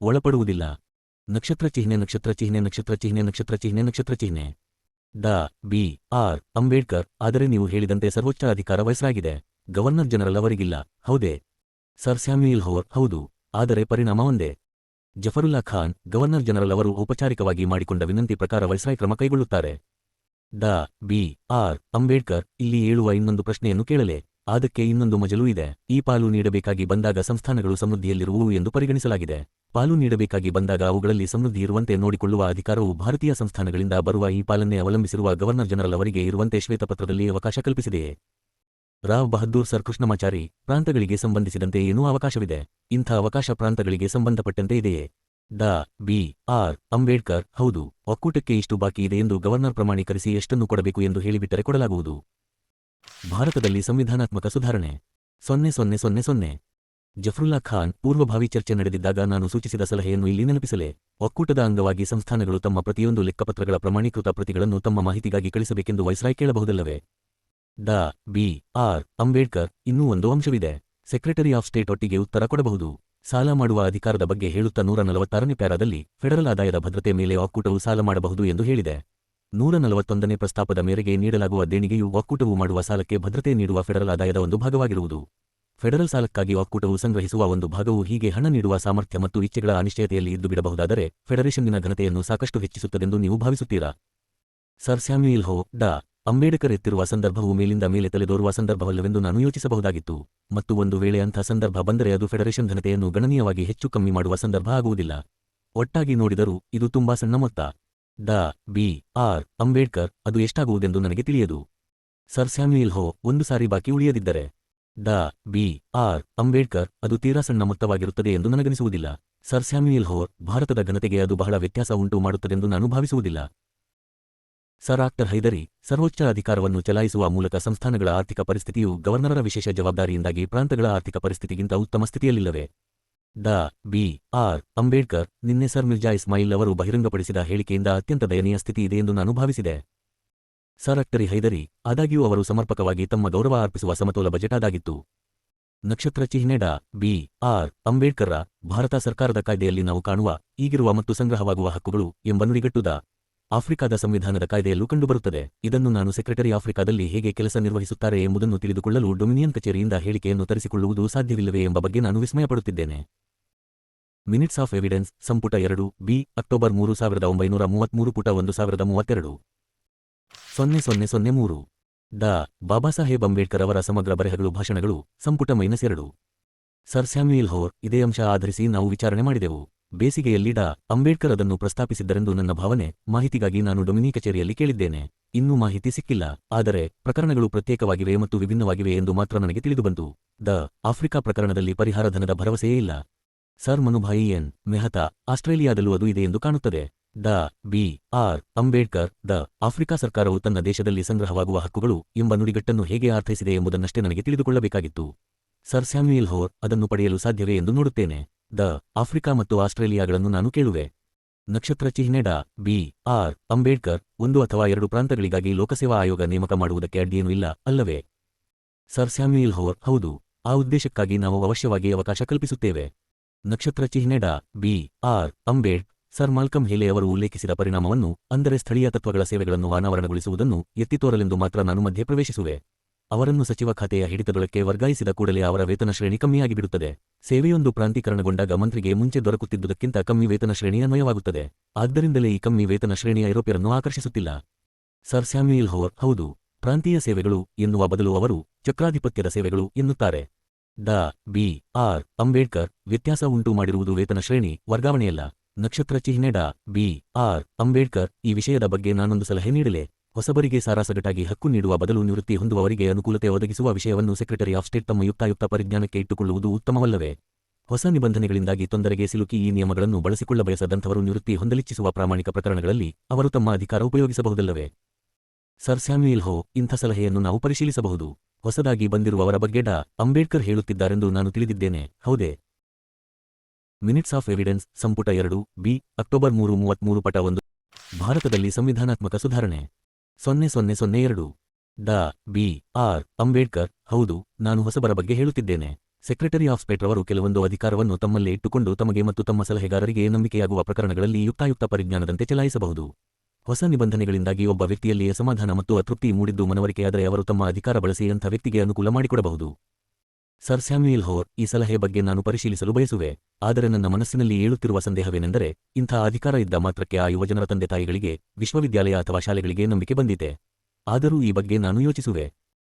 ಒಳಪಡುವುದಿಲ್ಲ. ನಕ್ಷತ್ರ ಚಿಹ್ನೆ ನಕ್ಷತ್ರ ಚಿಹ್ನೆ ನಕ್ಷತ್ರ ಚಿಹ್ನೆ ನಕ್ಷತ್ರ ಚಿಹ್ನೆ ನಕ್ಷತ್ರ ಚಿಹ್ನೆ ಡಾ ಬಿ ಆರ್ ಅಂಬೇಡ್ಕರ್. ಆದರೆ ನೀವು ಹೇಳಿದಂತೆ ಸರ್ವೋಚ್ಚ ಅಧಿಕಾರ ವಯಸ್ಸಾಗಿದೆ. ಗವರ್ನರ್ ಜನರಲ್ ಅವರಿಗಿಲ್ಲ, ಹೌದೇ? ಸರ್ ಸ್ಯಾಮ್ಯುಯಲ್ ಹೋರ್: ಹೌದು, ಆದರೆ ಪರಿಣಾಮ ಒಂದೇ. ಜಫರುಲ್ಲಾ ಖಾನ್ ಗವರ್ನರ್ ಜನರಲ್ ಅವರು ಔಪಚಾರಿಕವಾಗಿ ಮಾಡಿಕೊಂಡ ವಿನಂತಿ ಪ್ರಕಾರ ವೈಸ್ರಾಯ್ ಕ್ರಮ ಕೈಗೊಳ್ಳುತ್ತಾರೆ. ಡಾ ಬಿ ಆರ್ ಅಂಬೇಡ್ಕರ್: ಇಲ್ಲಿ ಏಳುವ ಇನ್ನೊಂದು ಪ್ರಶ್ನೆಯನ್ನು ಕೇಳಲೆ? ಅದಕ್ಕೆ ಇನ್ನೊಂದು ಮಜಲೂ ಇದೆ. ಈ ಪಾಲು ನೀಡಬೇಕಾಗಿ ಬಂದಾಗ ಸಂಸ್ಥಾನಗಳು ಸಮೃದ್ಧಿಯಲ್ಲಿರುವುವು ಎಂದು ಪರಿಗಣಿಸಲಾಗಿದೆ. ಪಾಲು ನೀಡಬೇಕಾಗಿ ಬಂದಾಗ ಅವುಗಳಲ್ಲಿ ಸಮೃದ್ಧಿ ಇರುವಂತೆ ನೋಡಿಕೊಳ್ಳುವ ಅಧಿಕಾರವು ಭಾರತೀಯ ಸಂಸ್ಥಾನಗಳಿಂದ ಬರುವ ಈ ಪಾಲನ್ನೇ ಅವಲಂಬಿಸಿರುವ ಗವರ್ನರ್ ಜನರಲ್ ಅವರಿಗೆ ಇರುವಂತೆ ಶ್ವೇತಪತ್ರದಲ್ಲಿ ಅವಕಾಶ ಕಲ್ಪಿಸಿದೆಯೇ? ರಾವ್ ಬಹದ್ದೂರ್ ಸರ್ ಕೃಷ್ಣಮಾಚಾರಿ: ಪ್ರಾಂತಗಳಿಗೆ ಸಂಬಂಧಿಸಿದಂತೆ ಏನೂ ಅವಕಾಶವಿದೆ. ಇಂಥ ಅವಕಾಶ ಪ್ರಾಂತಗಳಿಗೆ ಸಂಬಂಧಪಟ್ಟಂತೆ ಇದೆಯೇ? ಡಾ ಬಿ ಆರ್ ಅಂಬೇಡ್ಕರ್: ಹೌದು. ಒಕ್ಕೂಟಕ್ಕೆ ಇಷ್ಟು ಬಾಕಿ ಇದೆ ಎಂದು ಗವರ್ನರ್ ಪ್ರಮಾಣೀಕರಿಸಿ ಎಷ್ಟನ್ನು ಕೊಡಬೇಕು ಎಂದು ಹೇಳಿಬಿಟ್ಟರೆ ಕೊಡಲಾಗುವುದು. ಭಾರತದಲ್ಲಿ ಸಂವಿಧಾನಾತ್ಮಕ ಸುಧಾರಣೆ 0000. ಜಫರುಲ್ಲಾ ಖಾನ್: ಪೂರ್ವಭಾವಿ ಚರ್ಚೆ ನಡೆದಿದ್ದಾಗ ನಾನು ಸೂಚಿಸಿದ ಸಲಹೆಯನ್ನು ಇಲ್ಲಿ ನೆನಪಿಸಲೇ? ಒಕ್ಕೂಟದ ಅಂಗವಾಗಿ ಸಂಸ್ಥಾನಗಳು ತಮ್ಮ ಪ್ರತಿಯೊಂದು ಲೆಕ್ಕಪತ್ರಗಳ ಪ್ರಮಾಣೀಕೃತ ಪ್ರತಿಗಳನ್ನು ತಮ್ಮ ಮಾಹಿತಿಗಾಗಿ ಕಳಿಸಬೇಕೆಂದು ವೈಸ್ರಾಯ್ ಕೇಳಬಹುದಲ್ಲವೇ? ಡಾ ಬಿ ಆರ್ ಅಂಬೇಡ್ಕರ್: ಇನ್ನೂ ಒಂದು ಅಂಶವಿದೆ. ಸೆಕ್ರೆಟರಿ ಆಫ್ ಸ್ಟೇಟ್ ಒಟ್ಟಿಗೆ ಉತ್ತರ ಕೊಡಬಹುದು. ಸಾಲ ಮಾಡುವ ಅಧಿಕಾರದ ಬಗ್ಗೆ ಹೇಳುತ್ತಾ 146ನೇ ಪ್ಯಾರಾದಲ್ಲಿ ಫೆಡರಲ್ ಆದಾಯದ ಭದ್ರತೆ ಮೇಲೆ ಒಕ್ಕೂಟವು ಸಾಲ ಮಾಡಬಹುದು ಎಂದು ಹೇಳಿದೆ. 141ನೇ ಪ್ರಸ್ತಾಪದ ಮೇರೆಗೆ ನೀಡಲಾಗುವ ದೇಣಿಗೆಯು ಒಕ್ಕೂಟವು ಮಾಡುವ ಸಾಲಕ್ಕೆ ಭದ್ರತೆ ನೀಡುವ ಫೆಡರಲ್ ಆದಾಯದ ಒಂದು ಭಾಗವಾಗಿರುವುದು. ಫೆಡರಲ್ ಸಾಲಕ್ಕಾಗಿ ಒಕ್ಕೂಟವು ಸಂಗ್ರಹಿಸುವ ಒಂದು ಭಾಗವು ಹೀಗೆ ಹಣ ನೀಡುವ ಸಾಮರ್ಥ್ಯ ಮತ್ತು ಇಚ್ಛೆಗಳ ಅನಿಶ್ಚಯತೆಯಲ್ಲಿ ಇದ್ದು ಬಿಡಬಹುದಾದರೆ ಫೆಡರೇಷನ್ನಿನ ಘನತೆಯನ್ನು ಸಾಕಷ್ಟು ಹೆಚ್ಚಿಸುತ್ತದೆಂದು ನೀವು ಭಾವಿಸುತ್ತೀರಾ? ಸರ್ ಸ್ಯಾಮ್ಯುಯಲ್ ಹೋ: ಡಾ ಅಂಬೇಡ್ಕರ್ ಎತ್ತಿರುವ ಸಂದರ್ಭವು ಮೇಲಿಂದ ಮೇಲೆ ತಲೆದೋರುವ ಸಂದರ್ಭವಲ್ಲವೆಂದು ನಾನು ಯೋಚಿಸಬಹುದಾಗಿತ್ತು, ಮತ್ತು ಒಂದು ವೇಳೆ ಅಂಥ ಸಂದರ್ಭ ಬಂದರೆ ಅದು ಫೆಡರೇಷನ್ ಘನತೆಯನ್ನು ಗಣನೀಯವಾಗಿ ಹೆಚ್ಚು ಕಮ್ಮಿ ಮಾಡುವ ಸಂದರ್ಭ ಆಗುವುದಿಲ್ಲ. ಒಟ್ಟಾಗಿ ನೋಡಿದರೂ ಇದು ತುಂಬಾ ಸಣ್ಣ ಮೊತ್ತ. ಡಾ ಬಿ ಆರ್ ಅಂಬೇಡ್ಕರ್: ಅದು ಎಷ್ಟಾಗುವುದೆಂದು ನನಗೆ ತಿಳಿಯದು. ಸರ್ ಸ್ಯಾಮ್ಯುಯಲ್ ಹೋ: ಒಂದು ಸಾರಿ ಬಾಕಿ ಉಳಿಯದಿದ್ದರೆ? ಡಾ ಬಿ ಆರ್ ಅಂಬೇಡ್ಕರ್: ಅದು ತೀರಾ ಸಣ್ಣ ಮೊತ್ತವಾಗಿರುತ್ತದೆ ಎಂದು ನನಗನಿಸುವುದಿಲ್ಲ. ಸರ್ ಸ್ಯಾಮ್ಯುಯಲ್ ಹೋರ್: ಭಾರತದ ಘನತೆಗೆ ಅದು ಬಹಳ ವ್ಯತ್ಯಾಸ ಉಂಟು ಮಾಡುತ್ತದೆಂದು ನಾನು ಭಾವಿಸುವುದಿಲ್ಲ. ಸರ್ ಆಕ್ಟರ್ ಹೈದರಿ: ಸರ್ವೋಚ್ಚ ಅಧಿಕಾರವನ್ನು ಚಲಾಯಿಸುವ ಮೂಲಕ ಸಂಸ್ಥಾನಗಳ ಆರ್ಥಿಕ ಪರಿಸ್ಥಿತಿಯು ಗವರ್ನರರ ವಿಶೇಷ ಜವಾಬ್ದಾರಿಯಿಂದಾಗಿ ಪ್ರಾಂತಗಳ ಆರ್ಥಿಕ ಪರಿಸ್ಥಿತಿಗಿಂತ ಉತ್ತಮ ಸ್ಥಿತಿಯಲ್ಲಿಲ್ಲವೇ? ಡಾ ಬಿ ಆರ್ ಅಂಬೇಡ್ಕರ್: ನಿನ್ನೆ ಸರ್ ಮಿರ್ಜಾ ಇಸ್ಮಾಯಿಲ್ ಅವರು ಬಹಿರಂಗಪಡಿಸಿದ ಹೇಳಿಕೆಯಿಂದ ಅತ್ಯಂತ ದಯನೀಯ ಸ್ಥಿತಿ ಇದೆ ಎಂದು ನಾನು ಭಾವಿಸಿದೆ. ಸರ್ ಅಕ್ಟರಿ ಹೈದರಿ: ಆದಾಗ್ಯೂ ಅವರು ಸಮರ್ಪಕವಾಗಿ ತಮ್ಮ ಗೌರವ ಅರ್ಪಿಸುವ ಸಮತೋಲ ಬಜೆಟ್ ಅದಾಗಿತ್ತು. ನಕ್ಷತ್ರ ಚಿಹ್ನೆ ಡಾ ಬಿ ಆರ್ ಅಂಬೇಡ್ಕರ್ರ: ಭಾರತ ಸರ್ಕಾರದ ಕಾಯ್ದೆಯಲ್ಲಿ ನಾವು ಕಾಣುವ ಈಗಿರುವ ಮತ್ತು ಸಂಗ್ರಹವಾಗುವ ಹಕ್ಕುಗಳು ಎಂಬ ನುಡಿಗಟ್ಟುದ ಆಫ್ರಿಕಾದ ಸಂವಿಧಾನದ ಕಾಯ್ದೆಯಲ್ಲೂ ಕಂಡುಬರುತ್ತದೆ. ಇದನ್ನು ನಾನು ಸೆಕ್ರೆಟರಿ ಆಫ್ರಿಕಾದಲ್ಲಿ ಹೇಗೆ ಕೆಲಸ ನಿರ್ವಹಿಸುತ್ತಾರೆ ಎಂಬುದನ್ನು ತಿಳಿದುಕೊಳ್ಳಲು ಡೊಮಿನಿಯನ್ ಕಚೇರಿಯಿಂದ ಹೇಳಿಕೆಯನ್ನು ತರಿಸಿಕೊಳ್ಳುವುದು ಸಾಧ್ಯವಿಲ್ಲವೇ ಎಂಬ ಬಗ್ಗೆ ನಾನು ವಿಸ್ಮಯಪಡುತ್ತಿದ್ದೇನೆ. ಮಿನಿಟ್ಸ್ ಆಫ್ ಎವಿಡೆನ್ಸ್ ಸಂಪುಟ 2 ಬಿ ಅಕ್ಟೋಬರ್ 3, 1933 ಪುಟ 1032 0003 ಡಾ ಬಾಬಾಸಾಹೇಬ್ ಅಂಬೇಡ್ಕರ್ ಅವರ ಸಮಗ್ರ ಬರೆಹಗಳು ಭಾಷಣಗಳು ಸಂಪುಟ -2 ಸರ್ ಸ್ಯಾಮ್ಯುಯಲ್ ಹೋರ್: ಇದೇ ಅಂಶ ಆಧರಿಸಿ ನಾವು ವಿಚಾರಣೆ ಮಾಡಿದೆವು. ಬೇಸಿಗೆಯಲ್ಲಿ ಡಾ ಅಂಬೇಡ್ಕರ್ ಅದನ್ನು ಪ್ರಸ್ತಾಪಿಸಿದ್ದರೆಂದು ನನ್ನ ಭಾವನೆ. ಮಾಹಿತಿಗಾಗಿ ನಾನು ಡೊಮಿನಿ ಕಚೇರಿಯಲ್ಲಿ ಕೇಳಿದ್ದೇನೆ. ಇನ್ನೂ ಮಾಹಿತಿ ಸಿಕ್ಕಿಲ್ಲ. ಆದರೆ ಪ್ರಕರಣಗಳು ಪ್ರತ್ಯೇಕವಾಗಿವೆ ಮತ್ತು ವಿಭಿನ್ನವಾಗಿವೆ ಎಂದು ಮಾತ್ರ ನನಗೆ ತಿಳಿದುಬಂತು. ದ ಆಫ್ರಿಕಾ ಪ್ರಕರಣದಲ್ಲಿ ಪರಿಹಾರ ಧನದ ಭರವಸೆಯೇ ಇಲ್ಲ. ಸರ್ ಮನುಭಾಯಿ ಎನ್ ಮೆಹತಾ: ಆಸ್ಟ್ರೇಲಿಯಾದಲ್ಲೂ ಅದು ಇದೆ ಎಂದು ಕಾಣುತ್ತದೆ. Dr B R Ambedkar: the Africa ಸರ್ಕಾರವು ತನ್ನ ದೇಶದಲ್ಲಿ ಸಂಗ್ರಹವಾಗುವ ಹಕ್ಕುಗಳು ಎಂಬ ನುಡಿಗಟ್ಟನ್ನು ಹೇಗೆ ಅರ್ಥೈಸಿದೆ ಎಂಬುದನ್ನಷ್ಟೇ ನನಗೆ ತಿಳಿದುಕೊಳ್ಳಬೇಕಾಗಿತ್ತು. ಸರ್ ಸ್ಯಾಮ್ಯುಯಲ್ ಹೋರ್: ಅದನ್ನು ಪಡೆಯಲು ಸಾಧ್ಯವೇ ಎಂದು ನೋಡುತ್ತೇನೆ. ದ ಆಫ್ರಿಕಾ ಮತ್ತು ಆಸ್ಟ್ರೇಲಿಯಾಗಳನ್ನು ನಾನು ಕೇಳುವೆ. ನಕ್ಷತ್ರ ಚಿಹ್ನೆ ಡಾ ಬಿ ಆರ್ ಅಂಬೇಡ್ಕರ್: 1 ಅಥವಾ 2 ಪ್ರಾಂತಗಳಿಗಾಗಿ ಲೋಕಸೇವಾ ಆಯೋಗ ನೇಮಕ ಮಾಡುವುದಕ್ಕೆ ಅಡ್ಡಿಯೇನೂ ಇಲ್ಲ, ಅಲ್ಲವೇ? ಸರ್ ಸ್ಯಾಮ್ಯುಯಲ್ ಹೋರ್: ಹೌದು. ಆ ಉದ್ದೇಶಕ್ಕಾಗಿ ನಾವು ಅವಶ್ಯವಾಗಿ ಅವಕಾಶ ಕಲ್ಪಿಸುತ್ತೇವೆ. ನಕ್ಷತ್ರ ಚಿಹ್ನೆ Dr B R ಅಂಬೇಡ್: sir Malcolm Haley ಅವರು ಉಲ್ಲೇಖಿಸಿದ ಪರಿಣಾಮವನ್ನು, ಅಂದರೆ ಸ್ಥಳೀಯ ತತ್ವಗಳ ಸೇವೆಗಳನ್ನು ಅನಾವರಣಗೊಳಿಸುವುದನ್ನು ಎತ್ತಿತೋರಲೆಂದು ಮಾತ್ರ ನಾನು ಮಧ್ಯೆ ಪ್ರವೇಶಿಸುವೆ. ಅವರನ್ನು ಸಚಿವ ಖಾತೆಯ ಹಿಡಿತದೊಳಕ್ಕೆ ವರ್ಗಾಯಿಸಿದ ಕೂಡಲೇ ಅವರ ವೇತನ ಶ್ರೇಣಿ ಕಮ್ಮಿಯಾಗಿಬಿಡುತ್ತದೆ. ಸೇವೆಯೊಂದು ಪ್ರಾಂತೀಕರಣಗೊಂಡಾಗ ಮಂತ್ರಿಗೆ ಮುಂಚೆ ದೊರಕುತ್ತಿದ್ದುದಕ್ಕಿಂತ ಕಮ್ಮಿ ವೇತನ ಶ್ರೇಣಿ ಅನ್ವಯವಾಗುತ್ತದೆ. ಆದ್ದರಿಂದಲೇ ಈ ಕಮ್ಮಿ ವೇತನ ಶ್ರೇಣಿಯ ಐರೋಪ್ಯರನ್ನು ಆಕರ್ಷಿಸುತ್ತಿಲ್ಲ. ಸರ್ ಸ್ಯಾಮ್ಯುಯಲ್ ಹೋರ್: ಹೌದು. ಪ್ರಾಂತೀಯ ಸೇವೆಗಳು ಎನ್ನುವ ಬದಲು ಅವರು ಚಕ್ರಾಧಿಪತ್ಯದ ಸೇವೆಗಳು ಎನ್ನುತ್ತಾರೆ. ಡಾ ಬಿ ಆರ್ ಅಂಬೇಡ್ಕರ್: ವ್ಯತ್ಯಾಸ ಉಂಟು ಮಾಡಿರುವುದು ವೇತನ ಶ್ರೇಣಿ, ವರ್ಗಾವಣೆಯಲ್ಲ. ನಕ್ಷತ್ರ ಚಿಹ್ನೆ ಡಾ ಬಿ ಆರ್ ಅಂಬೇಡ್ಕರ್: ಈ ವಿಷಯದ ಬಗ್ಗೆ ನಾನೊಂದು ಸಲಹೆ ನೀಡಲೆ? ಹೊಸಬರಿಗೆ ಸಾರಾಸಗಟಾಗಿ ಹಕ್ಕು ನೀಡುವ ಬದಲು ನಿವೃತ್ತಿ ಹೊಂದುವವರಿಗೆ ಅನುಕೂಲತೆ ಒದಗಿಸುವ ವಿಷಯವನ್ನು ಸೆಕ್ರೆಟರಿ ಆಫ್ ಸ್ಟೇಟ್ ತಮ್ಮ ಯುಕ್ತಾಯುಕ್ತ ಪರಿಜ್ಞಾನಕ್ಕೆ ಇಟ್ಟುಕೊಳ್ಳುವುದು ಉತ್ತಮವಲ್ಲವೇ? ಹೊಸ ನಿಬಂಧನೆಗಳಿಂದಾಗಿ ತೊಂದರೆಗೆ ಸಿಲುಕಿ ಈ ನಿಯಮಗಳನ್ನು ಬಳಸಿಕೊಳ್ಳಬಯಸದಂಥವರು ನಿವೃತ್ತಿ ಹೊಂದಲಿಚ್ಛಿಸುವ ಪ್ರಾಮಾಣಿಕ ಪ್ರಕರಣಗಳಲ್ಲಿ ಅವರು ತಮ್ಮ ಅಧಿಕಾರ ಉಪಯೋಗಿಸಬಹುದಲ್ಲವೇ? ಸರ್ ಸ್ಯಾಮ್ಯುಯಲ್ ಹೋ: ಇಂಥ ಸಲಹೆಯನ್ನು ನಾವು ಪರಿಶೀಲಿಸಬಹುದು. ಹೊಸದಾಗಿ ಬಂದಿರುವವರ ಬಗ್ಗೆ ಡಾ ಅಂಬೇಡ್ಕರ್ ಹೇಳುತ್ತಿದ್ದಾರೆಂದು ನಾನು ತಿಳಿದಿದ್ದೇನೆ, ಹೌದೇ? ಮಿನಿಟ್ಸ್ ಆಫ್ ಎವಿಡೆನ್ಸ್ ಸಂಪುಟ 2 ಬಿ ಅಕ್ಟೋಬರ್ 3, 33 ಪಟ 1 ಭಾರತದಲ್ಲಿ ಸಂವಿಧಾನಾತ್ಮಕ ಸುಧಾರಣೆ 0002 ಡಾ ಬಿ ಆರ್ ಅಂಬೇಡ್ಕರ್: ಹೌದು, ನಾನು ಹೊಸಬರ ಬಗ್ಗೆ ಹೇಳುತ್ತಿದ್ದೇನೆ. ಸೆಕ್ರೆಟರಿ ಆಫ್ ಸ್ಟೇಟ್ ರವರು ಕೆಲವೊಂದು ಅಧಿಕಾರವನ್ನು ತಮ್ಮಲ್ಲೇ ಇಟ್ಟುಕೊಂಡು ತಮಗೆ ಮತ್ತು ತಮ್ಮ ಸಲಹೆಗಾರರಿಗೆ ನಂಬಿಕೆಯಾಗುವ ಪ್ರಕರಣಗಳಲ್ಲಿ ಯುಕ್ತಾಯುಕ್ತ ಪರಿಜ್ಞಾನದಂತೆ ಚಲಾಯಿಸಬಹುದು. ಹೊಸ ನಿಬಂಧನೆಗಳಿಂದಾಗಿ ಒಬ್ಬ ವ್ಯಕ್ತಿಯಲ್ಲಿ ಅಸಮಾಧಾನ ಮತ್ತು ಅತೃಪ್ತಿ ಮೂಡಿದ್ದು ಮನವರಿಕೆಯಾದರೆ ಅವರು ತಮ್ಮ ಅಧಿಕಾರ ಬಳಸಿ ಅಂಥ ವ್ಯಕ್ತಿಗೆ ಅನುಕೂಲ ಮಾಡಿಕೊಡಬಹುದು. ಸರ್ ಸ್ಯಾಮ್ಯುಯಲ್ ಹೋರ್, ಈ ಸಲಹೆ ಬಗ್ಗೆ ನಾನು ಪರಿಶೀಲಿಸಲು ಬಯಸುವೆ. ಆದರೆ ನನ್ನ ಮನಸ್ಸಿನಲ್ಲಿ ಏಳುತ್ತಿರುವ ಸಂದೇಹವೇನೆಂದರೆ, ಇಂಥ ಅಧಿಕಾರ ಇದ್ದ ಮಾತ್ರಕ್ಕೆ ಆ ಯುವಜನರ ತಂದೆ ತಾಯಿಗಳಿಗೆ, ವಿಶ್ವವಿದ್ಯಾಲಯ ಅಥವಾ ಶಾಲೆಗಳಿಗೆ ನಂಬಿಕೆ ಬಂದಿದೆ. ಆದರೂ ಈ ಬಗ್ಗೆ ನಾನು ಯೋಚಿಸುವೆ.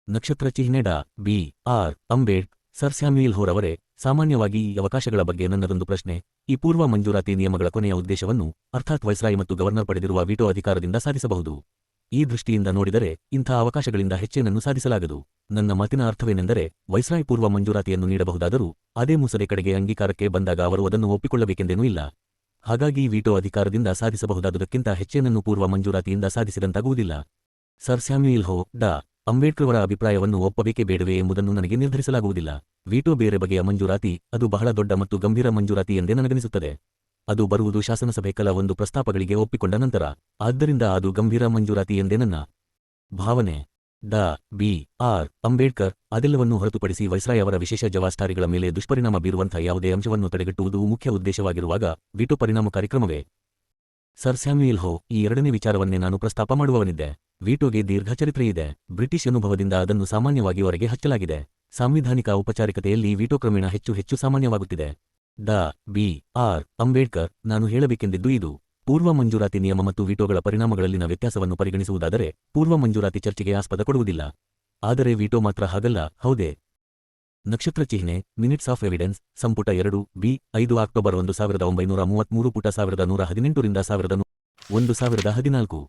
ನಕ್ಷತ್ರ ಚಿಹ್ನೆ Dr B. R. Ambedkar. Sir Samuel Hoare ಅವರೇ, ಸಾಮಾನ್ಯವಾಗಿ ಈ ಅವಕಾಶಗಳ ಬಗ್ಗೆ ನನ್ನದೊಂದು ಪ್ರಶ್ನೆ. ಈ ಪೂರ್ವ ಮಂಜೂರಾತಿ ನಿಯಮಗಳ ಕೊನೆಯ ಉದ್ದೇಶವನ್ನು, ಅರ್ಥಾತ್ ವೈಸ್ರಾಯ್ ಮತ್ತು ಗವರ್ನರ್ ಪಡೆದಿರುವ ವೀಟೋ ಅಧಿಕಾರದಿಂದ ಸಾಧಿಸಬಹುದು. ಈ ದೃಷ್ಟಿಯಿಂದ ನೋಡಿದರೆ ಇಂಥ ಅವಕಾಶಗಳಿಂದ ಹೆಚ್ಚೇನನ್ನು ಸಾಧಿಸಲಾಗದು. ನನ್ನ ಮಾತಿನ ಅರ್ಥವೇನೆಂದರೆ, ವೈಸ್ರಾಯ್ ಪೂರ್ವ ಮಂಜೂರಾತಿಯನ್ನು ನೀಡಬಹುದಾದರೂ ಅದೇ ಮುಸರೆ ಕಡೆಗೆ ಅಂಗೀಕಾರಕ್ಕೆ ಬಂದಾಗ ಅವರು ಅದನ್ನು ಒಪ್ಪಿಕೊಳ್ಳಬೇಕೆಂದೇನೂ ಇಲ್ಲ. ಹಾಗಾಗಿ ವೀಟೋ ಅಧಿಕಾರದಿಂದ ಸಾಧಿಸಬಹುದಾದುದಕ್ಕಿಂತ ಹೆಚ್ಚೇನನ್ನು ಪೂರ್ವ ಮಂಜೂರಾತಿಯಿಂದ ಸಾಧಿಸಿದಂತಾಗುವುದಿಲ್ಲ. ಸರ್ ಸ್ಯಾಮ್ಯುಯಲ್ ಹೋ, ಡಾ. ಅಂಬೇಡ್ಕರ್ ಅವರ ಅಭಿಪ್ರಾಯವನ್ನು ಒಪ್ಪಬೇಕೇ ಬೇಡವೇ ಎಂಬುದನ್ನು ನನಗೆ ನಿರ್ಧರಿಸಲಾಗುವುದಿಲ್ಲ. ವೀಟೋ ಬೇರೆ ಬಗೆಯ ಮಂಜೂರಾತಿ, ಅದು ಬಹಳ ದೊಡ್ಡ ಮತ್ತು ಗಂಭೀರ ಮಂಜೂರಾತಿ ಎಂದೇ ನನಗನಿಸುತ್ತದೆ. ಅದು ಬರುವುದು ಶಾಸನಸಭೆ ಕೆಲ ಒಂದು ಪ್ರಸ್ತಾಪಗಳಿಗೆ ಒಪ್ಪಿಕೊಂಡ ನಂತರ. ಆದ್ದರಿಂದ ಅದು ಗಂಭೀರ ಮಂಜೂರಾತಿ ಎಂದೇ ನನ್ನ ಭಾವನೆ. ಡಾ ಬಿ. ಆರ್. ಅಂಬೇಡ್ಕರ್. ಅದೆಲ್ಲವನ್ನೂ ಹೊರತುಪಡಿಸಿ ವೈಸ್ರಾಯ್ ಅವರ ವಿಶೇಷ ಜವಾಬ್ದಾರಿಗಳ ಮೇಲೆ ದುಷ್ಪರಿಣಾಮ ಬೀರುವಂಥ ಯಾವುದೇ ಅಂಶವನ್ನು ತಡೆಗಟ್ಟುವುದು ಮುಖ್ಯ ಉದ್ದೇಶವಾಗಿರುವಾಗ ವೀಟೋ ಪರಿಣಾಮಕಾರಿ ಕ್ರಮವೇ? ಸರ್ ಸ್ಯಾಮ್ಯುಯಲ್ ಹೋ, ಈ ಎರಡನೇ ವಿಚಾರವನ್ನೇ ನಾನು ಪ್ರಸ್ತಾಪ ಮಾಡುವವನಿದ್ದೆ. ವೀಟೋಗೆ ದೀರ್ಘ ಚರಿತ್ರೆಯಿದೆ. ಬ್ರಿಟಿಷ್ ಅನುಭವದಿಂದ ಅದನ್ನು ಸಾಮಾನ್ಯವಾಗಿ ಹೊರಗೆ ಹಚ್ಚಲಾಗಿದೆ. ಸಾಂವಿಧಾನಿಕ ಔಪಚಾರಿಕತೆಯಲ್ಲಿ ವೀಟೋ ಕ್ರಮೇಣ ಹೆಚ್ಚು ಹೆಚ್ಚು ಸಾಮಾನ್ಯವಾಗುತ್ತಿದೆ. ಡಾ ಬಿ. ಆರ್. ಅಂಬೇಡ್ಕರ್. ನಾನು ಹೇಳಬೇಕೆಂದಿದ್ದು ಇದು. ಪೂರ್ವ ಮಂಜೂರಾತಿ ನಿಯಮ ಮತ್ತು ವೀಟೋಗಳ ಪರಿಣಾಮಗಳಲ್ಲಿನ ವ್ಯತ್ಯಾಸವನ್ನು ಪರಿಗಣಿಸುವುದಾದರೆ ಪೂರ್ವ ಮಂಜೂರಾತಿ ಚರ್ಚೆಗೆ ಆಸ್ಪದ ಕೊಡುವುದಿಲ್ಲ. ಆದರೆ ವೀಟೋ ಮಾತ್ರ ಹಾಗಲ್ಲ, ಹೌದೇ? ನಕ್ಷತ್ರ ಚಿಹ್ನೆ. Minutes of evidence. ಸಂಪುಟ 2 ಬಿ. 5 ಅಕ್ಟೋಬರ್ 1933 ಪುಟ 1118 ರಿಂದ 1114.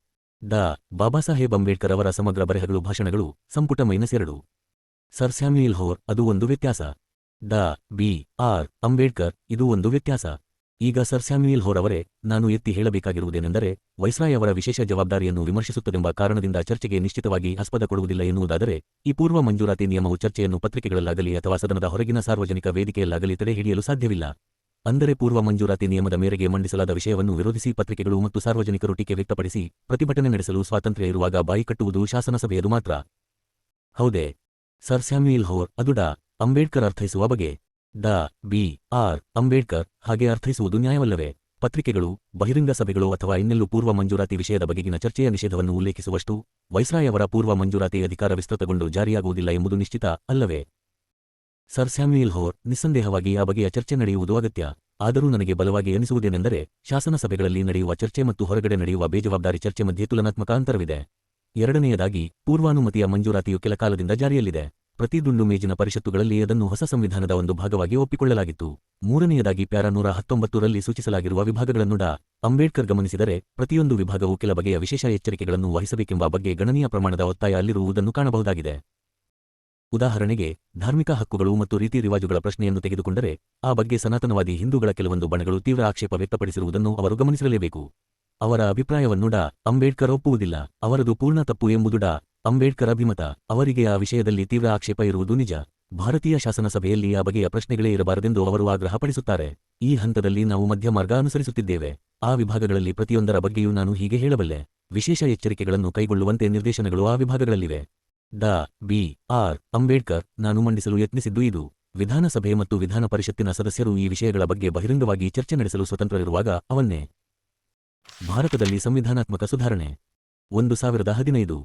ಡಾ. ಬಾಬಾಸಾಹೇಬ್ ಅಂಬೇಡ್ಕರ್ ಅವರ ಸಮಗ್ರ ಬರೆಹಗಳು ಭಾಷಣಗಳು. ಸಂಪುಟ -2. ಸರ್ ಸ್ಯಾಮ್ಯುಯಲ್ ಹೋರ್, ಅದು ಒಂದು ವ್ಯತ್ಯಾಸ. ಡಾ ಬಿ. ಆರ್. ಅಂಬೇಡ್ಕರ್. ಇದು ಒಂದು ವ್ಯತ್ಯಾಸ. ಈಗ ಸರ್ ಸ್ಯಾಮ್ಯುಯಲ್ ಹೋರ್ ಅವರೇ, ನಾನು ಎತ್ತಿ ಹೇಳಬೇಕಾಗಿರುವುದೇನೆಂದರೆ, ವೈಸ್ರಾಯ್ ಅವರ ವಿಶೇಷ ಜವಾಬ್ದಾರಿಯನ್ನು ವಿಮರ್ಶಿಸುತ್ತದೆಂಬ ಕಾರಣದಿಂದ ಚರ್ಚೆಗೆ ನಿಶ್ಚಿತವಾಗಿ ಆಸ್ಪದ ಕೊಡುವುದಿಲ್ಲ ಎನ್ನುವುದಾದರೆ, ಈ ಪೂರ್ವ ಮಂಜೂರಾತಿ ನಿಯಮವು ಚರ್ಚೆಯನ್ನು ಪತ್ರಿಕೆಗಳಲ್ಲಾಗಲಿ ಅಥವಾ ಸದನದ ಹೊರಗಿನ ಸಾರ್ವಜನಿಕ ವೇದಿಕೆಯಲ್ಲಾಗಲಿ ತಡೆ ಹಿಡಿಯಲು ಸಾಧ್ಯವಿಲ್ಲ. ಅಂದರೆ ಪೂರ್ವ ಮಂಜೂರಾತಿ ನಿಯಮದ ಮೇರೆಗೆ ಮಂಡಿಸಲಾದ ವಿಷಯವನ್ನು ವಿರೋಧಿಸಿ ಪತ್ರಿಕೆಗಳು ಮತ್ತು ಸಾರ್ವಜನಿಕರು ಟೀಕೆ ವ್ಯಕ್ತಪಡಿಸಿ ಪ್ರತಿಭಟನೆ ನಡೆಸಲು ಸ್ವಾತಂತ್ರ್ಯ ಇರುವಾಗ ಬಾಯಿ ಕಟ್ಟುವುದು ಶಾಸನಸಭೆಯದು ಮಾತ್ರ. ಹೌದೇ? ಸರ್ ಸ್ಯಾಮ್ಯುಯಲ್ ಹೋರ್, ಅದು ಡಾ. ಅಂಬೇಡ್ಕರ್ ಅರ್ಥೈಸುವ ಬಗೆ. ಡಾ ಬಿ. ಆರ್. ಅಂಬೇಡ್ಕರ್. ಹಾಗೆ ಅರ್ಥೈಸುವುದು ನ್ಯಾಯವಲ್ಲವೇ? ಪತ್ರಿಕೆಗಳು, ಬಹಿರಂಗ ಸಭೆಗಳು ಅಥವಾ ಇನ್ನೆಲ್ಲೂ ಪೂರ್ವ ಮಂಜೂರಾತಿ ವಿಷಯದ ಬಗೆಗಿನ ಚರ್ಚೆಯ ನಿಷೇಧವನ್ನು ಉಲ್ಲೇಖಿಸುವಷ್ಟು ವೈಸ್ರಾಯ್ ಅವರ ಪೂರ್ವ ಮಂಜೂರಾತಿ ಅಧಿಕಾರ ವಿಸ್ತೃತಗೊಂಡು ಜಾರಿಯಾಗುವುದಿಲ್ಲ ಎಂಬುದು ನಿಶ್ಚಿತ ಅಲ್ಲವೇ? ಸರ್ ಸ್ಯಾಮ್ಯುಯಲ್ ಹೋರ್, ನಿಸ್ಸಂದೇಹವಾಗಿ ಆ ಬಗೆಯ ಚರ್ಚೆ ನಡೆಯುವುದು ಅಗತ್ಯ. ಆದರೂ ನನಗೆ ಬಲವಾಗಿ ಅನಿಸುವುದೇನೆಂದರೆ, ಶಾಸನಸಭೆಗಳಲ್ಲಿ ನಡೆಯುವ ಚರ್ಚೆ ಮತ್ತು ಹೊರಗಡೆ ನಡೆಯುವ ಬೇಜವಾಬ್ದಾರಿ ಚರ್ಚೆ ಮಧ್ಯೆ ತುಲನಾತ್ಮಕ ಅಂತರವಿದೆ. ಎರಡನೆಯದಾಗಿ, ಪೂರ್ವಾನುಮತಿಯ ಮಂಜೂರಾತಿಯು ಕೆಲ ಕಾಲದಿಂದ ಜಾರಿಯಲ್ಲಿದೆ. ಪ್ರತಿ ದುಂಡು ಮೇಜಿನ ಪರಿಷತ್ತುಗಳಲ್ಲಿ ಅದನ್ನು ಹೊಸ ಸಂವಿಧಾನದ ಒಂದು ಭಾಗವಾಗಿ ಒಪ್ಪಿಕೊಳ್ಳಲಾಗಿತ್ತು. ಮೂರನೆಯದಾಗಿ ಪ್ಯಾರಾ 119ರಲ್ಲಿ ಸೂಚಿಸಲಾಗಿರುವ ವಿಭಾಗಗಳನ್ನು ಡಾ. ಅಂಬೇಡ್ಕರ್ ಗಮನಿಸಿದರೆ, ಪ್ರತಿಯೊಂದು ವಿಭಾಗವು ಕೆಲ ಬಗೆಯ ವಿಶೇಷ ಎಚ್ಚರಿಕೆಗಳನ್ನು ವಹಿಸಬೇಕೆಂಬ ಬಗ್ಗೆ ಗಣನೀಯ ಪ್ರಮಾಣದ ಒತ್ತಾಯ ಅಲ್ಲಿರುವುದನ್ನು ಕಾಣಬಹುದಾಗಿದೆ. ಉದಾಹರಣೆಗೆ, ಧಾರ್ಮಿಕ ಹಕ್ಕುಗಳು ಮತ್ತು ರೀತಿ ರಿವಾಜುಗಳ ಪ್ರಶ್ನೆಯನ್ನು ತೆಗೆದುಕೊಂಡರೆ, ಆ ಬಗ್ಗೆ ಸನಾತನವಾದಿ ಹಿಂದೂಗಳ ಕೆಲವೊಂದು ಬಣಗಳು ತೀವ್ರ ಆಕ್ಷೇಪ ವ್ಯಕ್ತಪಡಿಸಿರುವುದನ್ನು ಅವರು ಗಮನಿಸಿರಲೇಬೇಕು. ಅವರ ಅಭಿಪ್ರಾಯವನ್ನು ಡಾ. ಅಂಬೇಡ್ಕರ್ ಒಪ್ಪುವುದಿಲ್ಲ. ಅವರದು ಪೂರ್ಣ ತಪ್ಪು ಎಂಬುದು ಡಾ. ಅಂಬೇಡ್ಕರ್ ಅಭಿಮತ. ಅವರಿಗೆ ಆ ವಿಷಯದಲ್ಲಿ ತೀವ್ರ ಆಕ್ಷೇಪ ಇರುವುದು ನಿಜ. ಭಾರತೀಯ ಶಾಸನಸಭೆಯಲ್ಲಿ ಆ ಬಗೆಯ ಪ್ರಶ್ನೆಗಳೇ ಇರಬಾರದೆಂದು ಅವರು ಆಗ್ರಹಪಡಿಸುತ್ತಾರೆ. ಈ ಹಂತದಲ್ಲಿ ನಾವು ಮಧ್ಯಮಾರ್ಗ ಅನುಸರಿಸುತ್ತಿದ್ದೇವೆ. ಆ ವಿಭಾಗಗಳಲ್ಲಿ ಪ್ರತಿಯೊಂದರ ಬಗ್ಗೆಯೂ ನಾನು ಹೀಗೆ ಹೇಳಬಲ್ಲೆ. ವಿಶೇಷ ಎಚ್ಚರಿಕೆಗಳನ್ನು ಕೈಗೊಳ್ಳುವಂತೆ ನಿರ್ದೇಶನಗಳು ಆ ವಿಭಾಗಗಳಲ್ಲಿವೆ. ಡಾ. ಬಿ. ಆರ್. ಅಂಬೇಡ್ಕರ್. ನಾನು ಮಂಡಿಸಲು ಯತ್ನಿಸಿದ್ದು ಇದು. ವಿಧಾನಸಭೆ ಮತ್ತು ವಿಧಾನ ಪರಿಷತ್ತಿನ ಸದಸ್ಯರು ಈ ವಿಷಯಗಳ ಬಗ್ಗೆ ಬಹಿರಂಗವಾಗಿ ಚರ್ಚೆ ನಡೆಸಲು ಸ್ವತಂತ್ರರಿರುವಾಗ ಅವನ್ನೇ. ಭಾರತದಲ್ಲಿ ಸಂವಿಧಾನಾತ್ಮಕ ಸುಧಾರಣೆ 2015.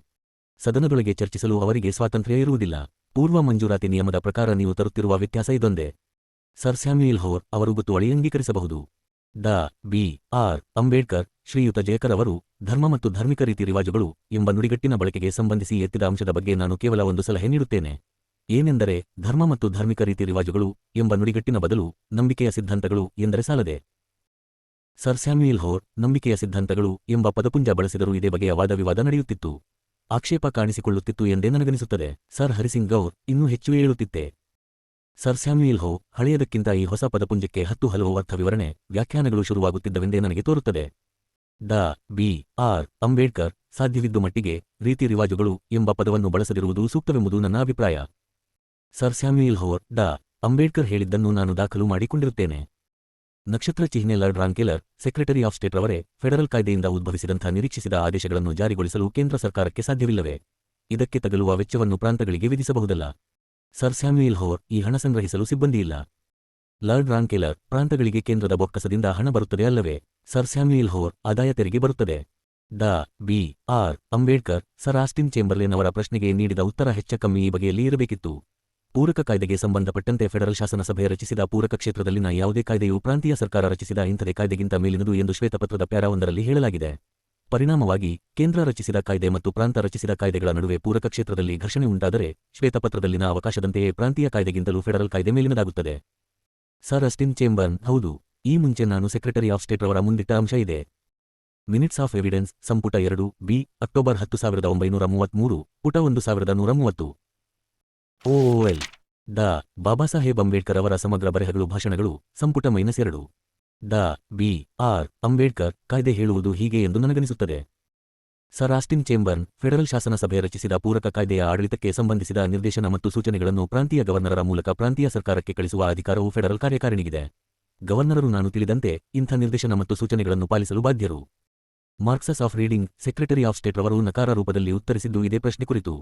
ಸದನದೊಳಗೆ ಚರ್ಚಿಸಲು ಅವರಿಗೆ ಸ್ವಾತಂತ್ರ್ಯ ಇರುವುದಿಲ್ಲ. ಪೂರ್ವ ಮಂಜೂರಾತಿ ನಿಯಮದ ಪ್ರಕಾರ ನೀವು ತರುತ್ತಿರುವ ವ್ಯತ್ಯಾಸ ಇದೊಂದೇ. ಸರ್ ಸ್ಯಾಮ್ಯುಯಲ್ ಹೋರ್, ಅವರು ಗೊತ್ತುವಳಿ ಅಂಗೀಕರಿಸಬಹುದು. ಡಾ. ಬಿ. ಆರ್. ಅಂಬೇಡ್ಕರ್. ಶ್ರೀಯುತ ಜಯಕರ್ ಅವರು, ಧರ್ಮ ಮತ್ತು ಧಾರ್ಮಿಕ ರೀತಿ ರಿವಾಜುಗಳು ಎಂಬ ನುಡಿಗಟ್ಟಿನ ಬಳಕೆಗೆ ಸಂಬಂಧಿಸಿ ಎತ್ತಿದ ಅಂಶದ ಬಗ್ಗೆ ನಾನು ಕೇವಲ ಒಂದು ಸಲಹೆ ನೀಡುತ್ತೇನೆ. ಏನೆಂದರೆ, ಧರ್ಮ ಮತ್ತು ಧಾರ್ಮಿಕ ರೀತಿ ರಿವಾಜುಗಳು ಎಂಬ ನುಡಿಗಟ್ಟಿನ ಬದಲು ನಂಬಿಕೆಯ ಸಿದ್ಧಾಂತಗಳು ಎಂದರೆ ಸಾಲದೆ. ಸರ್ ಸ್ಯಾಮ್ಯುಯಲ್ ಹೋರ್, ನಂಬಿಕೆಯ ಸಿದ್ಧಾಂತಗಳು ಎಂಬ ಪದಪುಂಜ ಬಳಸಿದರೂ ಇದೇ ಬಗೆಯ ವಾದವಿವಾದ ನಡೆಯುತ್ತಿತ್ತು. ಆಕ್ಷೇಪ ಕಾಣಿಸಿಕೊಳ್ಳುತ್ತಿತ್ತು ಎಂದೇ ನನಗನಿಸುತ್ತದೆ. ಸರ್ ಹರಿಸಿಂಗ್ ಗೌರ್, ಇನ್ನೂ ಹೆಚ್ಚು ಹೇಳುತ್ತಿತ್ತೆ. ಸರ್ ಸ್ಯಾಮ್ಯುಯಲ್ ಹೋ, ಹಳೆಯದಕ್ಕಿಂತ ಈ ಹೊಸ ಪದಪುಂಜಕ್ಕೆ 10 ಹಲವು ಅರ್ಥ ವಿವರಣೆ, ವ್ಯಾಖ್ಯಾನಗಳು ಶುರುವಾಗುತ್ತಿದ್ದವೆಂದೇ ನನಗೆ ತೋರುತ್ತದೆ. ಡಾ. ಬಿ. ಆರ್. ಅಂಬೇಡ್ಕರ್. ಸಾಧ್ಯವಿದ್ದು ಮಟ್ಟಿಗೆ ರೀತಿ ರಿವಾಜುಗಳು ಎಂಬ ಪದವನ್ನು ಬಳಸದಿರುವುದು ಸೂಕ್ತವೆಂಬುದು ನನ್ನ ಅಭಿಪ್ರಾಯ. ಸರ್ ಸ್ಯಾಮ್ಯುಯಲ್ ಹೋರ್, ಡಾ. ಅಂಬೇಡ್ಕರ್ ಹೇಳಿದ್ದನ್ನು ನಾನು ದಾಖಲು ಮಾಡಿಕೊಂಡಿರುತ್ತೇನೆ. ನಕ್ಷತ್ರ ಚಿಹ್ನೆ. Lord Rankeillour, secretary of state ರವರೇ, ಫೆಡರಲ್ ಕಾಯ್ದೆಯಿಂದ ಉದ್ಭವಿಸಿದಂಥ ನಿರೀಕ್ಷಿಸಿದ ಆದೇಶಗಳನ್ನು ಜಾರಿಗೊಳಿಸಲು ಕೇಂದ್ರ ಸರ್ಕಾರಕ್ಕೆ ಸಾಧ್ಯವಿಲ್ಲವೇ? ಇದಕ್ಕೆ ತಗಲುವ ವೆಚ್ಚವನ್ನು ಪ್ರಾಂತಗಳಿಗೆ ವಿಧಿಸಬಹುದಲ್ಲ? ಸರ್ ಸ್ಯಾಮ್ಯುಯಲ್ ಹೋರ್, ಈ ಹಣ ಸಂಗ್ರಹಿಸಲು ಸಿಬ್ಬಂದಿಯಿಲ್ಲ. ಲಾರ್ಡ್ ರಾನ್ಕೆಲರ್, ಪ್ರಾಂತಗಳಿಗೆ ಕೇಂದ್ರದ ಬೊಕ್ಕಸದಿಂದ ಹಣ ಬರುತ್ತದೆ ಅಲ್ಲವೇ? ಸರ್ ಸ್ಯಾಮ್ಯುಯಲ್ ಹೋರ್, ಆದಾಯ ತೆರಿಗೆ ಬರುತ್ತದೆ. Dr. B. R. Ambedkar, sir Austen Chamberlain ಅವರ ಪ್ರಶ್ನೆಗೆ ನೀಡಿದ ಉತ್ತರ ಹೆಚ್ಚಕಮ್ಮಿ ಈ ಬಗೆಯಲ್ಲಿ ಇರಬೇಕಿತ್ತು. ಪೂರಕ ಕಾಯ್ದೆಗೆ ಸಂಬಂಧಪಟ್ಟಂತೆ ಫೆಡರಲ್ ಶಾಸನಸಭೆ ರಚಿಸಿದ ಪೂರಕ ಕ್ಷೇತ್ರದಲ್ಲಿನ ಯಾವುದೇ ಕಾಯ್ದೆಯು ಪ್ರಾಂತೀಯ ಸರ್ಕಾರ ರಚಿಸಿದ ಇಂಥದೇ ಕಾಯ್ದೆಗಿಂತ ಮೇಲಿನದು ಎಂದು ಶ್ವೇತಪತ್ರದ ಪ್ಯಾರಾ 1ರಲ್ಲಿ ಹೇಳಲಾಗಿದೆ. ಪರಿಣಾಮವಾಗಿ ಕೇಂದ್ರ ರಚಿಸಿದ ಕಾಯ್ದೆ ಮತ್ತು ಪ್ರಾಂತ ರಚಿಸಿದ ಕಾಯ್ದೆಗಳ ನಡುವೆ ಪೂರಕ ಕ್ಷೇತ್ರದಲ್ಲಿ ಘರ್ಷಣೆ ಉಂಟಾದರೆ ಶ್ವೇತಪತ್ರದಲ್ಲಿನ ಅವಕಾಶದಂತೆಯೇ ಪ್ರಾಂತೀಯ ಕಾಯ್ದೆಗಿಂತಲೂ ಫೆಡರಲ್ ಕಾಯ್ದೆ ಮೇಲಿನದಾಗುತ್ತದೆ. ಸರ್ ಆಸ್ಟಿನ್ ಚೇಂಬರ್ನ್, ಹೌದು, ಈ ಮುಂಚೆ ನಾನು ಸೆಕ್ರೆಟರಿ ಆಫ್ ಸ್ಟೇಟ್ ರವರ ಮುಂದಿಟ್ಟ ಅಂಶ ಇದೆ. ಮಿನಿಟ್ಸ್ ಆಫ್ ಎವಿಡೆನ್ಸ್, ಸಂಪುಟ 2, ಬಿ, ಅಕ್ಟೋಬರ್ 10, 1933, ಪುಟ 1130. OOL. ಡಾ. ಬಾಬಾಸಾಹೇಬ್ ಅಂಬೇಡ್ಕರ್ ಅವರ ಸಮಗ್ರ ಬರೆಹಗಳು ಭಾಷಣಗಳು, ಸಂಪುಟ -2. ಡಾ. ಬಿ. ಆರ್. ಅಂಬೇಡ್ಕರ್, ಕಾಯ್ದೆ ಹೇಳುವುದು ಹೀಗೆ ಎಂದು ನನಗನಿಸುತ್ತದೆ. ಸರ್ ಆಸ್ಟಿನ್ ಚೇಂಬರ್ನ್, ಫೆಡರಲ್ ಶಾಸನಸಭೆ ರಚಿಸಿದ ಪೂರಕ ಕಾಯ್ದೆಯ ಆಡಳಿತಕ್ಕೆ ಸಂಬಂಧಿಸಿದ ನಿರ್ದೇಶನ ಮತ್ತು ಸೂಚನೆಗಳನ್ನು ಪ್ರಾಂತೀಯ ಗವರ್ನರರ ಮೂಲಕ ಪ್ರಾಂತೀಯ ಸರ್ಕಾರಕ್ಕೆ ಕಳಿಸುವ ಅಧಿಕಾರವು ಫೆಡರಲ್ ಕಾರ್ಯಕಾರಿಣಿಗಿದೆ. ಗವರ್ನರರು ನಾನು ತಿಳಿದಂತೆ ಇಂಥ ನಿರ್ದೇಶನ ಮತ್ತು ಸೂಚನೆಗಳನ್ನು ಪಾಲಿಸಲು ಬಾಧ್ಯರು. Marquess of Reading, secretary of state ರವರು ನಕಾರ ರೂಪದಲ್ಲಿ ಉತ್ತರಿಸಿದ್ದು ಇದೇ ಪ್ರಶ್ನೆ ಕುರಿತು.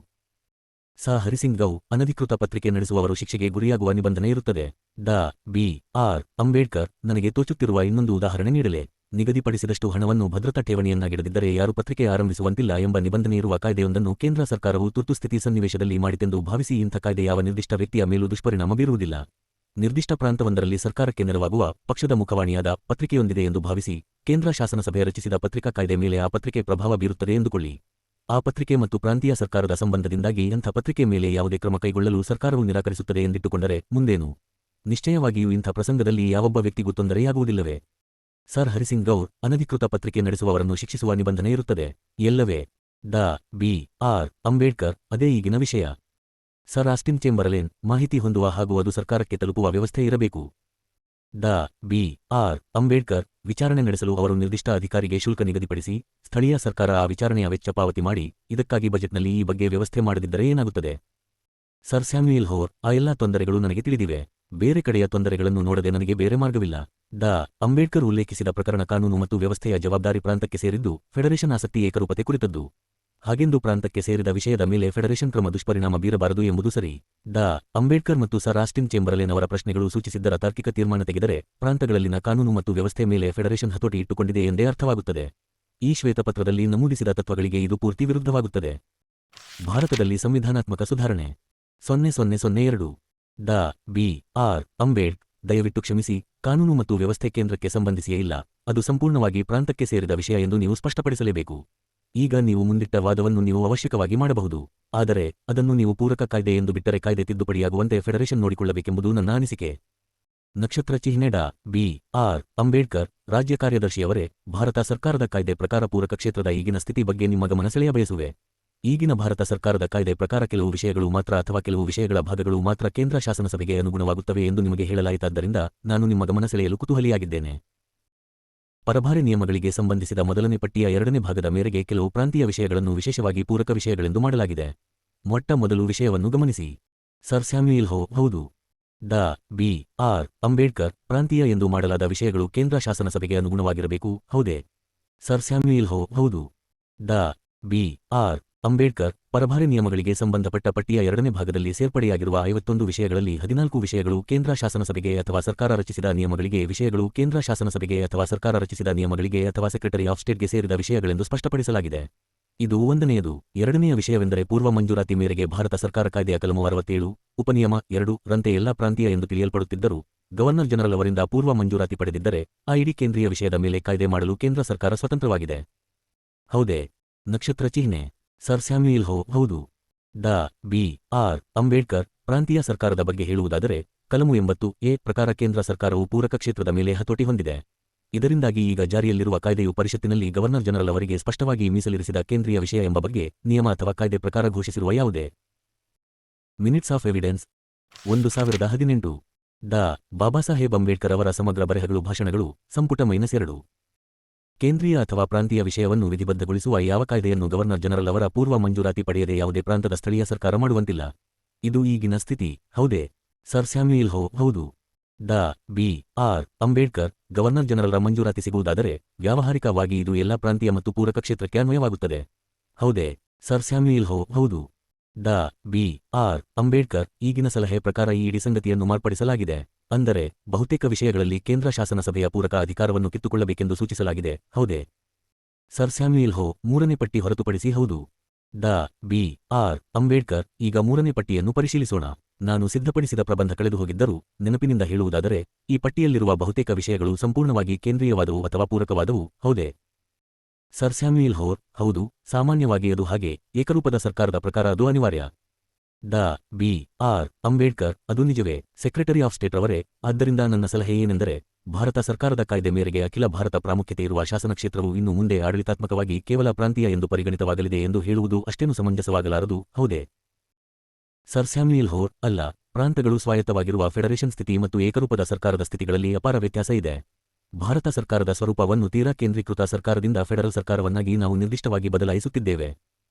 ಸಾ ಹರಿಸಿಂಗ್ ಗೌ, ಅನಧಿಕೃತ ಪತ್ರಿಕೆ ನಡೆಸುವವರು ಶಿಕ್ಷೆಗೆ ಗುರಿಯಾಗುವ ನಿಬಂಧನೆ ಇರುತ್ತದೆ. ಡಾ. ಬಿ. ಆರ್. ಅಂಬೇಡ್ಕರ್, ನನಗೆ ತೋಚುತ್ತಿರುವ ಇನ್ನೊಂದು ಉದಾಹರಣೆ ನೀಡಲೇ? ನಿಗದಿಪಡಿಸಿದಷ್ಟು ಹಣವನ್ನು ಭದ್ರತಾ ಠೇವಣಿಯನ್ನಾಗಿಡದಿದ್ದರೆ ಯಾರು ಪತ್ರಿಕೆ ಆರಂಭಿಸುವಂತಿಲ್ಲ ಎಂಬ ನಿಬಂಧನೆಯಿರುವ ಕಾಯ್ದೆಯೊಂದನ್ನು ಕೇಂದ್ರ ಸರ್ಕಾರವು ತುರ್ತುಸ್ಥಿತಿ ಸನ್ನಿವೇಶದಲ್ಲಿ ಮಾಡಿತೆಂದು ಭಾವಿಸಿ ಇಂಥ ಕಾಯ್ದೆ ಯಾವ ನಿರ್ದಿಷ್ಟ ವ್ಯಕ್ತಿಯ ಮೇಲೂ ದುಷ್ಪರಿಣಾಮ ಬೀರುವುದಿಲ್ಲ. ನಿರ್ದಿಷ್ಟ ಪ್ರಾಂತವೊಂದರಲ್ಲಿ ಸರ್ಕಾರಕ್ಕೆ ನೆರವಾಗುವ ಪಕ್ಷದ ಮುಖವಾಣಿಯಾದ ಪತ್ರಿಕೆಯೊಂದಿದೆ ಎಂದು ಭಾವಿಸಿ ಕೇಂದ್ರ ಶಾಸನಸಭೆ ರಚಿಸಿದ ಪತ್ರಿಕಾ ಕಾಯ್ದೆ ಮೇಲೆ ಆ ಪತ್ರಿಕೆ ಪ್ರಭಾವ ಬೀರುತ್ತದೆ ಎಂದುಕೊಳ್ಳಿ. ಆ ಪತ್ರಿಕೆ ಮತ್ತು ಪ್ರಾಂತೀಯ ಸರ್ಕಾರದ ಸಂಬಂಧದಿಂದಾಗಿ ಅಂಥ ಪತ್ರಿಕೆ ಮೇಲೆ ಯಾವುದೇ ಕ್ರಮ ಕೈಗೊಳ್ಳಲು ಸರ್ಕಾರವು ನಿರಾಕರಿಸುತ್ತದೆ ಎಂದಿಟ್ಟುಕೊಂಡರೆ ಮುಂದೇನು? ನಿಶ್ಚಯವಾಗಿಯೂ ಇಂಥ ಪ್ರಸಂಗದಲ್ಲಿ ಯಾವೊಬ್ಬ ವ್ಯಕ್ತಿಗೂ ತೊಂದರೆಯಾಗುವುದಿಲ್ಲವೇ? ಸರ್ ಹರಿಸಿಂಗ್ ಗೌರ್, ಅನಧಿಕೃತ ಪತ್ರಿಕೆ ನಡೆಸುವವರನ್ನು ಶಿಕ್ಷಿಸುವ ನಿಬಂಧನೆ ಇರುತ್ತದೆ, ಎಲ್ಲವೇ? ಡಾ. ಬಿ. ಆರ್. ಅಂಬೇಡ್ಕರ್, ಅದೇ ಈಗಿನ ವಿಷಯ. ಸರ್ ಆಸ್ಟಿನ್ ಚೇಂಬರ್ಲೇನ್, ಮಾಹಿತಿ ಹೊಂದುವ ಹಾಗೂ ಅದು ಸರ್ಕಾರಕ್ಕೆ ತಲುಪುವ ವ್ಯವಸ್ಥೆ ಇರಬೇಕು. ಡಾ. ಬಿ. ಆರ್. ಅಂಬೇಡ್ಕರ್, ವಿಚಾರಣೆ ನಡೆಸಲು ಅವರು ನಿರ್ದಿಷ್ಟ ಅಧಿಕಾರಿಗೆ ಶುಲ್ಕ ನಿಗದಿಪಡಿಸಿ ಸ್ಥಳೀಯ ಸರ್ಕಾರ ಆ ವಿಚಾರಣೆಯ ವೆಚ್ಚ ಪಾವತಿ ಮಾಡಿ ಇದಕ್ಕಾಗಿ ಬಜೆಟ್ನಲ್ಲಿ ಈ ಬಗ್ಗೆ ವ್ಯವಸ್ಥೆ ಮಾಡದಿದ್ದರೆ ಏನಾಗುತ್ತದೆ? ಸರ್ ಸ್ಯಾಮ್ಯುಯಲ್ ಹೋರ್, ಆ ಎಲ್ಲಾ ತೊಂದರೆಗಳು ನನಗೆ ತಿಳಿದಿವೆ. ಬೇರೆ ಕಡೆಯ ತೊಂದರೆಗಳನ್ನು ನೋಡದೆ ನನಗೆ ಬೇರೆ ಮಾರ್ಗವಿಲ್ಲ. ಡಾ. ಅಂಬೇಡ್ಕರ್ ಉಲ್ಲೇಖಿಸಿದ ಪ್ರಕರಣ ಕಾನೂನು ಮತ್ತು ವ್ಯವಸ್ಥೆಯ ಜವಾಬ್ದಾರಿ ಪ್ರಾಂತಕ್ಕೆ ಸೇರಿದ್ದು, ಫೆಡರೇಷನ್ ಆಸಕ್ತಿ ಏಕರೂಪತೆ ಕುರಿತದ್ದು. ಹಾಗೆಂದು ಪ್ರಾಂತಕ್ಕೆ ಸೇರಿದ ವಿಷಯದ ಮೇಲೆ ಫೆಡರೇಷನ್ ಕ್ರಮ ದುಷ್ಪರಿಣಾಮ ಬೀರಬಾರದು ಎಂಬುದು ಸರಿ. ಡಾ. ಅಂಬೇಡ್ಕರ್ ಮತ್ತು ಸರ್ ಆಸ್ಟಿನ್ ಚೇಂಬರ್ಲೇನ್ ಅವರ ಪ್ರಶ್ನೆಗಳು ಸೂಚಿಸಿದ್ದರ ತಾರ್ಕಿಕ ತೀರ್ಮಾನ ತೆಗೆದರೆ ಪ್ರಾಂತಗಳಲ್ಲಿನ ಕಾನೂನು ಮತ್ತು ವ್ಯವಸ್ಥೆ ಮೇಲೆ ಫೆಡರೇಷನ್ ಹತೋಟಿ ಇಟ್ಟುಕೊಂಡಿದೆ ಎಂದೇ ಅರ್ಥವಾಗುತ್ತದೆ. ಈ ಶ್ವೇತಪತ್ರದಲ್ಲಿ ನಮೂದಿಸಿದ ತತ್ವಗಳಿಗೆ ಇದು ಪೂರ್ತಿ ವಿರುದ್ಧವಾಗುತ್ತದೆ. ಭಾರತದಲ್ಲಿ ಸಂವಿಧಾನಾತ್ಮಕ ಸುಧಾರಣೆ 0002. ಡಾ. ಬಿ. ಆರ್. ಅಂಬೇಡ್, ದಯವಿಟ್ಟು ಕ್ಷಮಿಸಿ, ಕಾನೂನು ಮತ್ತು ವ್ಯವಸ್ಥೆ ಕೇಂದ್ರಕ್ಕೆ ಸಂಬಂಧಿಸಿಯೇ ಇಲ್ಲ, ಅದು ಸಂಪೂರ್ಣವಾಗಿ ಪ್ರಾಂತಕ್ಕೆ ಸೇರಿದ ವಿಷಯ ಎಂದು ನೀವು ಸ್ಪಷ್ಟಪಡಿಸಲೇಬೇಕು. ಈಗ ನೀವು ಮುಂದಿಟ್ಟ ವಾದವನ್ನು ನೀವು ಅವಶ್ಯಕವಾಗಿ ಮಾಡಬಹುದು, ಆದರೆ ಅದನ್ನು ನೀವು ಪೂರಕ ಕಾಯ್ದೆ ಎಂದು ಬಿಟ್ಟರೆ ಕಾಯ್ದೆ ತಿದ್ದುಪಡಿಯಾಗುವಂತೆ ಫೆಡರೇಷನ್ ನೋಡಿಕೊಳ್ಳಬೇಕೆಂಬುದು ನನ್ನ ಅನಿಸಿಕೆ. ನಕ್ಷತ್ರ ಚಿಹ್ನೆ. ಡಾ. ಬಿ. ಆರ್. ಅಂಬೇಡ್ಕರ್, ರಾಜ್ಯ ಕಾರ್ಯದರ್ಶಿಯವರೇ, ಭಾರತ ಸರ್ಕಾರದ ಕಾಯ್ದೆ ಪ್ರಕಾರ ಪೂರಕ ಕ್ಷೇತ್ರದ ಈಗಿನ ಸ್ಥಿತಿ ಬಗ್ಗೆ ನಿಮ್ಮ ಗಮನ ಸೆಳೆಯ ಬಯಸುವೆ. ಈಗಿನ ಭಾರತ ಸರ್ಕಾರದ ಕಾಯ್ದೆ ಪ್ರಕಾರ ಕೆಲವು ವಿಷಯಗಳು ಮಾತ್ರ ಅಥವಾ ಕೆಲವು ವಿಷಯಗಳ ಭಾಗಗಳು ಮಾತ್ರ ಕೇಂದ್ರ ಶಾಸನಸಭೆಗೆ ಅನುಗುಣವಾಗುತ್ತವೆ ಎಂದು ನಿಮಗೆ ಹೇಳಲಾಯಿತಾದ್ದರಿಂದ ನಾನು ನಿಮ್ಮ ಗಮನ ಸೆಳೆಯಲು ಕುತೂಹಲಿಯಾಗಿದ್ದೇನೆ. ಪರಭಾರೆ ನಿಯಮಗಳಿಗೆ ಸಂಬಂಧಿಸಿದ ಮೊದಲನೇ ಪಟ್ಟಿಯ 2ನೇ ಭಾಗದ ಮೇರೆಗೆ ಕೆಲವು ಪ್ರಾಂತೀಯ ವಿಷಯಗಳನ್ನು ವಿಶೇಷವಾಗಿ ಪೂರಕ ವಿಷಯಗಳೆಂದು ಮಾಡಲಾಗಿದೆ. ಮೊಟ್ಟ ಮೊದಲು ವಿಷಯವನ್ನು ಗಮನಿಸಿ. ಸರ್ ಸ್ಯಾಮ್ಯುಯಲ್ ಹೋ, ಹೌದು. ಡಾ. ಬಿ. ಆರ್. ಅಂಬೇಡ್ಕರ್, ಪ್ರಾಂತೀಯ ಎಂದು ಮಾಡಲಾದ ವಿಷಯಗಳು ಕೇಂದ್ರ ಶಾಸನಸಭೆಗೆ ಅನುಗುಣವಾಗಿರಬೇಕು, ಹೌದೇ? ಸರ್ ಸ್ಯಾಮ್ಯುಯಲ್ ಹೋ, ಹೌದು. ಡಾ. ಬಿ. ಆರ್. ಅಂಬೇಡ್ಕರ್, ಪರಭಾರೆ ನಿಯಮಗಳಿಗೆ ಸಂಬಂಧಪಟ್ಟ ಪಟ್ಟಿಯ 2ನೇ ಭಾಗದಲ್ಲಿ ಸೇರ್ಪಡೆಯಾಗಿರುವ 51 ವಿಷಯಗಳಲ್ಲಿ 14 ವಿಷಯಗಳು ಕೇಂದ್ರ ಶಾಸನಸಭೆಗೆ ಅಥವಾ ಸರ್ಕಾರ ರಚಿಸಿದ ನಿಯಮಗಳಿಗೆ, ವಿಷಯಗಳು ಕೇಂದ್ರ ಶಾಸನಸಭೆಗೆ ಅಥವಾ ಸರ್ಕಾರ ರಚಿಸಿದ ನಿಯಮಗಳಿಗೆ ಅಥವಾ ಸೆಕ್ರೆಟರಿ ಆಫ್ ಸ್ಟೇಟ್ಗೆ ಸೇರಿದ ವಿಷಯಗಳೆಂದು ಸ್ಪಷ್ಟಪಡಿಸಲಾಗಿದೆ. ಇದು 1ನೇಯದು. 2ನೆಯ ವಿಷಯವೆಂದರೆ ಪೂರ್ವ ಮಂಜೂರಾತಿ ಮೇರೆಗೆ ಭಾರತ ಸರ್ಕಾರ ಕಾಯ್ದೆಯ ಕಲಮು 67, ಉಪನಿಯಮ 2 ರಂತೆ ಎಲ್ಲಾ ಪ್ರಾಂತೀಯ ಎಂದು ತಿಳಿಯಲ್ಪಡುತ್ತಿದ್ದರೂ ಗವರ್ನರ್ ಜನರಲ್ ಅವರಿಂದ ಪೂರ್ವ ಮಂಜೂರಾತಿ ಪಡೆದಿದ್ದರೆ ಆ ಇಡೀ ಕೇಂದ್ರೀಯ ವಿಷಯದ ಮೇಲೆ ಕಾಯ್ದೆ ಮಾಡಲು ಕೇಂದ್ರ ಸರ್ಕಾರ ಸ್ವತಂತ್ರವಾಗಿದೆ, ಹೌದೇ? ನಕ್ಷತ್ರ ಚಿಹ್ನೆ. ಸರ್ ಸ್ಯಾಮ್ಯುಯಲ್ ಹೋ, ಹೌದು. ಡಾ. ಬಿ. ಆರ್. ಅಂಬೇಡ್ಕರ್, ಪ್ರಾಂತೀಯ ಸರ್ಕಾರದ ಬಗ್ಗೆ ಹೇಳುವುದಾದರೆ ಕಲಮು 80A ಪ್ರಕಾರ ಕೇಂದ್ರ ಸರ್ಕಾರವು ಪೂರಕ ಕ್ಷೇತ್ರದ ಮೇಲೆ ಹತೋಟಿ ಹೊಂದಿದೆ. ಇದರಿಂದಾಗಿ ಈಗ ಜಾರಿಯಲ್ಲಿರುವ ಕಾಯ್ದೆಯು ಪರಿಷತ್ತಿನಲ್ಲಿ ಗವರ್ನರ್ ಜನರಲ್ ಅವರಿಗೆ ಸ್ಪಷ್ಟವಾಗಿ ಮೀಸಲಿರಿಸಿದ ಕೇಂದ್ರೀಯ ವಿಷಯ ಎಂಬ ಬಗ್ಗೆ ನಿಯಮ ಅಥವಾ ಕಾಯ್ದೆ ಪ್ರಕಾರ ಘೋಷಿಸಿರುವ ಯಾವುದೇ. Minutes of evidence, 1018. ಡಾ. ಬಾಬಾಸಾಹೇಬ್ ಅಂಬೇಡ್ಕರ್ ಅವರ ಸಮಗ್ರ ಬರೆಹಗಳು ಭಾಷಣಗಳು, ಸಂಪುಟ -2. ಕೇಂದ್ರೀಯ ಅಥವಾ ಪ್ರಾಂತೀಯ ವಿಷಯವನ್ನು ವಿಧಿಬದ್ಧಗೊಳಿಸುವ ಯಾವ ಕಾಯ್ದೆಯನ್ನು ಗವರ್ನರ್ ಜನರಲ್ ಅವರ ಪೂರ್ವ ಮಂಜೂರಾತಿ ಪಡೆಯದೆ ಯಾವುದೇ ಪ್ರಾಂತದ ಸ್ಥಳೀಯ ಸರ್ಕಾರ ಮಾಡುವಂತಿಲ್ಲ. ಇದು ಈಗಿನ ಸ್ಥಿತಿ, ಹೌದೇ? ಸರ್ ಸ್ಯಾಮ್ಯುಯಲ್ ಹೋ, ಹೌದು. Dr. B. R. Ambedkar, governor ಜನರಲ್ರ ಮಂಜೂರಾತಿ ಸಿಗುವುದಾದರೆ ವ್ಯಾವಹಾರಿಕವಾಗಿ ಇದು ಎಲ್ಲಾ ಪ್ರಾಂತೀಯ ಮತ್ತು ಪೂರಕ ಕ್ಷೇತ್ರಕ್ಕೆ ಅನ್ವಯವಾಗುತ್ತದೆ, ಹೌದೇ? ಸರ್ ಸ್ಯಾಮ್ಯುಯಲ್ ಹೋ, ಹೌದು. ಡಾ. ಬಿ. ಆರ್. ಅಂಬೇಡ್ಕರ್ ಈಗಿನ ಸಲಹೆ ಪ್ರಕಾರ ಈ ಇಡೀ ಸಂಗತಿಯನ್ನು ಮಾರ್ಪಡಿಸಲಾಗಿದೆ. ಅಂದರೆ ಬಹುತೇಕ ವಿಷಯಗಳಲ್ಲಿ ಕೇಂದ್ರ ಶಾಸನಸಭೆಯ ಪೂರಕ ಅಧಿಕಾರವನ್ನು ಕಿತ್ತುಕೊಳ್ಳಬೇಕೆಂದು ಸೂಚಿಸಲಾಗಿದೆ. ಹೌದೇ? ಸರ್ ಸ್ಯಾಮ್ಯುಯಲ್ ಹೋ 3ನೇ ಪಟ್ಟಿ ಹೊರತುಪಡಿಸಿ ಹೌದು. ಡಾ. ಬಿ. ಆರ್. ಅಂಬೇಡ್ಕರ್ ಈಗ 3ನೇ ಪಟ್ಟಿಯನ್ನು ಪರಿಶೀಲಿಸೋಣ. ನಾನು ಸಿದ್ಧಪಡಿಸಿದ ಪ್ರಬಂಧ ಕಳೆದುಹೋಗಿದ್ದರೂ ನೆನಪಿನಿಂದ ಹೇಳುವುದಾದರೆ ಈ ಪಟ್ಟಿಯಲ್ಲಿರುವ ಬಹುತೇಕ ವಿಷಯಗಳು ಸಂಪೂರ್ಣವಾಗಿ ಕೇಂದ್ರೀಯವಾದವು ಅಥವಾ ಪೂರಕವಾದವು. ಹೌದೇ? ಸರ್ ಸ್ಯಾಮ್ಯುಯಲ್ ಹೋರ್ ಹೌದು, ಸಾಮಾನ್ಯವಾಗಿ ಅದು ಹಾಗೆ. ಏಕರೂಪದ ಸರ್ಕಾರದ ಪ್ರಕಾರ ಅದು ಅನಿವಾರ್ಯ. ಡಾ. ಬಿ. ಆರ್. ಅಂಬೇಡ್ಕರ್ ಅದು ನಿಜವೇ, ಸೆಕ್ರೆಟರಿ ಆಫ್ ಸ್ಟೇಟ್ ರವರೇ. ಆದ್ದರಿಂದ ನನ್ನ ಸಲಹೆ ಏನೆಂದರೆ ಭಾರತ ಸರ್ಕಾರದ ಕಾಯ್ದೆ ಮೇರೆಗೆ ಅಖಿಲ ಭಾರತ ಪ್ರಾಮುಖ್ಯತೆ ಇರುವ ಶಾಸನ ಕ್ಷೇತ್ರವು ಇನ್ನು ಮುಂದೆ ಆಡಳಿತಾತ್ಮಕವಾಗಿ ಕೇವಲ ಪ್ರಾಂತೀಯ ಎಂದು ಪರಿಗಣಿತವಾಗಲಿದೆ ಎಂದು ಹೇಳುವುದು ಅಷ್ಟೇನೂ ಸಮಂಜಸವಾಗಲಾರದು. ಹೌದೇ? ಸರ್ ಸ್ಯಾಮ್ಯುಯಲ್ ಹೋರ್ ಅಲ್ಲ, ಪ್ರಾಂತಗಳು ಸ್ವಾಯತ್ತವಾಗಿರುವ ಫೆಡರೇಷನ್ ಸ್ಥಿತಿ ಮತ್ತು ಏಕರೂಪದ ಸರ್ಕಾರದ ಸ್ಥಿತಿಗಳಲ್ಲಿ ಅಪಾರ ವ್ಯತ್ಯಾಸ ಇದೆ. ಭಾರತ ಸರ್ಕಾರದ ಸ್ವರೂಪವನ್ನು ತೀರಾ ಕೇಂದ್ರೀಕೃತ ಸರ್ಕಾರದಿಂದ ಫೆಡರಲ್ ಸರ್ಕಾರವನ್ನಾಗಿ ನಾವು ನಿರ್ದಿಷ್ಟವಾಗಿ ಬದಲಾಯಿಸುತ್ತಿದ್ದೇವೆ.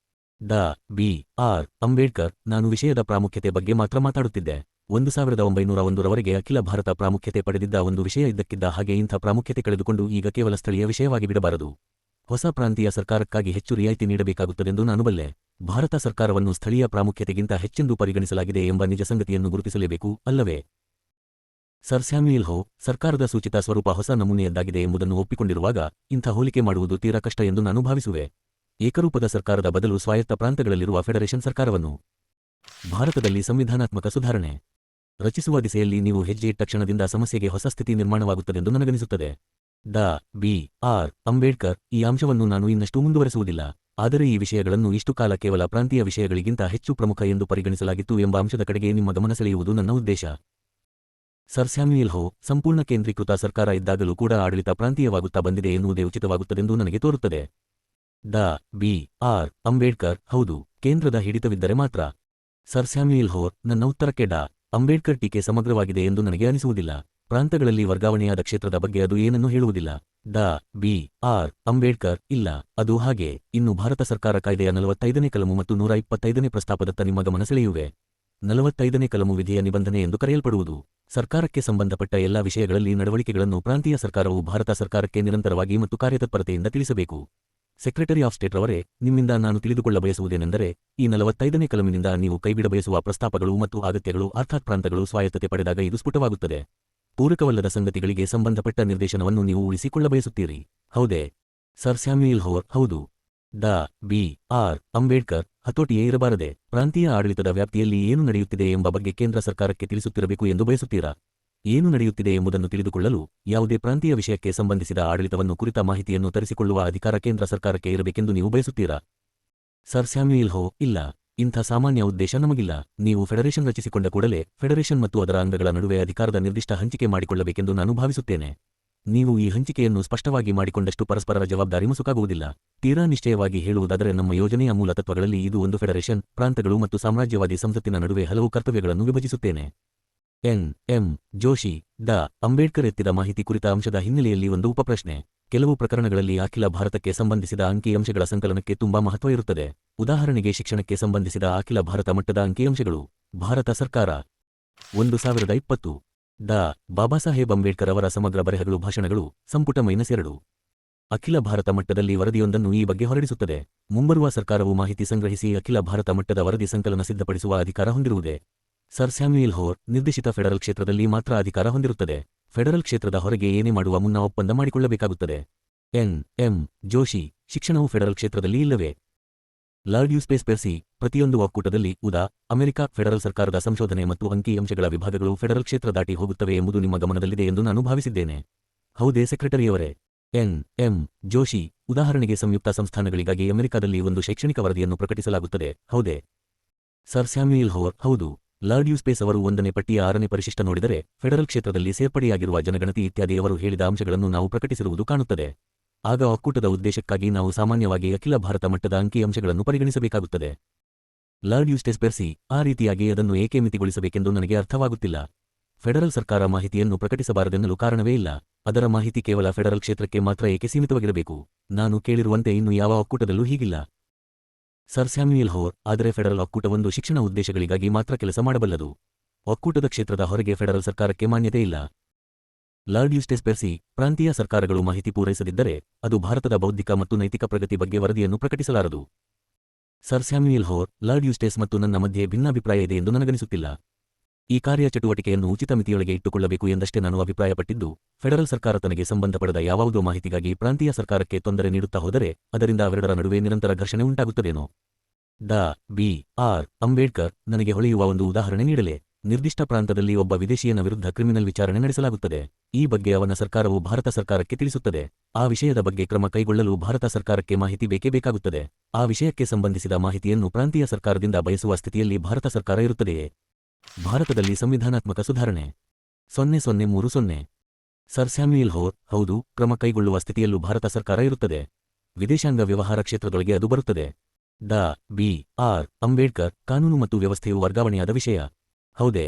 ಡಾ. ಬಿ. ಆರ್. ಅಂಬೇಡ್ಕರ್ ನಾನು ವಿಷಯದ ಪ್ರಾಮುಖ್ಯತೆ ಬಗ್ಗೆ ಮಾತ್ರ ಮಾತಾಡುತ್ತಿದ್ದೆ. 1901 ರವರೆಗೆ ಅಖಿಲ ಭಾರತ ಪ್ರಾಮುಖ್ಯತೆ ಪಡೆದಿದ್ದ ಒಂದು ವಿಷಯ ಇದ್ದಕ್ಕಿದ್ದ ಹಾಗೆ ಇಂಥ ಪ್ರಾಮುಖ್ಯತೆ ಕಳೆದುಕೊಂಡು ಈಗ ಕೇವಲ ಸ್ಥಳೀಯ ವಿಷಯವಾಗಿ ಬಿಡಬಾರದು. ಹೊಸ ಪ್ರಾಂತೀಯ ಸರ್ಕಾರಕ್ಕಾಗಿ ಹೆಚ್ಚು ರಿಯಾಯಿತಿ ನೀಡಬೇಕಾಗುತ್ತದೆಂದು ನಾನು ಬಲ್ಲೆ. ಭಾರತ ಸರ್ಕಾರವನ್ನು ಸ್ಥಳೀಯ ಪ್ರಾಮುಖ್ಯತೆಗಿಂತ ಹೆಚ್ಚೆಂದು ಪರಿಗಣಿಸಲಾಗಿದೆ ಎಂಬ ನಿಜ ಸಂಗತಿಯನ್ನು ಗುರುತಿಸಲೇಬೇಕು, ಅಲ್ಲವೇ? ಸರ್ ಸ್ಯಾಮ್ಯುಯಲ್ ಹೋ ಸರ್ಕಾರದ ಸೂಚಿತ ಸ್ವರೂಪ ಹೊಸ ನಮೂನೆಯದ್ದಾಗಿದೆ ಎಂಬುದನ್ನು ಒಪ್ಪಿಕೊಂಡಿರುವಾಗ ಇಂಥ ಹೋಲಿಕೆ ಮಾಡುವುದು ತೀರಾ ಕಷ್ಟ ಎಂದು ನಾನು ಭಾವಿಸುವೆ. ಏಕರೂಪದ ಸರ್ಕಾರದ ಬದಲು ಸ್ವಾಯತ್ತ ಪ್ರಾಂತಗಳಲ್ಲಿರುವ ಫೆಡರೇಷನ್ ಸರ್ಕಾರವನ್ನು ಭಾರತದಲ್ಲಿ ಸಂವಿಧಾನಾತ್ಮಕ ಸುಧಾರಣೆ ರಚಿಸುವ ದಿಸೆಯಲ್ಲಿ ನೀವು ಹೆಜ್ಜೆ ಇಟ್ಟ ಕ್ಷಣದಿಂದ ಸಮಸ್ಯೆಗೆ ಹೊಸ ಸ್ಥಿತಿ ನಿರ್ಮಾಣವಾಗುತ್ತದೆಂದು ನನಗನಿಸುತ್ತದೆ. ಡಾ. ಬಿ. ಆರ್. ಅಂಬೇಡ್ಕರ್ ಈ ಅಂಶವನ್ನು ನಾನು ಇನ್ನಷ್ಟು ಮುಂದುವರೆಸುವುದಿಲ್ಲ. ಆದರೆ ಈ ವಿಷಯಗಳನ್ನು ಇಷ್ಟು ಕಾಲ ಕೇವಲ ಪ್ರಾಂತೀಯ ವಿಷಯಗಳಿಗಿಂತ ಹೆಚ್ಚು ಪ್ರಮುಖ ಎಂದು ಪರಿಗಣಿಸಲಾಗಿತ್ತು ಎಂಬ ಅಂಶದ ಕಡೆಗೆ ನಿಮ್ಮ ಗಮನ ಸೆಳೆಯುವುದು ನನ್ನ ಉದ್ದೇಶ. ಸರ್ ಸ್ಯಾಮ್ಯುಯಲ್ ಹೋ ಸಂಪೂರ್ಣ ಕೇಂದ್ರೀಕೃತ ಸರ್ಕಾರ ಇದ್ದಾಗಲೂ ಕೂಡ ಆಡಳಿತ ಪ್ರಾಂತೀಯವಾಗುತ್ತಾ ಬಂದಿದೆ ಎನ್ನುವುದೇ ಉಚಿತವಾಗುತ್ತದೆಂದು ನನಗೆ ತೋರುತ್ತದೆ. ಡಾ. ಬಿ. ಆರ್. ಅಂಬೇಡ್ಕರ್ ಹೌದು, ಕೇಂದ್ರದ ಹಿಡಿತವಿದ್ದರೆ ಮಾತ್ರ. ಸರ್ ಸ್ಯಾಮ್ಯುಯಲ್ ಹೋರ್ ನನ್ನ ಉತ್ತರಕ್ಕೆ ಡಾ. ಅಂಬೇಡ್ಕರ್ ಟೀಕೆ ಸಮಗ್ರವಾಗಿದೆ ಎಂದು ನನಗೆ ಅನಿಸುವುದಿಲ್ಲ. ಪ್ರಾಂತಗಳಲ್ಲಿ ವರ್ಗಾವಣೆಯಾದ ಕ್ಷೇತ್ರದ ಬಗ್ಗೆ ಅದು ಏನನ್ನೂ ಹೇಳುವುದಿಲ್ಲ. ಡಾ. ಬಿ. ಆರ್. ಅಂಬೇಡ್ಕರ್ ಇಲ್ಲ, ಅದು ಹಾಗೆ. ಇನ್ನು ಭಾರತ ಸರ್ಕಾರ ಕಾಯ್ದೆಯ 45ನೇ ಕಲಮು ಮತ್ತು 125ನೇ ಪ್ರಸ್ತಾಪದತ್ತ ನಿಮ್ಮ ಗಮನ ಸೆಳೆಯುವೆ. 45ನೇ ಕಲಮು ವಿಧಿಯ ನಿಬಂಧನೆ ಎಂದು ಕರೆಯಲ್ಪಡುವುದು. ಸರ್ಕಾರಕ್ಕೆ ಸಂಬಂಧಪಟ್ಟ ಎಲ್ಲಾ ವಿಷಯಗಳಲ್ಲಿ ನಡವಳಿಕೆಗಳನ್ನು ಪ್ರಾಂತೀಯ ಸರ್ಕಾರವು ಭಾರತ ಸರ್ಕಾರಕ್ಕೆ ನಿರಂತರವಾಗಿ ಮತ್ತು ಕಾರ್ಯತತ್ಪರತೆಯಿಂದ ತಿಳಿಸಬೇಕು. ಸೆಕ್ರೆಟರಿ ಆಫ್ ಸ್ಟೇಟ್ ರವರೇ, ನಿಮ್ಮಿಂದ ನಾನು ತಿಳಿದುಕೊಳ್ಳಬಯಸುವುದೇನೆಂದರೆ ಈ 45ನೇ ಕಲಮಿನಿಂದ ನೀವು ಕೈಬಿಡಬಯಸುವ ಪ್ರಸ್ತಾಪಗಳು ಮತ್ತು ಅಗತ್ಯಗಳು ಅರ್ಥಾತ್ ಪ್ರಾಂತಗಳು ಸ್ವಾಯತ್ತತೆ ಪಡೆದಾಗ ಇದು ಸ್ಫುಟವಾಗುತ್ತದೆ. ಪೂರಕವಲ್ಲದ ಸಂಗತಿಗಳಿಗೆ ಸಂಬಂಧಪಟ್ಟ ನಿರ್ದೇಶನವನ್ನು ನೀವು ಉಳಿಸಿಕೊಳ್ಳಬಯಸುತ್ತೀರಿ. ಹೌದೇ? ಸರ್ ಸ್ಯಾಮ್ಯುಯಲ್ ಹೋರ್ ಹೌದು. ಡಾ. ಬಿ. ಆರ್. ಅಂಬೇಡ್ಕರ್ ಹತೋಟಿಯೇ ಇರಬಾರದೆ. ಪ್ರಾಂತೀಯ ಆಡಳಿತದ ವ್ಯಾಪ್ತಿಯಲ್ಲಿ ಏನು ನಡೆಯುತ್ತಿದೆ ಎಂಬ ಬಗ್ಗೆ ಕೇಂದ್ರ ಸರ್ಕಾರಕ್ಕೆ ತಿಳಿಸುತ್ತಿರಬೇಕು ಎಂದು ಬಯಸುತ್ತೀರಾ? ಏನು ನಡೆಯುತ್ತಿದೆ ಎಂಬುದನ್ನು ತಿಳಿದುಕೊಳ್ಳಲು ಯಾವುದೇ ಪ್ರಾಂತೀಯ ವಿಷಯಕ್ಕೆ ಸಂಬಂಧಿಸಿದ ಆಡಳಿತವನ್ನು ಕುರಿತ ಮಾಹಿತಿಯನ್ನು ತರಿಸಿಕೊಳ್ಳುವ ಅಧಿಕಾರ ಕೇಂದ್ರ ಸರ್ಕಾರಕ್ಕೆ ಇರಬೇಕೆಂದು ನೀವು ಬಯಸುತ್ತೀರಾ? ಸರ್ ಸ್ಯಾಮ್ಯುಯಲ್ ಹೋ ಇಲ್ಲ, ಇಂಥ ಸಾಮಾನ್ಯ ಉದ್ದೇಶ ನಮಗಿಲ್ಲ. ನೀವು ಫೆಡರೇಷನ್ ರಚಿಸಿಕೊಂಡ ಕೂಡಲೇ ಫೆಡರೇಷನ್ ಮತ್ತು ಅದರ ಅಂಗಗಳ ನಡುವೆ ಅಧಿಕಾರದ ನಿರ್ದಿಷ್ಟ ಹಂಚಿಕೆ ಮಾಡಿಕೊಳ್ಳಬೇಕೆಂದು ನಾನು ಭಾವಿಸುತ್ತೇನೆ. ನೀವು ಈ ಹಂಚಿಕೆಯನ್ನು ಸ್ಪಷ್ಟವಾಗಿ ಮಾಡಿಕೊಂಡಷ್ಟು ಪರಸ್ಪರರ ಜವಾಬ್ದಾರಿ ಮುಸುಕಾಗುವುದಿಲ್ಲ. ತೀರಾ ನಿಶ್ಚಯವಾಗಿ ಹೇಳುವುದಾದರೆ ನಮ್ಮ ಯೋಜನೆಯ ಮೂಲ ತತ್ವಗಳಲ್ಲಿ ಇದು ಒಂದು ಫೆಡರೇಷನ್, ಪ್ರಾಂತಗಳು ಮತ್ತು ಸಾಮ್ರಾಜ್ಯವಾದಿ ಸಂಸತ್ತಿನ ನಡುವೆ ಹಲವು ಕರ್ತವ್ಯಗಳನ್ನು ವಿಭಜಿಸುತ್ತೇನೆ. ಎನ್. ಎಂ. ಜೋಶಿ ಡಾ. ಅಂಬೇಡ್ಕರ್ ಎತ್ತಿದ ಮಾಹಿತಿ ಕುರಿತ ಅಂಶದ ಹಿನ್ನೆಲೆಯಲ್ಲಿ ಒಂದು ಉಪಪ್ರಶ್ನೆ. ಕೆಲವು ಪ್ರಕರಣಗಳಲ್ಲಿ ಅಖಿಲ ಭಾರತಕ್ಕೆ ಸಂಬಂಧಿಸಿದ ಅಂಕಿಅಂಶಗಳ ಸಂಕಲನಕ್ಕೆ ತುಂಬಾ ಮಹತ್ವ ಇರುತ್ತದೆ. ಉದಾಹರಣೆಗೆ ಶಿಕ್ಷಣಕ್ಕೆ ಸಂಬಂಧಿಸಿದ ಅಖಿಲ ಭಾರತ ಮಟ್ಟದ ಅಂಕಿಅಂಶಗಳು. ಭಾರತ ಸರ್ಕಾರ 1020 ಡಾ. ಬಾಬಾಸಾಹೇಬ್ ಅಂಬೇಡ್ಕರ್ ಅವರ ಸಮಗ್ರ ಬರೆಹಗಳು ಭಾಷಣಗಳು ಸಂಪುಟ -2 ಅಖಿಲ ಭಾರತ ಮಟ್ಟದಲ್ಲಿ ವರದಿಯೊಂದನ್ನು ಈ ಬಗ್ಗೆ ಹೊರಡಿಸುತ್ತದೆ. ಮುಂಬರುವ ಸರ್ಕಾರವು ಮಾಹಿತಿ ಸಂಗ್ರಹಿಸಿ ಅಖಿಲ ಭಾರತ ಮಟ್ಟದ ವರದಿ ಸಂಕಲನ ಸಿದ್ಧಪಡಿಸುವ ಅಧಿಕಾರ ಹೊಂದಿರುವುದೇ? ಸರ್ ಸ್ಯಾಮ್ಯುಯಲ್ ಹೋರ್ ನಿರ್ದೇಶಿತ ಫೆಡರಲ್ ಕ್ಷೇತ್ರದಲ್ಲಿ ಮಾತ್ರ ಅಧಿಕಾರ ಹೊಂದಿರುತ್ತದೆ. ಫೆಡರಲ್ ಕ್ಷೇತ್ರದ ಹೊರಗೆ ಏನೇ ಮಾಡುವ ಮುನ್ನ ಒಪ್ಪಂದ ಮಾಡಿಕೊಳ್ಳಬೇಕಾಗುತ್ತದೆ. ಎನ್. ಎಂ. ಜೋಶಿ ಶಿಕ್ಷಣವು ಫೆಡರಲ್ ಕ್ಷೇತ್ರದಲ್ಲಿ ಇಲ್ಲವೇ? ಲಾರ್ಡ್ ಯೂಸ್ಪೇಸ್ ಪೆರ್ಸಿ ಪ್ರತಿಯೊಂದು ಒಕ್ಕೂಟದಲ್ಲಿ ಉದಾ ಅಮೆರಿಕ ಫೆಡರಲ್ ಸರ್ಕಾರದ ಸಂಶೋಧನೆ ಮತ್ತು ಅಂಕಿಅಂಶಗಳ ವಿಭಾಗಗಳು ಫೆಡರಲ್ ಕ್ಷೇತ್ರ ದಾಟಿ ಹೋಗುತ್ತವೆ ಎಂಬುದು ನಿಮ್ಮ ಗಮನದಲ್ಲಿದೆ ಎಂದು ನಾನು ಭಾವಿಸಿದ್ದೇನೆ. ಹೌದೇ ಸೆಕ್ರೆಟರಿಯವರೇ? ಎನ್. ಎಂ. ಜೋಶಿ ಉದಾಹರಣೆಗೆ ಸಂಯುಕ್ತ ಸಂಸ್ಥಾನಗಳಿಗಾಗಿ ಅಮೆರಿಕದಲ್ಲಿ ಒಂದು ಶೈಕ್ಷಣಿಕ ವರದಿಯನ್ನು ಪ್ರಕಟಿಸಲಾಗುತ್ತದೆ. ಹೌದೇ? ಸರ್ ಸ್ಯಾಮ್ಯುಯಲ್ ಹೋರ್ ಹೌದು. ಲಾರ್ಡ್ ಯೂಸ್ಪೇಸ್ ಅವರು 1ನೇ ಪಟ್ಟಿಯ 6ನೇ ಪರಿಶಿಷ್ಟ ನೋಡಿದರೆ ಫೆಡರಲ್ ಕ್ಷೇತ್ರದಲ್ಲಿ ಸೇರ್ಪಡೆಯಾಗಿರುವ ಜನಗಣತಿ ಇತ್ಯಾದಿ ಅವರು ಹೇಳಿದ ಅಂಶಗಳನ್ನು ನಾವು ಪ್ರಕಟಿಸಿರುವುದು ಕಾಣುತ್ತದೆ. ಆಗ ಒಕ್ಕೂಟದ ಉದ್ದೇಶಕ್ಕಾಗಿ ನಾವು ಸಾಮಾನ್ಯವಾಗಿ ಅಖಿಲ ಭಾರತ ಮಟ್ಟದ ಅಂಕಿಅಂಶಗಳನ್ನು ಪರಿಗಣಿಸಬೇಕಾಗುತ್ತದೆ. ಲಾರ್ಡ್ ಯೂಸ್ಟೇಸ್ ಪೆರ್ಸಿ ಆ ರೀತಿಯಾಗಿ ಅದನ್ನು ಏಕೆ ಮಿತಿಗೊಳಿಸಬೇಕೆಂದು ನನಗೆ ಅರ್ಥವಾಗುತ್ತಿಲ್ಲ. ಫೆಡರಲ್ ಸರ್ಕಾರ ಮಾಹಿತಿಯನ್ನು ಪ್ರಕಟಿಸಬಾರದೆನ್ನಲು ಕಾರಣವೇ ಇಲ್ಲ. ಅದರ ಮಾಹಿತಿ ಕೇವಲ ಫೆಡರಲ್ ಕ್ಷೇತ್ರಕ್ಕೆ ಮಾತ್ರ ಏಕೆ ಸೀಮಿತವಾಗಿರಬೇಕು? ನಾನು ಕೇಳಿರುವಂತೆ ಇನ್ನು ಯಾವ ಒಕ್ಕೂಟದಲ್ಲೂ ಹೀಗಿಲ್ಲ. ಸರ್ ಸ್ಯಾಮ್ಯುಯಲ್ ಹೋರ್ ಆದರೆ ಫೆಡರಲ್ ಒಕ್ಕೂಟ ಒಂದು ಶಿಕ್ಷಣ ಉದ್ದೇಶಗಳಿಗಾಗಿ ಮಾತ್ರ ಕೆಲಸ ಮಾಡಬಲ್ಲದು. ಒಕ್ಕೂಟದ ಕ್ಷೇತ್ರದ ಹೊರಗೆ ಫೆಡರಲ್ ಸರ್ಕಾರಕ್ಕೆ ಮಾನ್ಯತೆ ಇಲ್ಲ. ಲಾರ್ಡ್ ಯೂಸ್ಟೇಸ್ ಪೆರ್ಸಿ ಪ್ರಾಂತೀಯ ಸರ್ಕಾರಗಳು ಮಾಹಿತಿ ಪೂರೈಸದಿದ್ದರೆ ಅದು ಭಾರತದ ಬೌದ್ಧಿಕ ಮತ್ತು ನೈತಿಕ ಪ್ರಗತಿ ಬಗ್ಗೆ ವರದಿಯನ್ನು ಪ್ರಕಟಿಸಲಾರದು. ಸರ್ ಸ್ಯಾಮ್ಯುಯಲ್ ಹೋರ್, ಲಾರ್ಡ್ ಯೂಸ್ಟೇಸ್ ಮತ್ತು ನನ್ನ ಮಧ್ಯೆ ಭಿನ್ನಾಭಿಪ್ರಾಯ ಇದೆ ಎಂದು ನನಗನಿಸುತ್ತಿಲ್ಲ. ಈ ಕಾರ್ಯಚಟುವಟಿಕೆಯನ್ನು ಉಚಿತ ಮಿತಿಯೊಳಗೆ ಇಟ್ಟುಕೊಳ್ಳಬೇಕು ಎಂದಷ್ಟೇ ನಾನು ಅಭಿಪ್ರಾಯಪಟ್ಟಿದ್ದು, ಫೆಡರಲ್ ಸರ್ಕಾರ ತನಗೆ ಸಂಬಂಧಪಡದ ಯಾವುದೋ ಮಾಹಿತಿಗಾಗಿ ಪ್ರಾಂತೀಯ ಸರ್ಕಾರಕ್ಕೆ ತೊಂದರೆ ನೀಡುತ್ತಾ ಹೋದರೆ ಅದರಿಂದ ಅವೆರಡರ ನಡುವೆ ನಿರಂತರ ಘರ್ಷಣೆ ಉಂಟಾಗುತ್ತದೇನೋ. ಡಾ. ಬಿ. ಆರ್. ಅಂಬೇಡ್ಕರ್ ನನಗೆ ಹೊಳೆಯುವ ಒಂದು ಉದಾಹರಣೆ ನೀಡಲೇ. ನಿರ್ದಿಷ್ಟ ಪ್ರಾಂತದಲ್ಲಿ ಒಬ್ಬ ವಿದೇಶಿಯನ ವಿರುದ್ಧ ಕ್ರಿಮಿನಲ್ ವಿಚಾರಣೆ ನಡೆಸಲಾಗುತ್ತದೆ. ಈ ಬಗ್ಗೆ ಅವನ ಸರ್ಕಾರವು ಭಾರತ ಸರ್ಕಾರಕ್ಕೆ ತಿಳಿಸುತ್ತದೆ. ಆ ವಿಷಯದ ಬಗ್ಗೆ ಕ್ರಮ ಕೈಗೊಳ್ಳಲು ಭಾರತ ಸರ್ಕಾರಕ್ಕೆ ಮಾಹಿತಿ ಬೇಕೇ ಬೇಕಾಗುತ್ತದೆ. ಆ ವಿಷಯಕ್ಕೆ ಸಂಬಂಧಿಸಿದ ಮಾಹಿತಿಯನ್ನು ಪ್ರಾಂತೀಯ ಸರ್ಕಾರದಿಂದ ಬಯಸುವ ಸ್ಥಿತಿಯಲ್ಲಿ ಭಾರತ ಸರ್ಕಾರ ಇರುತ್ತದೆಯೇ? ಭಾರತದಲ್ಲಿ ಸಂವಿಧಾನಾತ್ಮಕ ಸುಧಾರಣೆ 0030. ಸರ್ ಸ್ಯಾಮ್ಯುಯಲ್ ಹೋರ್, ಹೌದು, ಕ್ರಮ ಕೈಗೊಳ್ಳುವ ಸ್ಥಿತಿಯಲ್ಲೂ ಭಾರತ ಸರ್ಕಾರ ಇರುತ್ತದೆ. ವಿದೇಶಾಂಗ ವ್ಯವಹಾರ ಕ್ಷೇತ್ರದೊಳಗೆ ಅದು ಬರುತ್ತದೆ. ಡಾ. ಬಿ. ಆರ್. ಅಂಬೇಡ್ಕರ್ ಕಾನೂನು ಮತ್ತು ವ್ಯವಸ್ಥೆಯು ವರ್ಗಾವಣೆಯಾದ ವಿಷಯ. ಹೌದೇ?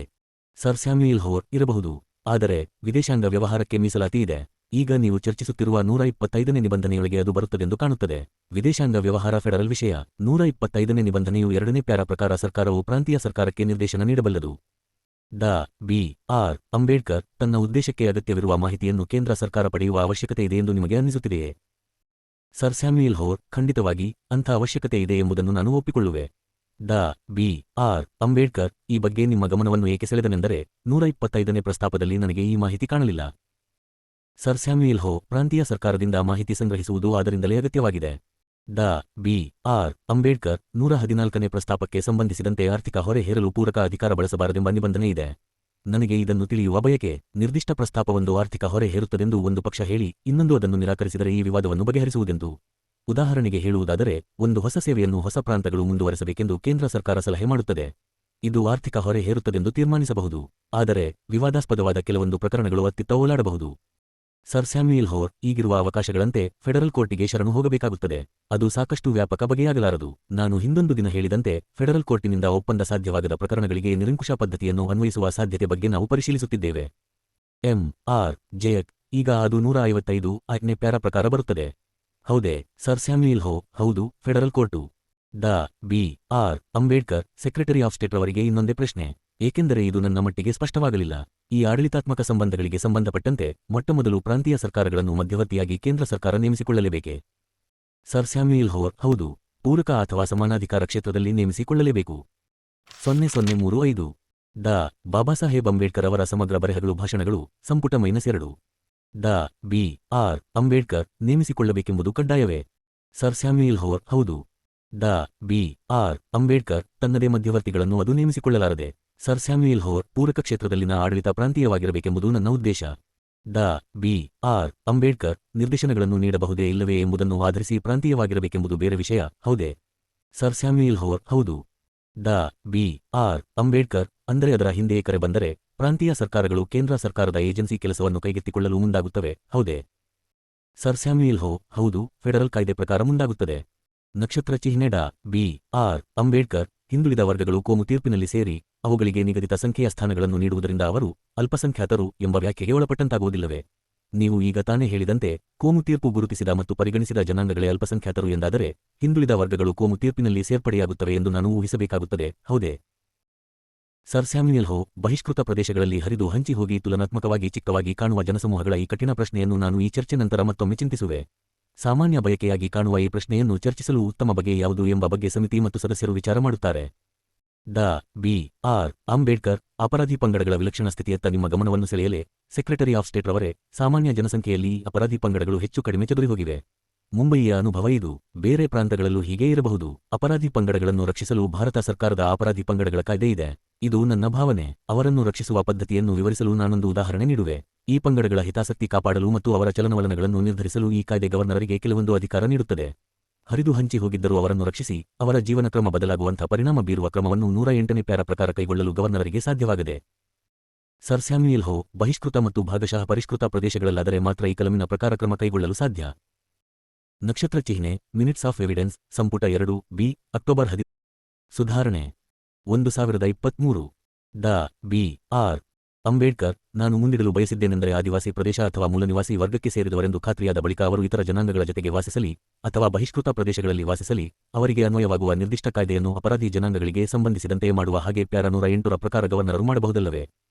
ಸರ್ ಸ್ಯಾಮ್ಯುಯಲ್ ಹೋರ್, ಇರಬಹುದು. ಆದರೆ ವಿದೇಶಾಂಗ ವ್ಯವಹಾರಕ್ಕೆ ಮೀಸಲಾತಿ ಇದೆ. ಈಗ ನೀವು ಚರ್ಚಿಸುತ್ತಿರುವ 125ನೇ ನಿಬಂಧನೆಯೊಳಗೆ ಅದು ಬರುತ್ತದೆಂದು ಕಾಣುತ್ತದೆ. ವಿದೇಶಾಂಗ ವ್ಯವಹಾರ ಫೆಡರಲ್ ವಿಷಯ. 125ನೇ ನಿಬಂಧನೆಯು 2ನೇ ಪ್ಯಾರಾ ಪ್ರಕಾರ ಸರ್ಕಾರವು ಪ್ರಾಂತೀಯ ಸರ್ಕಾರಕ್ಕೆ ನಿರ್ದೇಶನ ನೀಡಬಲ್ಲದು. ಡಾ. ಬಿ. ಆರ್. ಅಂಬೇಡ್ಕರ್ ತನ್ನ ಉದ್ದೇಶಕ್ಕೆ ಅಗತ್ಯವಿರುವ ಮಾಹಿತಿಯನ್ನು ಕೇಂದ್ರ ಸರ್ಕಾರ ಪಡೆಯುವ ಅವಶ್ಯಕತೆ ಇದೆ ಎಂದು ನಿಮಗೆ ಅನ್ನಿಸುತ್ತಿದೆಯೇ? ಸರ್ ಸ್ಯಾಮ್ಯುಯಲ್ ಹೋರ್, ಖಂಡಿತವಾಗಿ ಅಂಥ ಅವಶ್ಯಕತೆ ಇದೆ ಎಂಬುದನ್ನು ನಾನು ಒಪ್ಪಿಕೊಳ್ಳುವೆ. ಡಾ. ಬಿ. ಆರ್. ಅಂಬೇಡ್ಕರ್ ಈ ಬಗ್ಗೆ ನಿಮ್ಮ ಗಮನವನ್ನು ಏಕೆ ಸೆಳೆದನೆಂದರೆ 125ನೇ ಪ್ರಸ್ತಾಪದಲ್ಲಿ ನನಗೆ ಈ ಮಾಹಿತಿ ಕಾಣಲಿಲ್ಲ. ಸರ್ ಸ್ಯಾಮ್ಯುಯಲ್ ಹೋ, ಪ್ರಾಂತೀಯ ಸರ್ಕಾರದಿಂದ ಮಾಹಿತಿ ಸಂಗ್ರಹಿಸುವುದು ಆದ್ದರಿಂದಲೇ ಅಗತ್ಯವಾಗಿದೆ. ಡಾ. ಬಿ. ಆರ್. ಅಂಬೇಡ್ಕರ್ 114ನೇ ಪ್ರಸ್ತಾಪಕ್ಕೆ ಸಂಬಂಧಿಸಿದಂತೆ ಆರ್ಥಿಕ ಹೊರೆ ಹೇರಲು ಪೂರಕ ಅಧಿಕಾರ ಬಳಸಬಾರದೆಂಬ ನಿಬಂಧನೆ ಇದೆ. ನನಗೆ ಇದನ್ನು ತಿಳಿಯುವ ಬಯಕೆ. ನಿರ್ದಿಷ್ಟ ಪ್ರಸ್ತಾಪವೊಂದು ಆರ್ಥಿಕ ಹೊರೆ ಹೇರುತ್ತದೆಂದು ಒಂದು ಪಕ್ಷ ಹೇಳಿ ಇನ್ನೊಂದು ಅದನ್ನು ನಿರಾಕರಿಸಿದರೆ ಈ ವಿವಾದವನ್ನು ಬಗೆಹರಿಸುವುದೆಂದು. ಉದಾಹರಣೆಗೆ ಹೇಳುವುದಾದರೆ, ಒಂದು ಹೊಸ ಸೇವೆಯನ್ನು ಹೊಸ ಪ್ರಾಂತಗಳು ಮುಂದುವರೆಸಬೇಕೆಂದು ಕೇಂದ್ರ ಸರ್ಕಾರ ಸಲಹೆ ಮಾಡುತ್ತದೆ. ಇದು ಆರ್ಥಿಕ ಹೊರೆ ಹೇರುತ್ತದೆಂದು ತೀರ್ಮಾನಿಸಬಹುದು. ಆದರೆ ವಿವಾದಾಸ್ಪದವಾದ ಕೆಲವೊಂದು ಪ್ರಕರಣಗಳು ಅತ್ತಿತ್ತ ಓಲಾಡಬಹುದು. ಸರ್ ಸ್ಯಾಮ್ಯುಯಲ್ ಹೋರ್, ಈಗಿರುವ ಅವಕಾಶಗಳಂತೆ ಫೆಡರಲ್ ಕೋರ್ಟಿಗೆ ಶರಣು ಹೋಗಬೇಕಾಗುತ್ತದೆ. ಅದು ಸಾಕಷ್ಟು ವ್ಯಾಪಕ ಬಗೆಯಾಗಲಾರದು. ನಾನು ಹಿಂದೊಂದು ದಿನ ಹೇಳಿದಂತೆ, ಫೆಡರಲ್ ಕೋರ್ಟಿನಿಂದ ಒಪ್ಪಂದ ಸಾಧ್ಯವಾಗದ ಪ್ರಕರಣಗಳಿಗೆ ನಿರಂಕುಶ ಪದ್ಧತಿಯನ್ನು ಅನ್ವಯಿಸುವ ಸಾಧ್ಯತೆ ಬಗ್ಗೆ ನಾವು ಪರಿಶೀಲಿಸುತ್ತಿದ್ದೇವೆ. ಎಂ. ಆರ್. ಜಯಕ್, ಈಗ ಅದು 155ನೇ ಪ್ಯಾರಾ ಪ್ರಕಾರ ಬರುತ್ತದೆ. ಹೌದೇ? ಸರ್ ಸ್ಯಾಮ್ಯುಯಲ್ ಹೋ, ಹೌದು, federal court. Dr. B. R. Ambedkar secretary of state ರವರಿಗೆ ಇನ್ನೊಂದೇ ಪ್ರಶ್ನೆ, ಏಕೆಂದರೆ ಇದು ನನ್ನ ಮಟ್ಟಿಗೆ ಸ್ಪಷ್ಟವಾಗಲಿಲ್ಲ. ಈ ಆಡಳಿತಾತ್ಮಕ ಸಂಬಂಧಗಳಿಗೆ ಸಂಬಂಧಪಟ್ಟಂತೆ ಮೊಟ್ಟಮೊದಲು ಪ್ರಾಂತೀಯ ಸರ್ಕಾರಗಳನ್ನು ಮಧ್ಯವರ್ತಿಯಾಗಿ ಕೇಂದ್ರ ಸರ್ಕಾರ ನೇಮಿಸಿಕೊಳ್ಳಲೇಬೇಕೆ? ಸರ್ ಸ್ಯಾಮ್ಯುಯಲ್ ಹೋರ್, ಹೌದು, ಪೂರಕ ಅಥವಾ ಸಮಾನಾಧಿಕಾರ ಕ್ಷೇತ್ರದಲ್ಲಿ ನೇಮಿಸಿಕೊಳ್ಳಲೇಬೇಕು. 0035. ಡಾ. ಬಾಬಾಸಾಹೇಬ್ ಅಂಬೇಡ್ಕರ್ ಅವರ ಸಮಗ್ರ ಬರೆಹಗಳು ಭಾಷಣಗಳು, ಸಂಪುಟ -2. ಡಾ. ಬಿ. ಆರ್. ಅಂಬೇಡ್ಕರ್ ನೇಮಿಸಿಕೊಳ್ಳಬೇಕೆಂಬುದು ಕಡ್ಡಾಯವೇ? ಸರ್ ಸ್ಯಾಮ್ಯುಯಲ್ ಹೋರ್, ಹೌದು. ಡಾ. ಬಿ. ಆರ್. ಅಂಬೇಡ್ಕರ್ ತನ್ನದೇ ಮಧ್ಯವರ್ತಿಗಳನ್ನು ಅದು ನೇಮಿಸಿಕೊಳ್ಳಲಾರದೆ. ಸರ್ ಸ್ಯಾಮ್ಯುಯಲ್ ಹೋರ್, ಪೂರಕ ಕ್ಷೇತ್ರದಲ್ಲಿನ ಆಡಳಿತ ಪ್ರಾಂತೀಯವಾಗಿರಬೇಕೆಂಬುದು ನನ್ನ ಉದ್ದೇಶ. ಡಾ. ಬಿ. ಆರ್. ಅಂಬೇಡ್ಕರ್ ನಿರ್ದೇಶನಗಳನ್ನು ನೀಡಬಹುದೇ ಇಲ್ಲವೇ ಎಂಬುದನ್ನು ಆಧರಿಸಿ ಪ್ರಾಂತೀಯವಾಗಿರಬೇಕೆಂಬುದು ಬೇರೆ ವಿಷಯ, ಹೌದೇ? ಸರ್ ಸ್ಯಾಮ್ಯುಯಲ್ ಹೋರ್, ಹೌದು. ಡಾ. ಬಿ. ಆರ್. ಅಂಬೇಡ್ಕರ್ ಅಂದರೆ ಅದರ ಹಿಂದೆಯೇ ಕರೆ ಬಂದರೆ ಪ್ರಾಂತೀಯ ಸರ್ಕಾರಗಳು ಕೇಂದ್ರ ಸರ್ಕಾರದ ಏಜೆನ್ಸಿ ಕೆಲಸವನ್ನು ಕೈಗೆತ್ತಿಕೊಳ್ಳಲು ಮುಂದಾಗುತ್ತವೆ, ಹೌದೇ? ಸರ್ ಸ್ಯಾಮ್ಯುಯಲ್ ಹೋ, ಹೌದು, ಫೆಡರಲ್ ಕಾಯ್ದೆ ಪ್ರಕಾರ ಮುಂದಾಗುತ್ತದೆ. ನಕ್ಷತ್ರ ಚಿಹ್ನೆ. ಡಾ. ಬಿ. ಆರ್. ಅಂಬೇಡ್ಕರ್ ಹಿಂದುಳಿದ ವರ್ಗಗಳು ಕೋಮು ತೀರ್ಪಿನಲ್ಲಿ ಸೇರಿ ಅವುಗಳಿಗೆ ನಿಗದಿತ ಸಂಖ್ಯೆಯ ಸ್ಥಾನಗಳನ್ನು ನೀಡುವುದರಿಂದ ಅವರು ಅಲ್ಪಸಂಖ್ಯಾತರು ಎಂಬ ವ್ಯಾಖ್ಯೆಗೆ ಒಳಪಟ್ಟಂತಾಗುವುದಿಲ್ಲವೇ? ನೀವು ಈಗ ತಾನೇ ಹೇಳಿದಂತೆ ಕೋಮು ತೀರ್ಪು ಗುರುತಿಸಿದ ಮತ್ತು ಪರಿಗಣಿಸಿದ ಜನಾಂಗಗಳೇ ಅಲ್ಪಸಂಖ್ಯಾತರು ಎಂದಾದರೆ ಹಿಂದುಳಿದ ವರ್ಗಗಳು ಕೋಮು ತೀರ್ಪಿನಲ್ಲಿ ಸೇರ್ಪಡೆಯಾಗುತ್ತವೆ ಎಂದು ನಾನು ಊಹಿಸಬೇಕಾಗುತ್ತದೆ, ಹೌದೇ? ಸರ್ ಸ್ಯಾಮ್ಯುಯಲ್ ಹೋ, ಬಹಿಷ್ಕೃತ ಪ್ರದೇಶಗಳಲ್ಲಿ ಹರಿದು ಹಂಚಿ ಹೋಗಿ ತುಲನಾತ್ಮಕವಾಗಿ ಚಿಕ್ಕವಾಗಿ ಕಾಣುವ ಜನಸಮೂಹಗಳ ಈ ಕಠಿಣ ಪ್ರಶ್ನೆಯನ್ನು ನಾನು ಈ ಚರ್ಚೆ ನಂತರ ಮತ್ತೊಮ್ಮೆ ಚಿಂತಿಸುವೆ. ಸಾಮಾನ್ಯ ಬಯಕೆಯಾಗಿ ಕಾಣುವ ಈ ಪ್ರಶ್ನೆಯನ್ನು ಚರ್ಚಿಸಲು ಉತ್ತಮ ಬಗೆ ಯಾವುದು ಎಂಬ ಬಗ್ಗೆ ಸಮಿತಿ ಮತ್ತು ಸದಸ್ಯರು ವಿಚಾರ ಮಾಡುತ್ತಾರೆ. ಡಾ. ಬಿ. ಆರ್. ಅಂಬೇಡ್ಕರ್ ಅಪರಾಧಿ ಪಂಗಡಗಳ ವಿಲಕ್ಷಣ ಸ್ಥಿತಿಯತ್ತ ನಿಮ್ಮ ಗಮನವನ್ನು ಸೆಳೆಯಲೆ. ಸೆಕ್ರೆಟರಿ ಆಫ್ ಸ್ಟೇಟ್ ರವರೇ, ಸಾಮಾನ್ಯ ಜನಸಂಖ್ಯೆಯಲ್ಲಿ ಅಪರಾಧಿ ಪಂಗಡಗಳು ಹೆಚ್ಚು ಕಡಿಮೆ ಚದುರಿಹೋಗಿವೆ. ಮುಂಬಯಿಯ ಅನುಭವ ಇದು. ಬೇರೆ ಪ್ರಾಂತಗಳಲ್ಲೂ ಹೀಗೇ ಇರಬಹುದು. ಅಪರಾಧಿ ಪಂಗಡಗಳನ್ನು ರಕ್ಷಿಸಲು ಭಾರತ ಸರ್ಕಾರದ ಅಪರಾಧಿ ಪಂಗಡಗಳ ಕಾಯ್ದೆ ಇದೆ. ಇದು ನನ್ನ ಭಾವನೆ. ಅವರನ್ನು ರಕ್ಷಿಸುವ ಪದ್ಧತಿಯನ್ನು ವಿವರಿಸಲು ನಾನೊಂದು ಉದಾಹರಣೆ ನೀಡುವೆ. ಈ ಪಂಗಡಗಳ ಹಿತಾಸಕ್ತಿ ಕಾಪಾಡಲು ಮತ್ತು ಅವರ ಚಲನವಲನಗಳನ್ನು ನಿರ್ಧರಿಸಲು ಈ ಕಾಯ್ದೆ ಗವರ್ನರಿಗೆ ಕೆಲವೊಂದು ಅಧಿಕಾರ ನೀಡುತ್ತದೆ. ಹರಿದು ಹಂಚಿ ಹೋಗಿದ್ದರೂ ಅವರನ್ನು ರಕ್ಷಿಸಿ ಅವರ ಜೀವನ ಕ್ರಮ ಬದಲಾಗುವಂಥ ಪರಿಣಾಮ ಬೀರುವ ಕ್ರಮವನ್ನು 108ನೇ ಪ್ಯಾರಾ ಪ್ರಕಾರ ಕೈಗೊಳ್ಳಲು ಗವರ್ನರಿಗೆ ಸಾಧ್ಯವಾಗದೆ. ಸರ್ ಸ್ಯಾಮ್ಯುಯಲ್ ಹೋ, ಬಹಿಷ್ಕೃತ ಮತ್ತು ಭಾಗಶಃ ಪರಿಷ್ಕೃತ ಪ್ರದೇಶಗಳಲ್ಲಾದರೆ ಮಾತ್ರ ಈ ಕಲಮಿನ ಪ್ರಕಾರ ಕ್ರಮ ಕೈಗೊಳ್ಳಲು ಸಾಧ್ಯ. ನಕ್ಷತ್ರ ಚಿಹ್ನೆ. ಮಿನಿಟ್ಸ್ ಆಫ್ ಎವಿಡೆನ್ಸ್, ಸಂಪುಟ 2 ಬಿ. ಅಕ್ಟೋಬರ್ 10. ಸುಧಾರಣೆ 1023. ಡಾ. ಬಿ. ಆರ್. ಅಂಬೇಡ್ಕರ್ ನಾನು ಮುಂದಿಡಲು ಬಯಸಿದ್ದೇನೆಂದರೆ ಆದಿವಾಸಿ ಪ್ರದೇಶ ಅಥವಾ ಮೂಲನಿವಾಸಿ ವರ್ಗಕ್ಕೆ ಸೇರಿದವರೆಂದು ಖಾತ್ರಿಯಾದ ಬಳಿಕ ಅವರು ಇತರ ಜನಾಂಗಗಳ ಜತೆಗೆ ವಾಸಿಸಲಿ ಅಥವಾ ಬಹಿಷ್ಕೃತ ಪ್ರದೇಶಗಳಲ್ಲಿ ವಾಸಿಸಲಿ, ಅವರಿಗೆ ಅನ್ವಯವಾಗುವ ನಿರ್ದಿಷ್ಟ ಕಾಯ್ದೆಯನ್ನು ಅಪರಾಧಿ ಜನಾಂಗಗಳಿಗೆ ಸಂಬಂಧಿಸಿದಂತೆ ಮಾಡುವ ಹಾಗೆ ಪ್ಯಾರಾ 108ರ ಪ್ರಕಾರ ಗವರ್ನರು ಮಾಡಬಹುದಲ್ಲವೇ?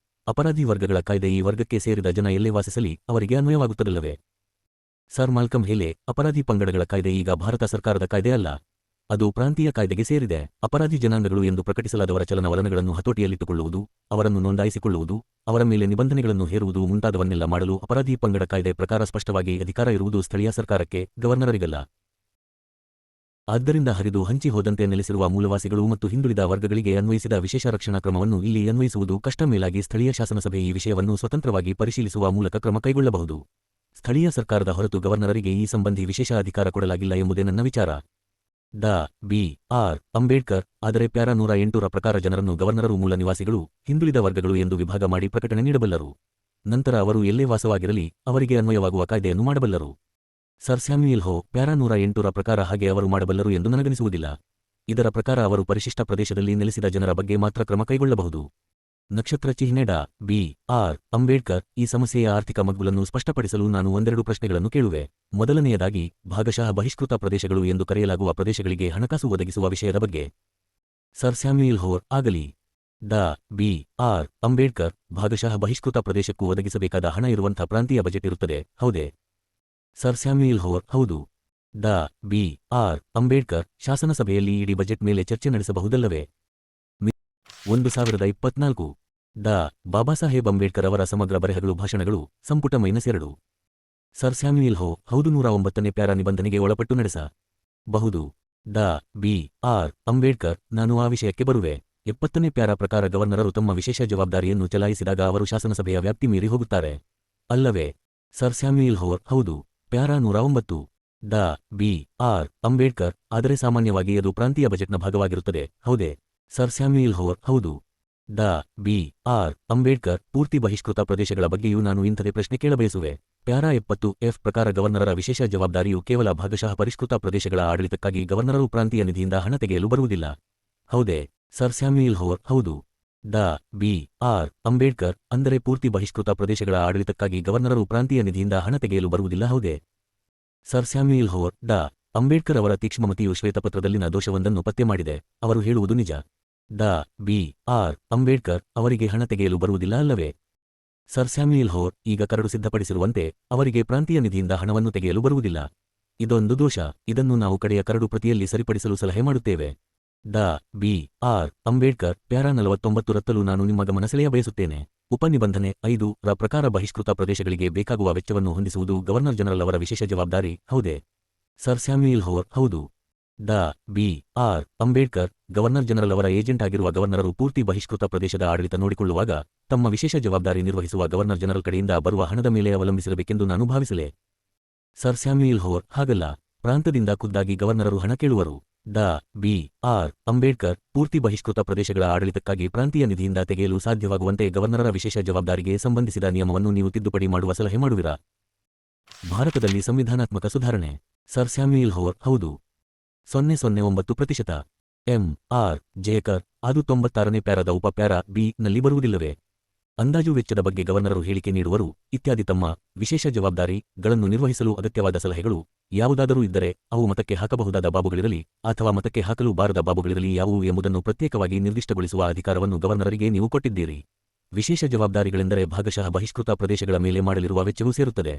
ಅಪರಾಧಿ ವರ್ಗಗಳ ಕಾಯ್ದೆ ಈ ವರ್ಗಕ್ಕೆ ಸೇರಿದ ಜನ ಎಲ್ಲೇ ವಾಸಿಸಲಿ ಅವರಿಗೆ ಅನ್ವಯವಾಗುತ್ತದಲ್ಲವೇ? ಸರ್ ಮಾಲ್ಕಮ್ ಹೇಲೆ, ಅಪರಾಧಿ ಪಂಗಡಗಳ ಕಾಯ್ದೆ ಈಗ ಭಾರತ ಸರ್ಕಾರದ ಕಾಯ್ದೆ ಅಲ್ಲ. ಅದು ಪ್ರಾಂತೀಯ ಕಾಯ್ದೆಗೆ ಸೇರಿದೆ. ಅಪರಾಧಿ ಜನಾಂಗಗಳು ಎಂದು ಪ್ರಕಟಿಸಲಾದವರ ಚಲನವಲನಗಳನ್ನು ಹತೋಟಿಯಲ್ಲಿಟ್ಟುಕೊಳ್ಳುವುದು, ಅವರನ್ನು ನೋಂದಾಯಿಸಿಕೊಳ್ಳುವುದು, ಅವರ ಮೇಲೆ ನಿಬಂಧನೆಗಳನ್ನು ಹೇರುವುದು ಮುಂತಾದವನ್ನೆಲ್ಲ ಮಾಡಲು ಅಪರಾಧಿ ಪಂಗಡ ಕಾಯ್ದೆ ಪ್ರಕಾರ ಸ್ಪಷ್ಟವಾಗಿ ಅಧಿಕಾರ ಇರುವುದು ಸ್ಥಳೀಯ ಸರ್ಕಾರಕ್ಕೆ, ಗವರ್ನರರಿಗಲ್ಲ. ಆದ್ದರಿಂದ ಹರಿದು ಹಂಚಿ ಹೋದಂತೆ ನೆಲೆಸಿರುವ ಮೂಲವಾಸಿಗಳು ಮತ್ತು ಹಿಂದುಳಿದ ವರ್ಗಗಳಿಗೆ ಅನ್ವಯಿಸಿದ ವಿಶೇಷ ರಕ್ಷಣಾ ಕ್ರಮವನ್ನು ಇಲ್ಲಿ ಅನ್ವಯಿಸುವುದು ಕಷ್ಟ. ಮೇಲಾಗಿ ಸ್ಥಳೀಯ ಶಾಸನಸಭೆ ಈ ವಿಷಯವನ್ನು ಸ್ವತಂತ್ರವಾಗಿ ಪರಿಶೀಲಿಸುವ ಮೂಲಕ ಕ್ರಮ ಕೈಗೊಳ್ಳಬಹುದು. ಸ್ಥಳೀಯ ಸರ್ಕಾರದ ಹೊರತು ಗವರ್ನರರಿಗೆ ಈ ಸಂಬಂಧಿ ವಿಶೇಷ ಅಧಿಕಾರ ಕೊಡಲಾಗಿಲ್ಲ ಎಂಬುದೇ ನನ್ನ ವಿಚಾರ. ಡಾ. ಬಿ. ಆರ್. ಅಂಬೇಡ್ಕರ್. ಆದರೆ ಪ್ಯಾರಾ 108ರ ಪ್ರಕಾರ ಜನರನ್ನು ಗವರ್ನರರು ಮೂಲ ನಿವಾಸಿಗಳು, ಹಿಂದುಳಿದ ವರ್ಗಗಳು ಎಂದು ವಿಭಾಗ ಮಾಡಿ ಪ್ರಕಟಣೆ ನೀಡಬಲ್ಲರು. ನಂತರ ಅವರು ಎಲ್ಲೇ ವಾಸವಾಗಿರಲಿ ಅವರಿಗೆ ಅನ್ವಯವಾಗುವ ಕಾಯ್ದೆಯನ್ನು ಮಾಡಬಲ್ಲರು. ಸರ್ ಸ್ಯಾಮ್ಯುಯೆಲ್ ಹೋ ಪ್ಯಾರಾ 108ರ ಪ್ರಕಾರ ಹಾಗೆ ಅವರು ಮಾಡಬಲ್ಲರು ಎಂದು ನನಗನಿಸುವುದಿಲ್ಲ. ಇದರ ಪ್ರಕಾರ ಅವರು ಪರಿಶಿಷ್ಟ ಪ್ರದೇಶದಲ್ಲಿ ನೆಲೆಸಿದ ಜನರ ಬಗ್ಗೆ ಮಾತ್ರ ಕ್ರಮ ಕೈಗೊಳ್ಳಬಹುದು. ನಕ್ಷತ್ರ ಚಿಹ್ನೆ. ಡಾ. ಬಿ. ಆರ್. ಅಂಬೇಡ್ಕರ್. ಈ ಸಮಸ್ಯೆಯ ಆರ್ಥಿಕ ಮಗ್ಗುಲನ್ನು ಸ್ಪಷ್ಟಪಡಿಸಲು ನಾನು ಒಂದೆರಡು ಪ್ರಶ್ನೆಗಳನ್ನು ಕೇಳುವೆ. ಮೊದಲನೆಯದಾಗಿ, ಭಾಗಶಃ ಬಹಿಷ್ಕೃತ ಪ್ರದೇಶಗಳು ಎಂದು ಕರೆಯಲಾಗುವ ಪ್ರದೇಶಗಳಿಗೆ ಹಣಕಾಸು ಒದಗಿಸುವ ವಿಷಯದ ಬಗ್ಗೆ. ಸರ್ ಸ್ಯಾಮ್ಯುಯೆಲ್ ಹೋರ್. ಆಗಲಿ. ಡಾ. ಬಿ. ಆರ್. ಅಂಬೇಡ್ಕರ್. ಭಾಗಶಃ ಬಹಿಷ್ಕೃತ ಪ್ರದೇಶಕ್ಕೂ ಒದಗಿಸಬೇಕಾದ ಹಣ ಇರುವಂಥ ಪ್ರಾಂತೀಯ ಬಜೆಟ್ ಇರುತ್ತದೆ, ಹೌದೇ? Sir Samuel Hoare. ಹೌದು. ಡಾ. ಬಿ. ಆರ್. ಅಂಬೇಡ್ಕರ್. ಶಾಸನಸಭೆಯಲ್ಲಿ ಇಡೀ ಬಜೆಟ್ ಮೇಲೆ ಚರ್ಚೆ ನಡೆಸಬಹುದಲ್ಲವೇ? 2024. ಡಾ. ಬಾಬಾಸಾಹೇಬ್ ಅಂಬೇಡ್ಕರ್ ಅವರ ಸಮಗ್ರ ಬರೆಹಗಳು ಭಾಷಣಗಳು, ಸಂಪುಟ -2. ಸರ್ ಸ್ಯಾಮ್ಯುಯೆಲ್ ಹೋ. ಹೌದು. 109ನೇ ಪ್ಯಾರಾ ನಿಬಂಧನೆಗೆ ಒಳಪಟ್ಟು ನಡೆಸಬಹುದು. ಡಾ. ಬಿ. ಆರ್. ಅಂಬೇಡ್ಕರ್. ನಾನು ಆ ವಿಷಯಕ್ಕೆ ಬರುವೆ. 70ನೇ ಪ್ಯಾರಾ ಪ್ರಕಾರ ಗವರ್ನರರು ತಮ್ಮ ವಿಶೇಷ ಜವಾಬ್ದಾರಿಯನ್ನು ಚಲಾಯಿಸಿದಾಗ ಅವರು ಶಾಸನಸಭೆಯ ವ್ಯಾಪ್ತಿ ಮೀರಿ ಹೋಗುತ್ತಾರೆ, ಅಲ್ಲವೇ? Sir Samuel Hoare. ಹೌದು. ಪ್ಯಾರಾ 109. ಡಾ. ಬಿ. ಆರ್. ಅಂಬೇಡ್ಕರ್. ಆದರೆ ಸಾಮಾನ್ಯವಾಗಿ ಅದು ಪ್ರಾಂತೀಯ ಬಜೆಟ್ನ ಭಾಗವಾಗಿರುತ್ತದೆ, ಹೌದೇ? Sir Samuel Hoare. ಹೌದು. ಡಾ. ಬಿ. ಆರ್. ಅಂಬೇಡ್ಕರ್. ಪೂರ್ತಿ ಬಹಿಷ್ಕೃತ ಪ್ರದೇಶಗಳ ಬಗ್ಗೆಯೂ ನಾನು ಇಂಥದೇ ಪ್ರಶ್ನೆ ಕೇಳಬಯಸುವೆ. ಪ್ಯಾರಾ 70F ಪ್ರಕಾರ ಗವರ್ನರರ ವಿಶೇಷ ಜವಾಬ್ದಾರಿಯು ಕೇವಲ ಭಾಗಶಃ ಪರಿಷ್ಕೃತ ಪ್ರದೇಶಗಳ ಆಡಳಿತಕ್ಕಾಗಿ ಗವರ್ನರರು ಪ್ರಾಂತೀಯ ನಿಧಿಯಿಂದ ಹಣ ತೆಗೆಯಲು ಬರುವುದಿಲ್ಲ, ಹೌದೇ? Sir Samuel Hoare. ಹೌದು. ಡಾ. ಬಿ. ಆರ್. ಅಂಬೇಡ್ಕರ್. ಅಂದರೆ ಪೂರ್ತಿ ಬಹಿಷ್ಕೃತ ಪ್ರದೇಶಗಳ ಆಡಳಿತಕ್ಕಾಗಿ ಗವರ್ನರರು ಪ್ರಾಂತೀಯ ನಿಧಿಯಿಂದ ಹಣ ತೆಗೆಯಲು ಬರುವುದಿಲ್ಲ, ಹೌದೇ? ಸರ್ ಸ್ಯಾಮ್ಯುಯೆಲ್ ಹೋರ್. ಡಾ. ಅಂಬೇಡ್ಕರ್ ಅವರ ತೀಕ್ಷ್ಣಮತಿಯು ಶ್ವೇತಪತ್ರದಲ್ಲಿನ ದೋಷವೊಂದನ್ನು ಪತ್ತೆ ಮಾಡಿದೆ. ಅವರು ಹೇಳುವುದು ನಿಜ. ಡಾ. ಬಿ. ಆರ್. ಅಂಬೇಡ್ಕರ್. ಅವರಿಗೆ ಹಣ ತೆಗೆಯಲು ಬರುವುದಿಲ್ಲ, ಅಲ್ಲವೇ? ಸರ್ ಸ್ಯಾಮ್ಯುಯೆಲ್ ಹೋರ್. ಈಗ ಕರಡು ಸಿದ್ಧಪಡಿಸಿರುವಂತೆ ಅವರಿಗೆ ಪ್ರಾಂತೀಯ ನಿಧಿಯಿಂದ ಹಣವನ್ನು ತೆಗೆಯಲು ಬರುವುದಿಲ್ಲ. ಇದೊಂದು ದೋಷ. ಇದನ್ನು ನಾವು ಕಡೆಯ ಕರಡು ಪ್ರತಿಯಲ್ಲಿ ಸರಿಪಡಿಸಲು ಸಲಹೆ ಮಾಡುತ್ತೇವೆ. ಡಾ. ಬಿ. ಆರ್. ಅಂಬೇಡ್ಕರ್. ಪ್ಯಾರಾ 49 ರತ್ತಲು ನಾನು ನಿಮ್ಮ ಗಮನ ಸೆಳೆಯ ಬಯಸುತ್ತೇನೆ. ಉಪನಿಬಂಧನೆ 5ರ ಪ್ರಕಾರ ಬಹಿಷ್ಕೃತ ಪ್ರದೇಶಗಳಿಗೆ ಬೇಕಾಗುವ ವೆಚ್ಚವನ್ನು ಹೊಂದಿಸುವುದು ಗವರ್ನರ್ ಜನರಲ್ ಅವರ ವಿಶೇಷ ಜವಾಬ್ದಾರಿ, ಹೌದೇ? Sir Samuel Hoare. ಹೌದು. Dr. B. R. Ambedkar. Governor general ಅವರ ಏಜೆಂಟ್ ಆಗಿರುವ ಗವರ್ನರರು ಪೂರ್ತಿ ಬಹಿಷ್ಕೃತ ಪ್ರದೇಶದ ಆಡಳಿತ ನೋಡಿಕೊಳ್ಳುವಾಗ ತಮ್ಮ ವಿಶೇಷ ಜವಾಬ್ದಾರಿ ನಿರ್ವಹಿಸುವ ಗವರ್ನರ್ ಜನರಲ್ ಕಡೆಯಿಂದ ಬರುವ ಹಣದ ಮೇಲೆ ಅವಲಂಬಿಸಿರಬೇಕೆಂದು ನಾನು ಭಾವಿಸಲೆ. ಸರ್ ಸ್ಯಾಮ್ಯುಯೆಲ್ ಹೋರ್. ಹಾಗಲ್ಲ. ಪ್ರಾಂತದಿಂದ ಖುದ್ದಾಗಿ ಗವರ್ನರರು ಹಣ ಕೇಳುವರು. ಡಾ. ಬಿ. ಆರ್. ಅಂಬೇಡ್ಕರ್. ಪೂರ್ತಿ ಬಹಿಷ್ಕೃತ ಪ್ರದೇಶಗಳ ಆಡಳಿತಕ್ಕಾಗಿ ಪ್ರಾಂತೀಯ ನಿಧಿಯಿಂದ ತೆಗೆಯಲು ಸಾಧ್ಯವಾಗುವಂತೆ ಗವರ್ನರರ ವಿಶೇಷ ಜವಾಬ್ದಾರಿಗೆ ಸಂಬಂಧಿಸಿದ ನಿಯಮವನ್ನು ನೀವು ತಿದ್ದುಪಡಿ ಮಾಡುವ ಸಲಹೆ ಮಾಡುವಿರಾ? ಭಾರತದಲ್ಲಿ ಸಂವಿಧಾನಾತ್ಮಕ ಸುಧಾರಣೆ. Sir Samuel Hoare. ಹೌದು. 009%. ಎಂ. ಆರ್. ಜೇಕರ್. ಅದು 96ನೇ ಪ್ಯಾರಾದ ಉಪ ಪ್ಯಾರಾ ಬಿ ನಲ್ಲಿ ಬರುವುದಿಲ್ಲವೇ? ಅಂದಾಜು ವೆಚ್ಚದ ಬಗ್ಗೆ ಗವರ್ನರರು ಹೇಳಿಕೆ ನೀಡುವರು, ಇತ್ಯಾದಿ. ತಮ್ಮ ವಿಶೇಷ ಜವಾಬ್ದಾರಿಗಳನ್ನು ನಿರ್ವಹಿಸಲು ಅಗತ್ಯವಾದ ಸಲಹೆಗಳು ಯಾವುದಾದರೂ ಇದ್ದರೆ ಅವು ಮತಕ್ಕೆ ಹಾಕಬಹುದಾದ ಬಾಬುಗಳಿರಲಿ ಅಥವಾ ಮತಕ್ಕೆ ಹಾಕಲು ಬಾರದ ಬಾಬುಗಳಿರಲಿ ಯಾವುವು ಎಂಬುದನ್ನು ಪ್ರತ್ಯೇಕವಾಗಿ ನಿರ್ದಿಷ್ಟಗೊಳಿಸುವ ಅಧಿಕಾರವನ್ನು ಗವರ್ನರರಿಗೆ ನೀವು ಕೊಟ್ಟಿದ್ದೀರಿ. ವಿಶೇಷ ಜವಾಬ್ದಾರಿಗಳೆಂದರೆ ಭಾಗಶಃ ಬಹಿಷ್ಕೃತ ಪ್ರದೇಶಗಳ ಮೇಲೆ ಮಾಡಲಿರುವ ವೆಚ್ಚವೂ ಸೇರುತ್ತದೆ.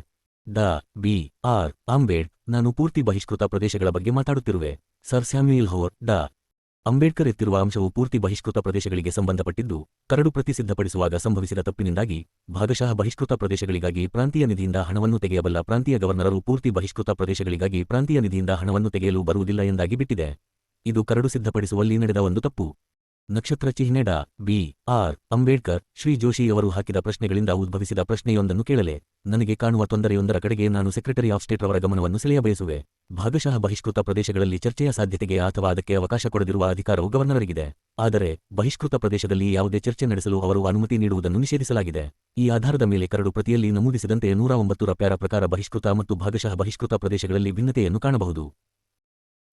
ಡಾ. ಬಿ. ಆರ್. ಅಂಬೇಡ್. ನಾನು ಪೂರ್ತಿ ಬಹಿಷ್ಕೃತ ಪ್ರದೇಶಗಳ ಬಗ್ಗೆ ಮಾತಾಡುತ್ತಿರುವೆ. ಸರ್ ಸ್ಯಾಮ್ಯುಯೆಲ್ ಹೋರ್. ಡಾ. ಅಂಬೇಡ್ಕರ್ ಎತ್ತಿರುವ ಅಂಶವು ಪೂರ್ತಿ ಬಹಿಷ್ಕೃತ ಪ್ರದೇಶಗಳಿಗೆ ಸಂಬಂಧಪಟ್ಟಿದ್ದು, ಕರಡು ಪ್ರತಿ ಸಿದ್ಧಪಡಿಸುವಾಗ ಸಂಭವಿಸಿದ ತಪ್ಪಿನಿಂದಾಗಿ ಭಾಗಶಃ ಬಹಿಷ್ಕೃತ ಪ್ರದೇಶಗಳಿಗಾಗಿ ಪ್ರಾಂತೀಯ ನಿಧಿಯಿಂದ ಹಣವನ್ನು ತೆಗೆಯಬಲ್ಲ ಪ್ರಾಂತೀಯ ಗವರ್ನರರು ಪೂರ್ತಿ ಬಹಿಷ್ಕೃತ ಪ್ರದೇಶಗಳಿಗಾಗಿ ಪ್ರಾಂತೀಯ ನಿಧಿಯಿಂದ ಹಣವನ್ನು ತೆಗೆಯಲು ಬರುವುದಿಲ್ಲ ಎಂದಾಗಿ ಬಿಟ್ಟಿದೆ. ಇದು ಕರಡು ಸಿದ್ಧಪಡಿಸುವಲ್ಲಿ ನಡೆದ ಒಂದು ತಪ್ಪು. ನಕ್ಷತ್ರ ಚಿಹ್ನೆ. Dr. B. R. Ambedkar. Shri Joshi ಅವರು ಹಾಕಿದ ಪ್ರಶ್ನೆಗಳಿಂದ ಉದ್ಭವಿಸಿದ ಪ್ರಶ್ನೆಯೊಂದನ್ನು ಕೇಳಲೆ. ನನಗೆ ಕಾಣುವ ತೊಂದರೆಯೊಂದರ ಕಡೆಗೆ ನಾನು ಸೆಕ್ರೆಟರಿ ಆಫ್ ಸ್ಟೇಟ್ ರವರ ಗಮನವನ್ನು ಸೆಳೆಯಬಯಸುವೆ. ಭಾಗಶಃ ಬಹಿಷ್ಕೃತ ಪ್ರದೇಶಗಳಲ್ಲಿ ಚರ್ಚೆಯ ಸಾಧ್ಯತೆಗೆ ಅಥವಾ ಅದಕ್ಕೆ ಅವಕಾಶ ಕೊಡದಿರುವ ಅಧಿಕಾರವು ಗವರ್ನರರಿಗಿದೆ. ಆದರೆ ಬಹಿಷ್ಕೃತ ಪ್ರದೇಶದಲ್ಲಿ ಯಾವುದೇ ಚರ್ಚೆ ನಡೆಸಲು ಅವರು ಅನುಮತಿ ನೀಡುವುದನ್ನು ನಿಷೇಧಿಸಲಾಗಿದೆ. ಈ ಆಧಾರದ ಮೇಲೆ ಕರಡು ಪ್ರತಿಯಲ್ಲಿ ನಮೂದಿಸಿದಂತೆ 109ರ ಪ್ಯಾರಾ ಪ್ರಕಾರ ಬಹಿಷ್ಕೃತ ಮತ್ತು ಭಾಗಶಃ ಬಹಿಷ್ಕೃತ ಪ್ರದೇಶಗಳಲ್ಲಿ ಭಿನ್ನತೆಯನ್ನು ಕಾಣಬಹುದು.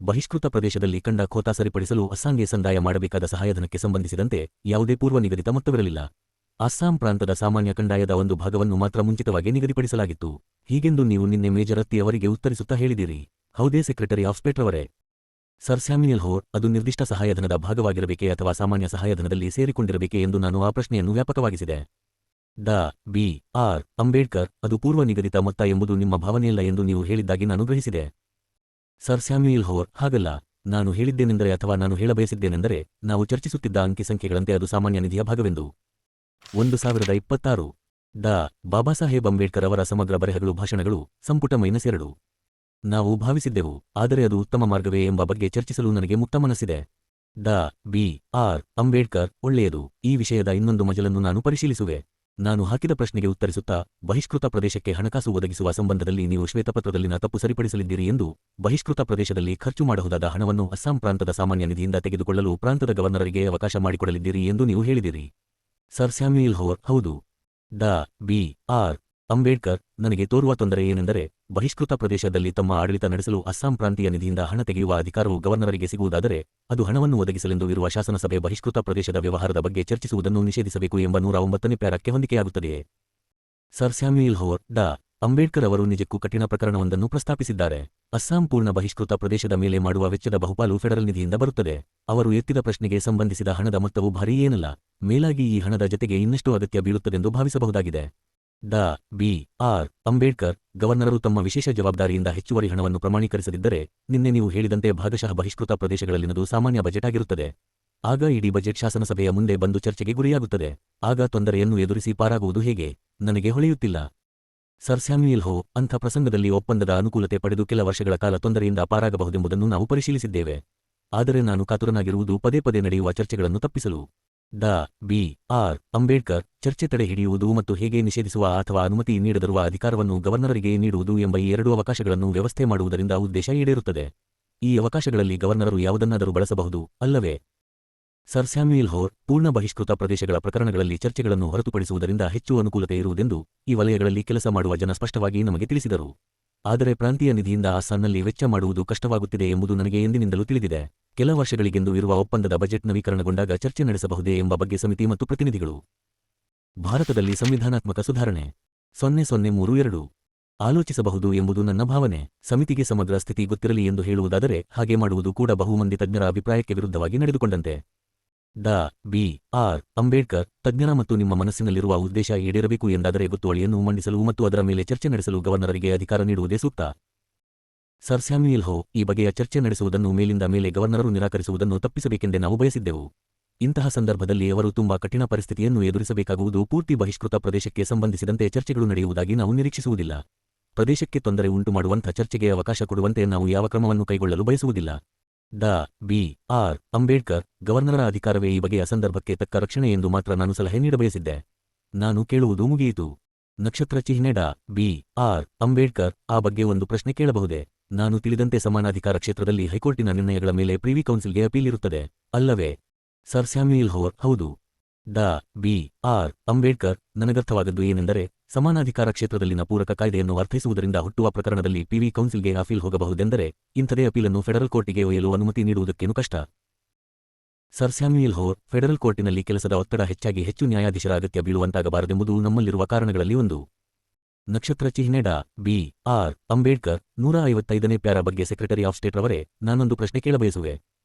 ಬಹಿಷ್ಕೃತ ಪ್ರದೇಶದಲ್ಲಿ ಕಂಡ ಖೋತ ಸರಿಪಡಿಸಲು ಅಸ್ಸಾಂಗೆ ಸಂದಾಯ ಮಾಡಬೇಕಾದ ಸಹಾಯಧನಕ್ಕೆ ಸಂಬಂಧಿಸಿದಂತೆ ಯಾವುದೇ ಪೂರ್ವ ನಿಗದಿತ ಮೊತ್ತವಿರಲಿಲ್ಲ. ಅಸ್ಸಾಂ ಪ್ರಾಂತದ ಸಾಮಾನ್ಯ ಕಂದಾಯದ ಒಂದು ಭಾಗವನ್ನು ಮಾತ್ರ ಮುಂಚಿತವಾಗಿ ನಿಗದಿಪಡಿಸಲಾಗಿತ್ತು. ಹೀಗೆಂದು ನೀವು ನಿನ್ನೆ ಮೇಜರ್ ಅತ್ತಿ ಅವರಿಗೆ ಉತ್ತರಿಸುತ್ತಾ ಹೇಳಿದಿರಿ, ಹೌದೇ ಸೆಕ್ರೆಟರಿ ಆಫ್ ಸ್ಟೇಟ್ ರವರೇ? Sir Samuel Hoare. ಅದು ನಿರ್ದಿಷ್ಟ ಸಹಾಯಧನದ ಭಾಗವಾಗಿರಬೇಕೇ ಅಥವಾ ಸಾಮಾನ್ಯ ಸಹಾಯಧನದಲ್ಲಿ ಸೇರಿಕೊಂಡಿರಬೇಕೇ ಎಂದು ನಾನು ಆ ಪ್ರಶ್ನೆಯನ್ನು ವ್ಯಾಪಕವಾಗಿಸಿದೆ. ಡಾ. ಬಿ. ಆರ್. ಅಂಬೇಡ್ಕರ್. ಅದು ಪೂರ್ವ ನಿಗದಿತ ಮೊತ್ತ ಎಂಬುದು ನಿಮ್ಮ ಭಾವನೆಯಲ್ಲ ಎಂದು ನೀವು ಹೇಳಿದ್ದಾಗಿ ನಾನು ಗ್ರಹಿಸಿದೆ. ಸರ್ ಸ್ಯಾಮ್ಯುಯೆಲ್ ಹೋರ್. ಹಾಗಲ್ಲ. ನಾನು ಹೇಳಿದ್ದೇನೆಂದರೆ ಅಥವಾ ನಾನು ಹೇಳಬಯಸಿದ್ದೇನೆಂದರೆ ನಾವು ಚರ್ಚಿಸುತ್ತಿದ್ದ ಅಂಕಿ ಸಂಖ್ಯೆಗಳಂತೆ ಅದು ಸಾಮಾನ್ಯ ನಿಧಿಯ ಭಾಗವೆಂದು. 1026 ಡಾ. ಬಾಬಾಸಾಹೇಬ್ ಅಂಬೇಡ್ಕರ್ ಅವರ ಸಮಗ್ರ ಬರೆಹಗಳು ಭಾಷಣಗಳು ಸಂಪುಟ -2. ನಾವು ಭಾವಿಸಿದ್ದೆವು, ಆದರೆ ಅದು ಉತ್ತಮ ಮಾರ್ಗವೇ ಎಂಬ ಬಗ್ಗೆ ಚರ್ಚಿಸಲು ನನಗೆ ಮುಕ್ತ ಮನಸ್ಸಿದೆ. ಡಾ. ಬಿ. ಆರ್. ಅಂಬೇಡ್ಕರ್ ಒಳ್ಳೆಯದು. ಈ ವಿಷಯದ ಇನ್ನೊಂದು ಮಜಲನ್ನು ನಾನು ಪರಿಶೀಲಿಸುವೆ. ನಾನು ಹಾಕಿದ ಪ್ರಶ್ನೆಗೆ ಉತ್ತರಿಸುತ್ತಾ, ಬಹಿಷ್ಕೃತ ಪ್ರದೇಶಕ್ಕೆ ಹಣಕಾಸು ಒದಗಿಸುವ ಸಂಬಂಧದಲ್ಲಿ ನೀವು ಶ್ವೇತಪತ್ರದಲ್ಲಿನ ತಪ್ಪು ಸರಿಪಡಿಸಲಿದ್ದೀರಿ ಎಂದು, ಬಹಿಷ್ಕೃತ ಪ್ರದೇಶದಲ್ಲಿ ಖರ್ಚು ಮಾಡಬಹುದಾದ ಹಣವನ್ನು ಅಸ್ಸಾಂ ಪ್ರಾಂತದ ಸಾಮಾನ್ಯ ನಿಧಿಯಿಂದ ತೆಗೆದುಕೊಳ್ಳಲು ಪ್ರಾಂತದ ಗವರ್ನರಿಗೆ ಅವಕಾಶ ಮಾಡಿಕೊಡಲಿದ್ದೀರಿ ಎಂದು ನೀವು ಹೇಳಿದಿರಿ. ಸರ್ ಸ್ಯಾಮ್ಯುಯಲ್ ಹೋವರ್ ಹೌದು. ಡಾ. ಬಿ. ಆರ್. ಅಂಬೇಡ್ಕರ್ ನನಗೆ ತೋರುವ ತೊಂದರೆ ಏನೆಂದರೆ, ಬಹಿಷ್ಕೃತ ಪ್ರದೇಶದಲ್ಲಿ ತಮ್ಮ ಆಡಳಿತ ನಡೆಸಲು ಅಸ್ಸಾಂ ಪ್ರಾಂತೀಯ ನಿಧಿಯಿಂದ ಹಣ ತೆಗೆಯುವ ಅಧಿಕಾರವು ಗವರ್ನರಿಗೆ ಸಿಗುವುದಾದರೆ, ಅದು ಹಣವನ್ನು ಒದಗಿಸಲೆಂದು ಇರುವ ಶಾಸನಸಭೆ ಬಹಿಷ್ಕೃತ ಪ್ರದೇಶದ ವ್ಯವಹಾರದ ಬಗ್ಗೆ ಚರ್ಚಿಸುವುದನ್ನು ನಿಷೇಧಿಸಬೇಕು ಎಂಬ 109ನೇ ಪ್ಯಾರಾಕ್ಕೆ ಹೊಂದಿಕೆಯಾಗುತ್ತದೆಯೇ? ಸರ್ ಸ್ಯಾಮ್ಯುಯಲ್ ಹೋವರ್ ಡಾ. ಅಂಬೇಡ್ಕರ್ ಅವರು ನಿಜಕ್ಕೂ ಕಠಿಣ ಪ್ರಕರಣವೊಂದನ್ನು ಪ್ರಸ್ತಾಪಿಸಿದ್ದಾರೆ. ಅಸ್ಸಾಂ ಪೂರ್ಣ ಬಹಿಷ್ಕೃತ ಪ್ರದೇಶದ ಮೇಲೆ ಮಾಡುವ ವೆಚ್ಚದ ಬಹುಪಾಲು ಫೆಡರಲ್ ನಿಧಿಯಿಂದ ಬರುತ್ತದೆ. ಅವರು ಎತ್ತಿದ ಪ್ರಶ್ನೆಗೆ ಸಂಬಂಧಿಸಿದ ಹಣದ ಮೊತ್ತವು ಭಾರೀ ಏನಲ್ಲ. ಮೇಲಾಗಿ ಈ ಹಣದ ಜತೆಗೆ ಇನ್ನಷ್ಟು ಅಗತ್ಯ ಬೀಳುತ್ತದೆಂದು ಭಾವಿಸಬಹುದಾಗಿದೆ. ಡಾ. ಬಿ. ಆರ್. ಅಂಬೇಡ್ಕರ್ ಗವರ್ನರರು ತಮ್ಮ ವಿಶೇಷ ಜವಾಬ್ದಾರಿಯಿಂದ ಹೆಚ್ಚುವರಿ ಹಣವನ್ನು ಪ್ರಮಾಣೀಕರಿಸದಿದ್ದರೆ, ನಿನ್ನೆ ನೀವು ಹೇಳಿದಂತೆ ಭಾಗಶಃ ಬಹಿಷ್ಕೃತ ಪ್ರದೇಶಗಳಲ್ಲಿನದು ಸಾಮಾನ್ಯ ಬಜೆಟ್ ಆಗಿರುತ್ತದೆ. ಆಗ ಇಡೀ ಬಜೆಟ್ ಶಾಸನಸಭೆಯ ಮುಂದೆ ಬಂದು ಚರ್ಚೆಗೆ ಗುರಿಯಾಗುತ್ತದೆ. ಆಗ ತೊಂದರೆಯನ್ನು ಎದುರಿಸಿ ಪಾರಾಗುವುದು ಹೇಗೆ? ನನಗೆ ಹೊಳೆಯುತ್ತಿಲ್ಲ. ಸರ್ ಸ್ಯಾಮ್ಯುಯಲ್ ಹೋ ಅಂಥ ಪ್ರಸಂಗದಲ್ಲಿ ಒಪ್ಪಂದದ ಅನುಕೂಲತೆ ಪಡೆದು ಕೆಲ ವರ್ಷಗಳ ಕಾಲ ತೊಂದರೆಯಿಂದ ಪಾರಾಗಬಹುದೆಂಬುದನ್ನು ನಾವು ಪರಿಶೀಲಿಸಿದ್ದೇವೆ. ಆದರೆ ನಾನು ಕಾತುರನಾಗಿರುವುದು ಪದೇ ಪದೇ ನಡೆಯುವ ಚರ್ಚೆಗಳನ್ನು ತಪ್ಪಿಸಲು. ಡಾ. ಬಿ. ಆರ್. ಅಂಬೇಡ್ಕರ್ ಚರ್ಚೆ ತಡೆ ಹಿಡಿಯುವುದು ಮತ್ತು ಹೇಗೆ ನಿಷೇಧಿಸುವ ಅಥವಾ ಅನುಮತಿ ನೀಡದಿರುವ ಅಧಿಕಾರವನ್ನು ಗವರ್ನರಿಗೆ ನೀಡುವುದು ಎಂಬ ಈ ಎರಡೂ ಅವಕಾಶಗಳನ್ನು ವ್ಯವಸ್ಥೆ ಮಾಡುವುದರಿಂದ ಉದ್ದೇಶ ಈಡೇರುತ್ತದೆ. ಈ ಅವಕಾಶಗಳಲ್ಲಿ ಗವರ್ನರರು ಯಾವುದನ್ನಾದರೂ ಬಳಸಬಹುದು, ಅಲ್ಲವೇ? ಸರ್ ಸ್ಯಾಮ್ಯುಯಲ್ ಹೋರ್ ಪೂರ್ಣ ಬಹಿಷ್ಕೃತ ಪ್ರದೇಶಗಳ ಪ್ರಕರಣಗಳಲ್ಲಿ ಚರ್ಚೆಗಳನ್ನು ಹೊರತುಪಡಿಸುವುದರಿಂದ ಹೆಚ್ಚು ಅನುಕೂಲತೆ ಇರುವುದೆಂದು ಈ ವಲಯಗಳಲ್ಲಿ ಕೆಲಸ ಮಾಡುವ ಜನ ಸ್ಪಷ್ಟವಾಗಿ ನಮಗೆ ತಿಳಿಸಿದರು. ಆದರೆ ಪ್ರಾಂತೀಯ ನಿಧಿಯಿಂದ ಅಸ್ಸಾಂನಲ್ಲಿ ವೆಚ್ಚ ಮಾಡುವುದು ಕಷ್ಟವಾಗುತ್ತಿದೆ ಎಂಬುದು ನನಗೆ ಎಂದಿನಿಂದಲೂ ತಿಳಿದಿದೆ. ಕೆಲ ವರ್ಷಗಳಿಗೆಂದು ಇರುವ ಒಪ್ಪಂದದ ಬಜೆಟ್ ನವೀಕರಣಗೊಂಡಾಗ ಚರ್ಚೆ ನಡೆಸಬಹುದೇ ಎಂಬ ಬಗ್ಗೆ ಸಮಿತಿ ಮತ್ತು ಪ್ರತಿನಿಧಿಗಳು. ಭಾರತದಲ್ಲಿ ಸಂವಿಧಾನಾತ್ಮಕ ಸುಧಾರಣೆ 0032 ಆಲೋಚಿಸಬಹುದು ಎಂಬುದು ನನ್ನ ಭಾವನೆ. ಸಮಿತಿಗೆ ಸಮಗ್ರ ಸ್ಥಿತಿ ಗೊತ್ತಿರಲಿ ಎಂದು ಹೇಳುವುದಾದರೆ, ಹಾಗೆ ಮಾಡುವುದು ಕೂಡ ಬಹುಮಂದಿ ತಜ್ಞರ ಅಭಿಪ್ರಾಯಕ್ಕೆ ವಿರುದ್ಧವಾಗಿ ನಡೆದುಕೊಂಡಂತೆ. ಡಾ. ಬಿ. ಆರ್. ಅಂಬೇಡ್ಕರ್ ತಜ್ಞರ ಮತ್ತು ನಿಮ್ಮ ಮನಸ್ಸಿನಲ್ಲಿರುವ ಉದ್ದೇಶ ಈಡೇರಬೇಕು ಎಂದಾದರೆ ಗೊತ್ತುವಳಿಯನ್ನು ಮಂಡಿಸಲು ಮತ್ತು ಅದರ ಮೇಲೆ ಚರ್ಚೆ ನಡೆಸಲು ಗವರ್ನರಿಗೆ ಅಧಿಕಾರ ನೀಡುವುದೇ ಸೂಕ್ತ. ಸರ್ ಸ್ಯಾಮ್ಯುಯಲ್ ಹೋ ಈ ಬಗೆಯ ಚರ್ಚೆ ನಡೆಸುವುದನ್ನು ಮೇಲಿಂದ ಮೇಲೆ ಗವರ್ನರರು ನಿರಾಕರಿಸುವುದನ್ನು ತಪ್ಪಿಸಬೇಕೆಂದೇ ನಾವು ಬಯಸಿದ್ದೆವು. ಇಂತಹ ಸಂದರ್ಭದಲ್ಲಿ ಅವರು ತುಂಬಾ ಕಠಿಣ ಪರಿಸ್ಥಿತಿಯನ್ನು ಎದುರಿಸಬೇಕಾಗುವುದು. ಪೂರ್ತಿ ಬಹಿಷ್ಕೃತ ಪ್ರದೇಶಕ್ಕೆ ಸಂಬಂಧಿಸಿದಂತೆ ಚರ್ಚೆಗಳು ನಡೆಯುವುದಾಗಿ ನಾವು ನಿರೀಕ್ಷಿಸುವುದಿಲ್ಲ. ಪ್ರದೇಶಕ್ಕೆ ತೊಂದರೆ ಉಂಟುಮಾಡುವಂಥ ಚರ್ಚೆಗೆ ಅವಕಾಶ ಕೊಡುವಂತೆ ನಾವು ಯಾವ ಕ್ರಮವನ್ನು ಕೈಗೊಳ್ಳಲು ಬಯಸುವುದಿಲ್ಲ. ಡಾ. ಬಿ. ಆರ್. ಅಂಬೇಡ್ಕರ್ ಗವರ್ನರ ಅಧಿಕಾರವೇ ಈ ಬಗೆಯ ಸಂದರ್ಭಕ್ಕೆ ತಕ್ಕ ರಕ್ಷಣೆ ಎಂದು ಮಾತ್ರ ನಾನು ಸಲಹೆ ನೀಡಬಯಸಿದ್ದೆ. ನಾನು ಕೇಳುವುದು ಮುಗಿಯಿತು. ನಕ್ಷತ್ರ ಚಿಹ್ನೆ ಡಾ. ಬಿ. ಆರ್. ಅಂಬೇಡ್ಕರ್ ಆ ಬಗ್ಗೆ ಒಂದು ಪ್ರಶ್ನೆ ಕೇಳಬಹುದೇ? ನಾನು ತಿಳಿದಂತೆ ಸಮಾನಾಧಿಕಾರ ಕ್ಷೇತ್ರದಲ್ಲಿ ಹೈಕೋರ್ಟಿನ ನಿರ್ಣಯಗಳ ಮೇಲೆ ಪ್ರಿವಿ ಕೌನ್ಸಿಲ್ಗೆ ಅಪೀಲ್ ಇರುತ್ತದೆ, ಅಲ್ಲವೇ? ಸರ್ ಸ್ಯಾಮ್ಯುಯಲ್ ಹೋವರ್ ಹೌದು. ಡಾ. ಬಿ. ಆರ್. ಅಂಬೇಡ್ಕರ್ ನನಗರ್ಥವಾಗದ್ದು ಏನೆಂದರೆ, ಸಮಾನಾಧಿಕಾರ ಕ್ಷೇತ್ರದಲ್ಲಿನ ಪೂರಕ ಕಾಯ್ದೆಯನ್ನು ಅರ್ಥೈಸುವುದರಿಂದ ಹುಟ್ಟುವ ಪ್ರಕರಣದಲ್ಲಿ ಪಿವಿ ಕೌನ್ಸಿಲ್ಗೆ ಅಪೀಲ್ ಹೋಗಬಹುದೆಂದರೆ, ಇಂಥದೇ ಅಪೀಲನ್ನು ಫೆಡರಲ್ ಕೋರ್ಟಿಗೆ ಒಯ್ಯಲು ಅನುಮತಿ ನೀಡುವುದಕ್ಕೇನು ಕಷ್ಟ? ಸರ್ ಸ್ಯಾಮ್ಯುಯಲ್ ಹೋವರ್ ಫೆಡರಲ್ ಕೋರ್ಟಿನಲ್ಲಿ ಕೆಲಸದ ಒತ್ತಡ ಹೆಚ್ಚಾಗಿ ಹೆಚ್ಚು ನ್ಯಾಯಾಧೀಶರ ಅಗತ್ಯ ಬೀಳುವಂತಾಗಬಾರದೆಂಬುದು ನಮ್ಮಲ್ಲಿರುವ ಕಾರಣಗಳಲ್ಲಿ ಒಂದು. ನಕ್ಷತ್ರ ಚಿಹ್ನೆ Dr. B. R. Ambedkar 155ನೇ para ಬಗ್ಗೆ ಸೆಕ್ರೆಟರಿ ಆಫ್ ಸ್ಟೇಟ್ ರವರೇ, ನಾನೊಂದು ಪ್ರಶ್ನೆ ಕೇಳಬಯಸುವೆ.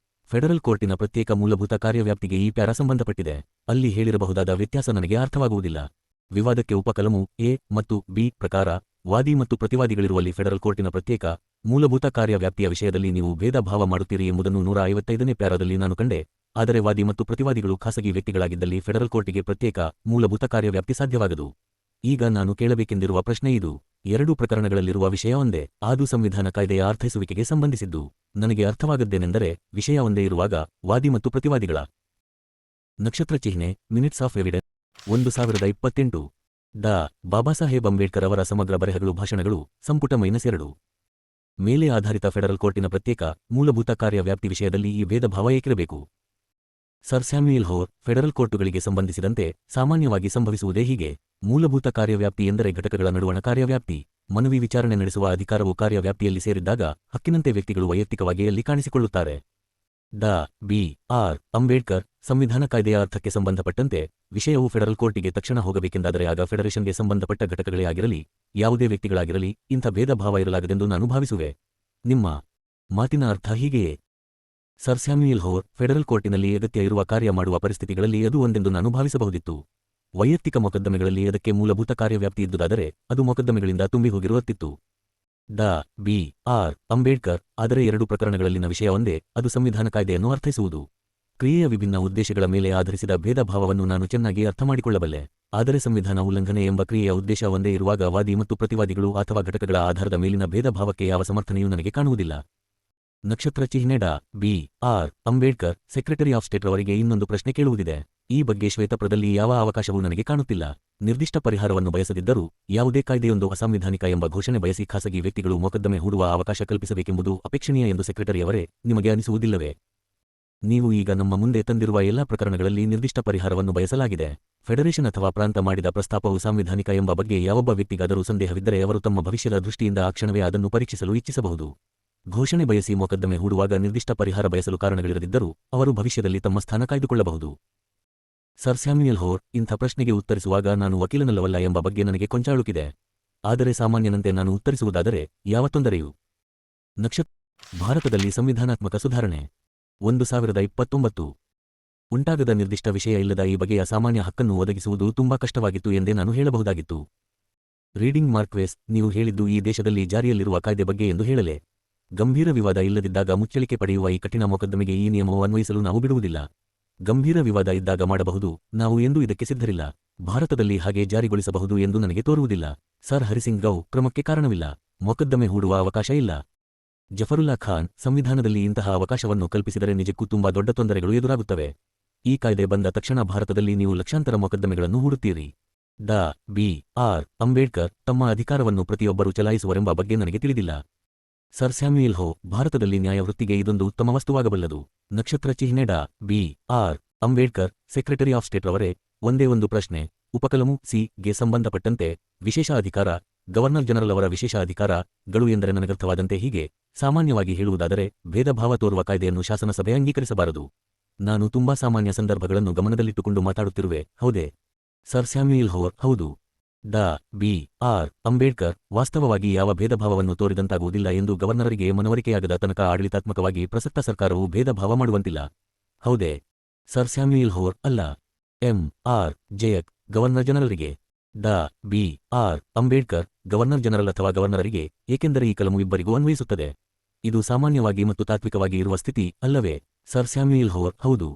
ಫೆಡರಲ್ ಕೋರ್ಟಿನ ಪ್ರತ್ಯೇಕ ಮೂಲಭೂತ ಕಾರ್ಯವ್ಯಾಪ್ತಿಗೆ ಈ ಪ್ಯಾರಾ ಸಂಬಂಧಪಟ್ಟಿದೆ. ಅಲ್ಲಿ ಹೇಳಿರಬಹುದಾದ ವ್ಯತ್ಯಾಸ ನನಗೆ ಅರ್ಥವಾಗುವುದಿಲ್ಲ. ವಿವಾದಕ್ಕೆ ಉಪಕಲಮು ಎ ಮತ್ತು ಬಿ ಪ್ರಕಾರ ವಾದಿ ಮತ್ತು ಪ್ರತಿವಾದಿಗಳಿರುವಲ್ಲಿ ಫೆಡರಲ್ ಕೋರ್ಟಿನ ಪ್ರತ್ಯೇಕ ಮೂಲಭೂತ ಕಾರ್ಯವ್ಯಾಪ್ತಿಯ ವಿಷಯದಲ್ಲಿ ನೀವು ಭೇದ ಭಾವ ಮಾಡುತ್ತೀರಿ ಎಂಬುದನ್ನು 155ನೇ ಪ್ಯಾರಾದಲ್ಲಿ ನಾನು ಕಂಡೆ. ಆದರೆ ವಾದಿ ಮತ್ತು ಪ್ರತಿವಾದಿಗಳು ಖಾಸಗಿ ವ್ಯಕ್ತಿಗಳಾಗಿದ್ದಲ್ಲಿ ಫೆಡರಲ್ ಕೋರ್ಟಿಗೆ ಪ್ರತ್ಯೇಕ ಮೂಲಭೂತ ಕಾರ್ಯವ್ಯಾಪ್ತಿ ಸಾಧ್ಯವಾಗದು. ಈಗ ನಾನು ಕೇಳಬೇಕೆಂದಿರುವ ಪ್ರಶ್ನೆ ಇದು. ಎರಡೂ ಪ್ರಕರಣಗಳಲ್ಲಿರುವ ವಿಷಯ ಒಂದೇ, ಅದು ಸಂವಿಧಾನ ಕಾಯ್ದೆಯ ಅರ್ಥೈಸುವಿಕೆಗೆ ಸಂಬಂಧಿಸಿದ್ದು. ನನಗೆ ಅರ್ಥವಾಗದ್ದೇನೆಂದರೆ, ವಿಷಯ ಒಂದೇ ಇರುವಾಗ ವಾದಿ ಮತ್ತು ಪ್ರತಿವಾದಿಗಳ ನಕ್ಷತ್ರ ಚಿಹ್ನೆ ಮಿನಿಟ್ಸ್ ಆಫ್ ಎವಿಡೆನ್ಸ್ 1028 ಡಾ. ಬಾಬಾಸಾಹೇಬ್ ಅಂಬೇಡ್ಕರ್ ಅವರ ಸಮಗ್ರ ಬರೆಹಗಳು ಭಾಷಣಗಳು ಸಂಪುಟ -2 ಮೇಲೆ ಆಧಾರಿತ ಫೆಡರಲ್ ಕೋರ್ಟಿನ ಪ್ರತ್ಯೇಕ ಮೂಲಭೂತ ಕಾರ್ಯವ್ಯಾಪ್ತಿ ವಿಷಯದಲ್ಲಿ ಈ ಭೇದ ಭಾವ ಏಕಿರಬೇಕು? ಸರ್ ಸ್ಯಾಮ್ಯುಯಲ್ ಹೋರ್ ಫೆಡರಲ್ ಕೋರ್ಟುಗಳಿಗೆ ಸಂಬಂಧಿಸಿದಂತೆ ಸಾಮಾನ್ಯವಾಗಿ ಸಂಭವಿಸುವುದೇ ಹೀಗೆ. ಮೂಲಭೂತ ಕಾರ್ಯವ್ಯಾಪ್ತಿ ಎಂದರೆ ಘಟಕಗಳ ನಡುವಣ ಕಾರ್ಯವ್ಯಾಪ್ತಿ. ಮನವಿ ವಿಚಾರಣೆ ನಡೆಸುವ ಅಧಿಕಾರವು ಕಾರ್ಯವ್ಯಾಪ್ತಿಯಲ್ಲಿ ಸೇರಿದ್ದಾಗ ಹಕ್ಕಿನಂತೆ ವ್ಯಕ್ತಿಗಳು ವೈಯಕ್ತಿಕವಾಗಿ ಅಲ್ಲಿ ಕಾಣಿಸಿಕೊಳ್ಳುತ್ತಾರೆ. ಡಾ. ಬಿ. ಆರ್. ಅಂಬೇಡ್ಕರ್ ಸಂವಿಧಾನ ಕಾಯ್ದೆಯ ಅರ್ಥಕ್ಕೆ ಸಂಬಂಧಪಟ್ಟಂತೆ ವಿಷಯವು ಫೆಡರಲ್ ಕೋರ್ಟಿಗೆ ತಕ್ಷಣ ಹೋಗಬೇಕೆಂದಾದರೆ ಆಗ ಫೆಡರೇಷನ್ಗೆ ಸಂಬಂಧಪಟ್ಟ ಘಟಕಗಳೇ ಆಗಿರಲಿ, ಯಾವುದೇ ವ್ಯಕ್ತಿಗಳಾಗಿರಲಿ, ಇಂಥ ಭೇದ ಭಾವ ಇರಲಾಗದೆಂದು ನಾನು ಭಾವಿಸುವೆ. ನಿಮ್ಮ ಮಾತಿನ ಅರ್ಥ ಹೀಗೆಯೇ? ಸರ್ ಸ್ಯಾಮ್ಯುಯಲ್ ಹೋರ್ ಫೆಡರಲ್ ಕೋರ್ಟಿನಲ್ಲಿ ಅಗತ್ಯ ಇರುವ ಕಾರ್ಯ ಮಾಡುವ ಪರಿಸ್ಥಿತಿಗಳಲ್ಲಿ ಅದು ಒಂದೆಂದು ನಾನು ಭಾವಿಸಬಹುದಿತ್ತು. ವೈಯಕ್ತಿಕ ಮೊಕದ್ದಮೆಗಳಲ್ಲಿ ಅದಕ್ಕೆ ಮೂಲಭೂತ ಕಾರ್ಯವ್ಯಾಪ್ತಿ ಇದ್ದುದಾದರೆ ಅದು ಮೊಕದ್ದಮೆಗಳಿಂದ ತುಂಬಿ ಹೋಗಿರುತ್ತಿತ್ತು. ಡಾ ಬಿ. ಆರ್. ಅಂಬೇಡ್ಕರ್. ಆದರೆ ಎರಡು ಪ್ರಕರಣಗಳಲ್ಲಿನ ವಿಷಯ ಒಂದೇ, ಅದು ಸಂವಿಧಾನ ಕಾಯ್ದೆಯನ್ನು ಅರ್ಥೈಸುವುದು. ಕ್ರಿಯೆಯ ವಿಭಿನ್ನ ಉದ್ದೇಶಗಳ ಮೇಲೆ ಆಧರಿಸಿದ ಭೇದ ಭಾವವನ್ನು ನಾನು ಚೆನ್ನಾಗಿ ಅರ್ಥಮಾಡಿಕೊಳ್ಳಬಲ್ಲೆ. ಆದರೆ ಸಂವಿಧಾನ ಉಲ್ಲಂಘನೆ ಎಂಬ ಕ್ರಿಯೆಯ ಉದ್ದೇಶ ಒಂದೇ ಇರುವಾಗ ವಾದಿ ಮತ್ತು ಪ್ರತಿವಾದಿಗಳು ಅಥವಾ ಘಟಕಗಳ ಆಧಾರದ ಮೇಲಿನ ಭೇದ ಭಾವಕ್ಕೆ ಯಾವ ಸಮರ್ಥನೆಯೂ ನನಗೆ ಕಾಣುವುದಿಲ್ಲ. ನಕ್ಷತ್ರ ಚಿಹ್ನೆ. Dr B. R. Ambedkar. Secretary of state ರವರಿಗೆ ಇನ್ನೊಂದು ಪ್ರಶ್ನೆ ಕೇಳುವುದಿದೆ. ಈ ಬಗ್ಗೆ ಶ್ವೇತಪತ್ರದಲ್ಲಿ ಯಾವ ಅವಕಾಶವೂ ನನಗೆ ಕಾಣುತ್ತಿಲ್ಲ. ನಿರ್ದಿಷ್ಟ ಪರಿಹಾರವನ್ನು ಬಯಸದಿದ್ದರೂ ಯಾವುದೇ ಕಾಯ್ದೆಯೊಂದು ಅಸಾಂವಿಧಾನಿಕ ಎಂಬ ಘೋಷಣೆ ಬಯಸಿ ಖಾಸಗಿ ವ್ಯಕ್ತಿಗಳು ಮೊಕದ್ದಮೆ ಹೂಡುವ ಅವಕಾಶ ಕಲ್ಪಿಸಬೇಕೆಂಬುದು ಅಪೇಕ್ಷಣೀಯ ಎಂದು ಸೆಕ್ರೆಟರಿಯವರೇ ನಿಮಗೆ ಅನಿಸುವುದಿಲ್ಲವೇ? ನೀವು ಈಗ ನಮ್ಮ ಮುಂದೆ ತಂದಿರುವ ಎಲ್ಲಾ ಪ್ರಕರಣಗಳಲ್ಲಿ ನಿರ್ದಿಷ್ಟ ಪರಿಹಾರವನ್ನು ಬಯಸಲಾಗಿದೆ. ಫೆಡರೇಷನ್ ಅಥವಾ ಪ್ರಾಂತ ಮಾಡಿದ ಪ್ರಸ್ತಾಪವು ಸಾಂವಿಧಾನಿಕ ಎಂಬ ಬಗ್ಗೆ ಯಾವೊಬ್ಬ ವ್ಯಕ್ತಿಗಾದರೂ ಸಂದೇಹವಿದ್ದರೆ ಅವರು ತಮ್ಮ ಭವಿಷ್ಯದ ದೃಷ್ಟಿಯಿಂದ ಆ ಕ್ಷಣವೇ ಅದನ್ನು ಪರೀಕ್ಷಿಸಲು ಇಚ್ಛಿಸಬಹುದು. ಘೋಷಣೆ ಬಯಸಿ ಮೊಕದ್ದಮೆ ಹೂಡುವಾಗ ನಿರ್ದಿಷ್ಟ ಪರಿಹಾರ ಬಯಸಲು ಕಾರಣಗಳಿರದಿದ್ದರೂ ಅವರು ಭವಿಷ್ಯದಲ್ಲಿ ತಮ್ಮ ಸ್ಥಾನ ಕಾಯ್ದುಕೊಳ್ಳಬಹುದು. ಸರ್ ಸ್ಯಾಮ್ಯುಯಲ್ ಹೋರ್. ಇಂಥ ಪ್ರಶ್ನೆಗೆ ಉತ್ತರಿಸುವಾಗ ನಾನು ವಕೀಲನಲ್ಲವಲ್ಲ ಎಂಬ ಬಗ್ಗೆ ನನಗೆ ಕೊಂಚಾಳುಕಿದೆ. ಆದರೆ ಸಾಮಾನ್ಯನಂತೆ ನಾನು ಉತ್ತರಿಸುವುದಾದರೆ ಯಾವ ತೊಂದರೆಯೂ. ಭಾರತದಲ್ಲಿ ಸಂವಿಧಾನಾತ್ಮಕ ಸುಧಾರಣೆ 1029 ಉಂಟಾಗದ ನಿರ್ದಿಷ್ಟ ವಿಷಯ ಇಲ್ಲದ ಈ ಬಗೆಯ ಸಾಮಾನ್ಯ ಹಕ್ಕನ್ನು ಒದಗಿಸುವುದು ತುಂಬಾ ಕಷ್ಟವಾಗಿತ್ತು ಎಂದೇ ನಾನು ಹೇಳಬಹುದಾಗಿತ್ತು. Reading Marquez. ನೀವು ಹೇಳಿದ್ದು ಈ ದೇಶದಲ್ಲಿ ಜಾರಿಯಲ್ಲಿರುವ ಕಾಯ್ದೆ ಬಗ್ಗೆ ಎಂದು ಹೇಳಲೆ. ಗಂಭೀರ ವಿವಾದ ಇಲ್ಲದಿದ್ದಾಗ ಮುಚ್ಚಳಿಕೆ ಪಡೆಯುವ ಈ ಕಠಿಣ ಮೊಕದ್ದಮೆಗೆ ಈ ನಿಯಮವು ಅನ್ವಯಿಸಲು ನಾವು ಬಿಡುವುದಿಲ್ಲ. ಗಂಭೀರ ವಿವಾದ ಇದ್ದಾಗ ಮಾಡಬಹುದು, ನಾವು ಎಂದೂ ಇದಕ್ಕೆ ಸಿದ್ಧರಿಲ್ಲ. ಭಾರತದಲ್ಲಿ ಹಾಗೆ ಜಾರಿಗೊಳಿಸಬಹುದು ಎಂದು ನನಗೆ ತೋರುವುದಿಲ್ಲ. ಸರ್ ಹರಿಸಿಂಗ್ ಗೌ. ಕ್ರಮಕ್ಕೆ ಕಾರಣವಿಲ್ಲ. ಮೊಕದ್ದಮೆ ಹೂಡುವ ಅವಕಾಶ ಇಲ್ಲ. ಜಫರುಲ್ಲಾ ಖಾನ್. ಸಂವಿಧಾನದಲ್ಲಿ ಇಂತಹ ಅವಕಾಶವನ್ನು ಕಲ್ಪಿಸಿದರೆ ನಿಜಕ್ಕೂ ತುಂಬಾ ದೊಡ್ಡ ತೊಂದರೆಗಳು ಎದುರಾಗುತ್ತವೆ. ಈ ಕಾಯ್ದೆ ಬಂದ ತಕ್ಷಣ ಭಾರತದಲ್ಲಿ ನೀವು ಲಕ್ಷಾಂತರ ಮೊಕದ್ದಮೆಗಳನ್ನು ಹೂಡುತ್ತೀರಿ. ಡಾ ಬಿ. ಆರ್. ಅಂಬೇಡ್ಕರ್. ತಮ್ಮ ಅಧಿಕಾರವನ್ನು ಪ್ರತಿಯೊಬ್ಬರೂ ಚಲಾಯಿಸುವರೆಂಬ ಬಗ್ಗೆ ನನಗೆ ತಿಳಿದಿಲ್ಲ. ಸರ್ ಸ್ಯಾಮ್ಯುಯಲ್ ಹೋ. ಭಾರತದಲ್ಲಿ ನ್ಯಾಯವೃತ್ತಿಗೆ ಇದೊಂದು ಉತ್ತಮ ವಸ್ತುವಾಗಬಲ್ಲದು. ನಕ್ಷತ್ರ ಚಿಹ್ನೆ. Dr B. R. Ambedkar. Secretary of state ರವರೇ, ಒಂದೇ ಒಂದು ಪ್ರಶ್ನೆ. ಉಪಕಲಮು ಸಿ ಗೆ ಸಂಬಂಧಪಟ್ಟಂತೆ ವಿಶೇಷ ಅಧಿಕಾರ, ಗವರ್ನರ್ ಜನರಲ್ ಅವರ ವಿಶೇಷ ಅಧಿಕಾರಗಳು ಎಂದರೆ ನನಗರ್ಥವಾದಂತೆ ಹೀಗೆ ಸಾಮಾನ್ಯವಾಗಿ ಹೇಳುವುದಾದರೆ ಭೇದ ಭಾವ ತೋರುವ ಕಾಯ್ದೆಯನ್ನು ಶಾಸನಸಭೆ ಅಂಗೀಕರಿಸಬಾರದು. ನಾನು ತುಂಬಾ ಸಾಮಾನ್ಯ ಸಂದರ್ಭಗಳನ್ನು ಗಮನದಲ್ಲಿಟ್ಟುಕೊಂಡು ಮಾತಾಡುತ್ತಿರುವೆ, ಹೌದೇ? ಸರ್ ಸ್ಯಾಮ್ಯುಯಲ್ ಹೋರ್. ಹೌದು. Dr B. ಆರ್. ಅಂಬೇಡ್ಕರ್. ವಾಸ್ತವವಾಗಿ ಯಾವ ಭೇದಭಾವವನ್ನು ತೋರಿದಂತಾಗುವುದಿಲ್ಲ ಎಂದು ಗವರ್ನರಿಗೆ ಮನವರಿಕೆಯಾಗದ ತನಕ ಆಡಳಿತಾತ್ಮಕವಾಗಿ ಪ್ರಸಕ್ತ ಸರ್ಕಾರವು ಭೇದ ಭಾವ ಮಾಡುವಂತಿಲ್ಲ, ಹೌದೇ? Sir Samuel Hoare. ಅಲ್ಲ. ಎಂ. ಆರ್. ಜಯಕ್. ಗವರ್ನರ್ ಜನರಲ್ರಿಗೆ. Dr B. R. Ambedkar. Governor general ಅಥವಾ ಗವರ್ನರರಿಗೆ, ಏಕೆಂದರೆ ಈ ಕಲಮು ಇಬ್ಬರಿಗೂ ಅನ್ವಯಿಸುತ್ತದೆ. ಇದು ಸಾಮಾನ್ಯವಾಗಿ ಮತ್ತು ತಾತ್ವಿಕವಾಗಿ ಇರುವ ಸ್ಥಿತಿ ಅಲ್ಲವೇ? ಸರ್ ಸ್ಯಾಮ್ಯುಯಲ್ ಹೋರ್. ಹೌದು.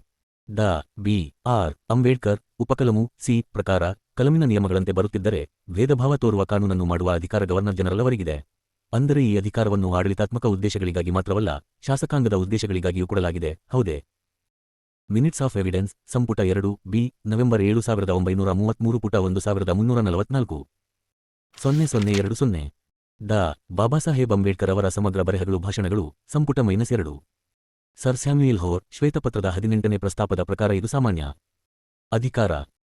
Dr B. R. Ambedkar. ಉಪಕಲಮು C ಪ್ರಕಾರ ಕಲಮಿನ ನಿಯಮಗಳಂತೆ ಬರುತ್ತಿದ್ದರೆ ಭೇದಭಾವ ತೋರುವ ಕಾನೂನನ್ನು ಮಾಡುವ ಅಧಿಕಾರ ಗವರ್ನರ್ ಜನರಲ್ ಅವರಿಗಿದೆ. ಅಂದರೆ ಈ ಅಧಿಕಾರವನ್ನು ಆಡಳಿತಾತ್ಮಕ ಉದ್ದೇಶಗಳಿಗಾಗಿ ಮಾತ್ರವಲ್ಲ, ಶಾಸಕಾಂಗದ ಉದ್ದೇಶಗಳಿಗಾಗಿಯೂ ಕೊಡಲಾಗಿದೆ, ಹೌದೇ? Minutes of evidence. ಸಂಪುಟ 2 ಬಿ. ನವೆಂಬರ್ 7, 1933 ಪುಟ 1344 0020. ಡಾ ಬಾಬಾಸಾಹೇಬ್ ಅಂಬೇಡ್ಕರ್ ಅವರ ಸಮಗ್ರ ಬರೆಹಗಳು ಭಾಷಣಗಳು. ಸಂಪುಟ -2. ಸರ್ ಸ್ಯಾಮ್ಯುಯಲ್ ಹೋರ್. ಶ್ವೇತಪತ್ರದ 18ನೇ ಪ್ರಸ್ತಾಪದ ಪ್ರಕಾರ ಇದು ಸಾಮಾನ್ಯ ಅಧಿಕಾರ.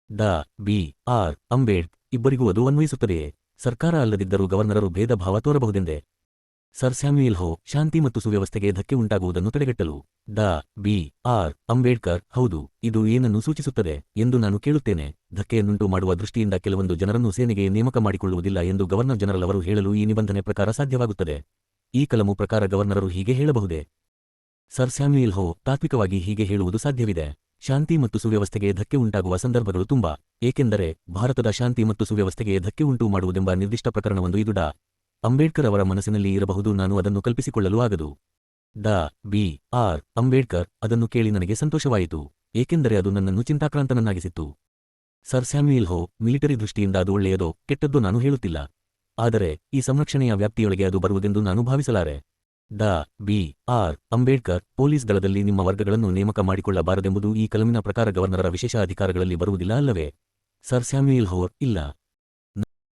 ಡಾ ಬಿ. ಆರ್. ಅಂಬೇಡ್. ಇಬ್ಬರಿಗೂ ಅದು ಅನ್ವಯಿಸುತ್ತದೆಯೇ? ಸರ್ಕಾರ ಅಲ್ಲದಿದ್ದರೂ ಗವರ್ನರರು ಭೇದ ಭಾವ ತೋರಬಹುದೆಂದೇ? ಸರ್ ಸ್ಯಾಮ್ಯುಯಲ್ ಹೋ. ಶಾಂತಿ ಮತ್ತು ಸುವ್ಯವಸ್ಥೆಗೆ ಧಕ್ಕೆ ಉಂಟಾಗುವುದನ್ನು ತಡೆಗಟ್ಟಲು. ಡಾ ಬಿ. ಆರ್. ಅಂಬೇಡ್ಕರ್. ಹೌದು. ಇದು ಏನನ್ನು ಸೂಚಿಸುತ್ತದೆ ಎಂದು ನಾನು ಕೇಳುತ್ತೇನೆ. ಧಕ್ಕೆಯನ್ನುಂಟು ಮಾಡುವ ದೃಷ್ಟಿಯಿಂದ ಕೆಲವೊಂದು ಜನರನ್ನು ಸೇನೆಗೆ ನೇಮಕ ಮಾಡಿಕೊಳ್ಳುವುದಿಲ್ಲ ಎಂದು ಗವರ್ನರ್ ಜನರಲ್ ಅವರು ಹೇಳಲು ಈ ನಿಬಂಧನೆ ಪ್ರಕಾರ ಸಾಧ್ಯವಾಗುತ್ತದೆ. ಈ ಕಲಮು ಪ್ರಕಾರ ಗವರ್ನರರು ಹೀಗೆ ಹೇಳಬಹುದೇ? ಸರ್ ಸ್ಯಾಮ್ಯುಯಲ್ ಹೋ. ತಾತ್ವಿಕವಾಗಿ ಹೀಗೆ ಹೇಳುವುದು ಸಾಧ್ಯವಿದೆ. ಶಾಂತಿ ಮತ್ತು ಸುವ್ಯವಸ್ಥೆಗೆ ಧಕ್ಕೆ ಉಂಟಾಗುವ ಸಂದರ್ಭಗಳು ತುಂಬಾ, ಏಕೆಂದರೆ ಭಾರತದ ಶಾಂತಿ ಮತ್ತು ಸುವ್ಯವಸ್ಥೆಗೆ ಧಕ್ಕೆ ಉಂಟು ಮಾಡುವುದೆಂಬ ನಿರ್ದಿಷ್ಟ ಪ್ರಕರಣವೊಂದು ಇದು ಡಾ ಅಂಬೇಡ್ಕರ್ ಅವರ ಮನಸ್ಸಿನಲ್ಲಿ ಇರಬಹುದು. ನಾನು ಅದನ್ನು ಕಲ್ಪಿಸಿಕೊಳ್ಳಲು ಆಗದು. ಡಾ ಬಿ. ಆರ್. ಅಂಬೇಡ್ಕರ್. ಅದನ್ನು ಕೇಳಿ ನನಗೆ ಸಂತೋಷವಾಯಿತು, ಏಕೆಂದರೆ ಅದು ನನ್ನನ್ನು ಚಿಂತಾಕ್ರಾಂತನನ್ನಾಗಿಸಿತ್ತು. ಸರ್ ಸ್ಯಾಮ್ಯುಯಲ್ ಹೋ. ಮಿಲಿಟರಿ ದೃಷ್ಟಿಯಿಂದ ಅದು ಒಳ್ಳೆಯದೋ ಕೆಟ್ಟದ್ದೋ ನಾನು ಹೇಳುತ್ತಿಲ್ಲ, ಆದರೆ ಈ ಸಂರಕ್ಷಣೆಯ ವ್ಯಾಪ್ತಿಯೊಳಗೆ ಅದು ಬರುವುದೆಂದು ನಾನು ಭಾವಿಸಲಾರೆ. ಡಾ ಬಿ. ಆರ್. ಅಂಬೇಡ್ಕರ್. ಪೊಲೀಸ್ ದಳದಲ್ಲಿ ನಿಮ್ಮ ವರ್ಗಗಳನ್ನು ನೇಮಕ ಮಾಡಿಕೊಳ್ಳಬಾರದೆಂಬುದು ಈ ಕಲಮಿನ ಪ್ರಕಾರ ಗವರ್ನರರ ವಿಶೇಷ ಅಧಿಕಾರಗಳಲ್ಲಿ ಬರುವುದಿಲ್ಲ ಅಲ್ಲವೇ? ಸರ್ ಸ್ಯಾಮ್ಯುಯಲ್ ಹೋರ್. ಇಲ್ಲ.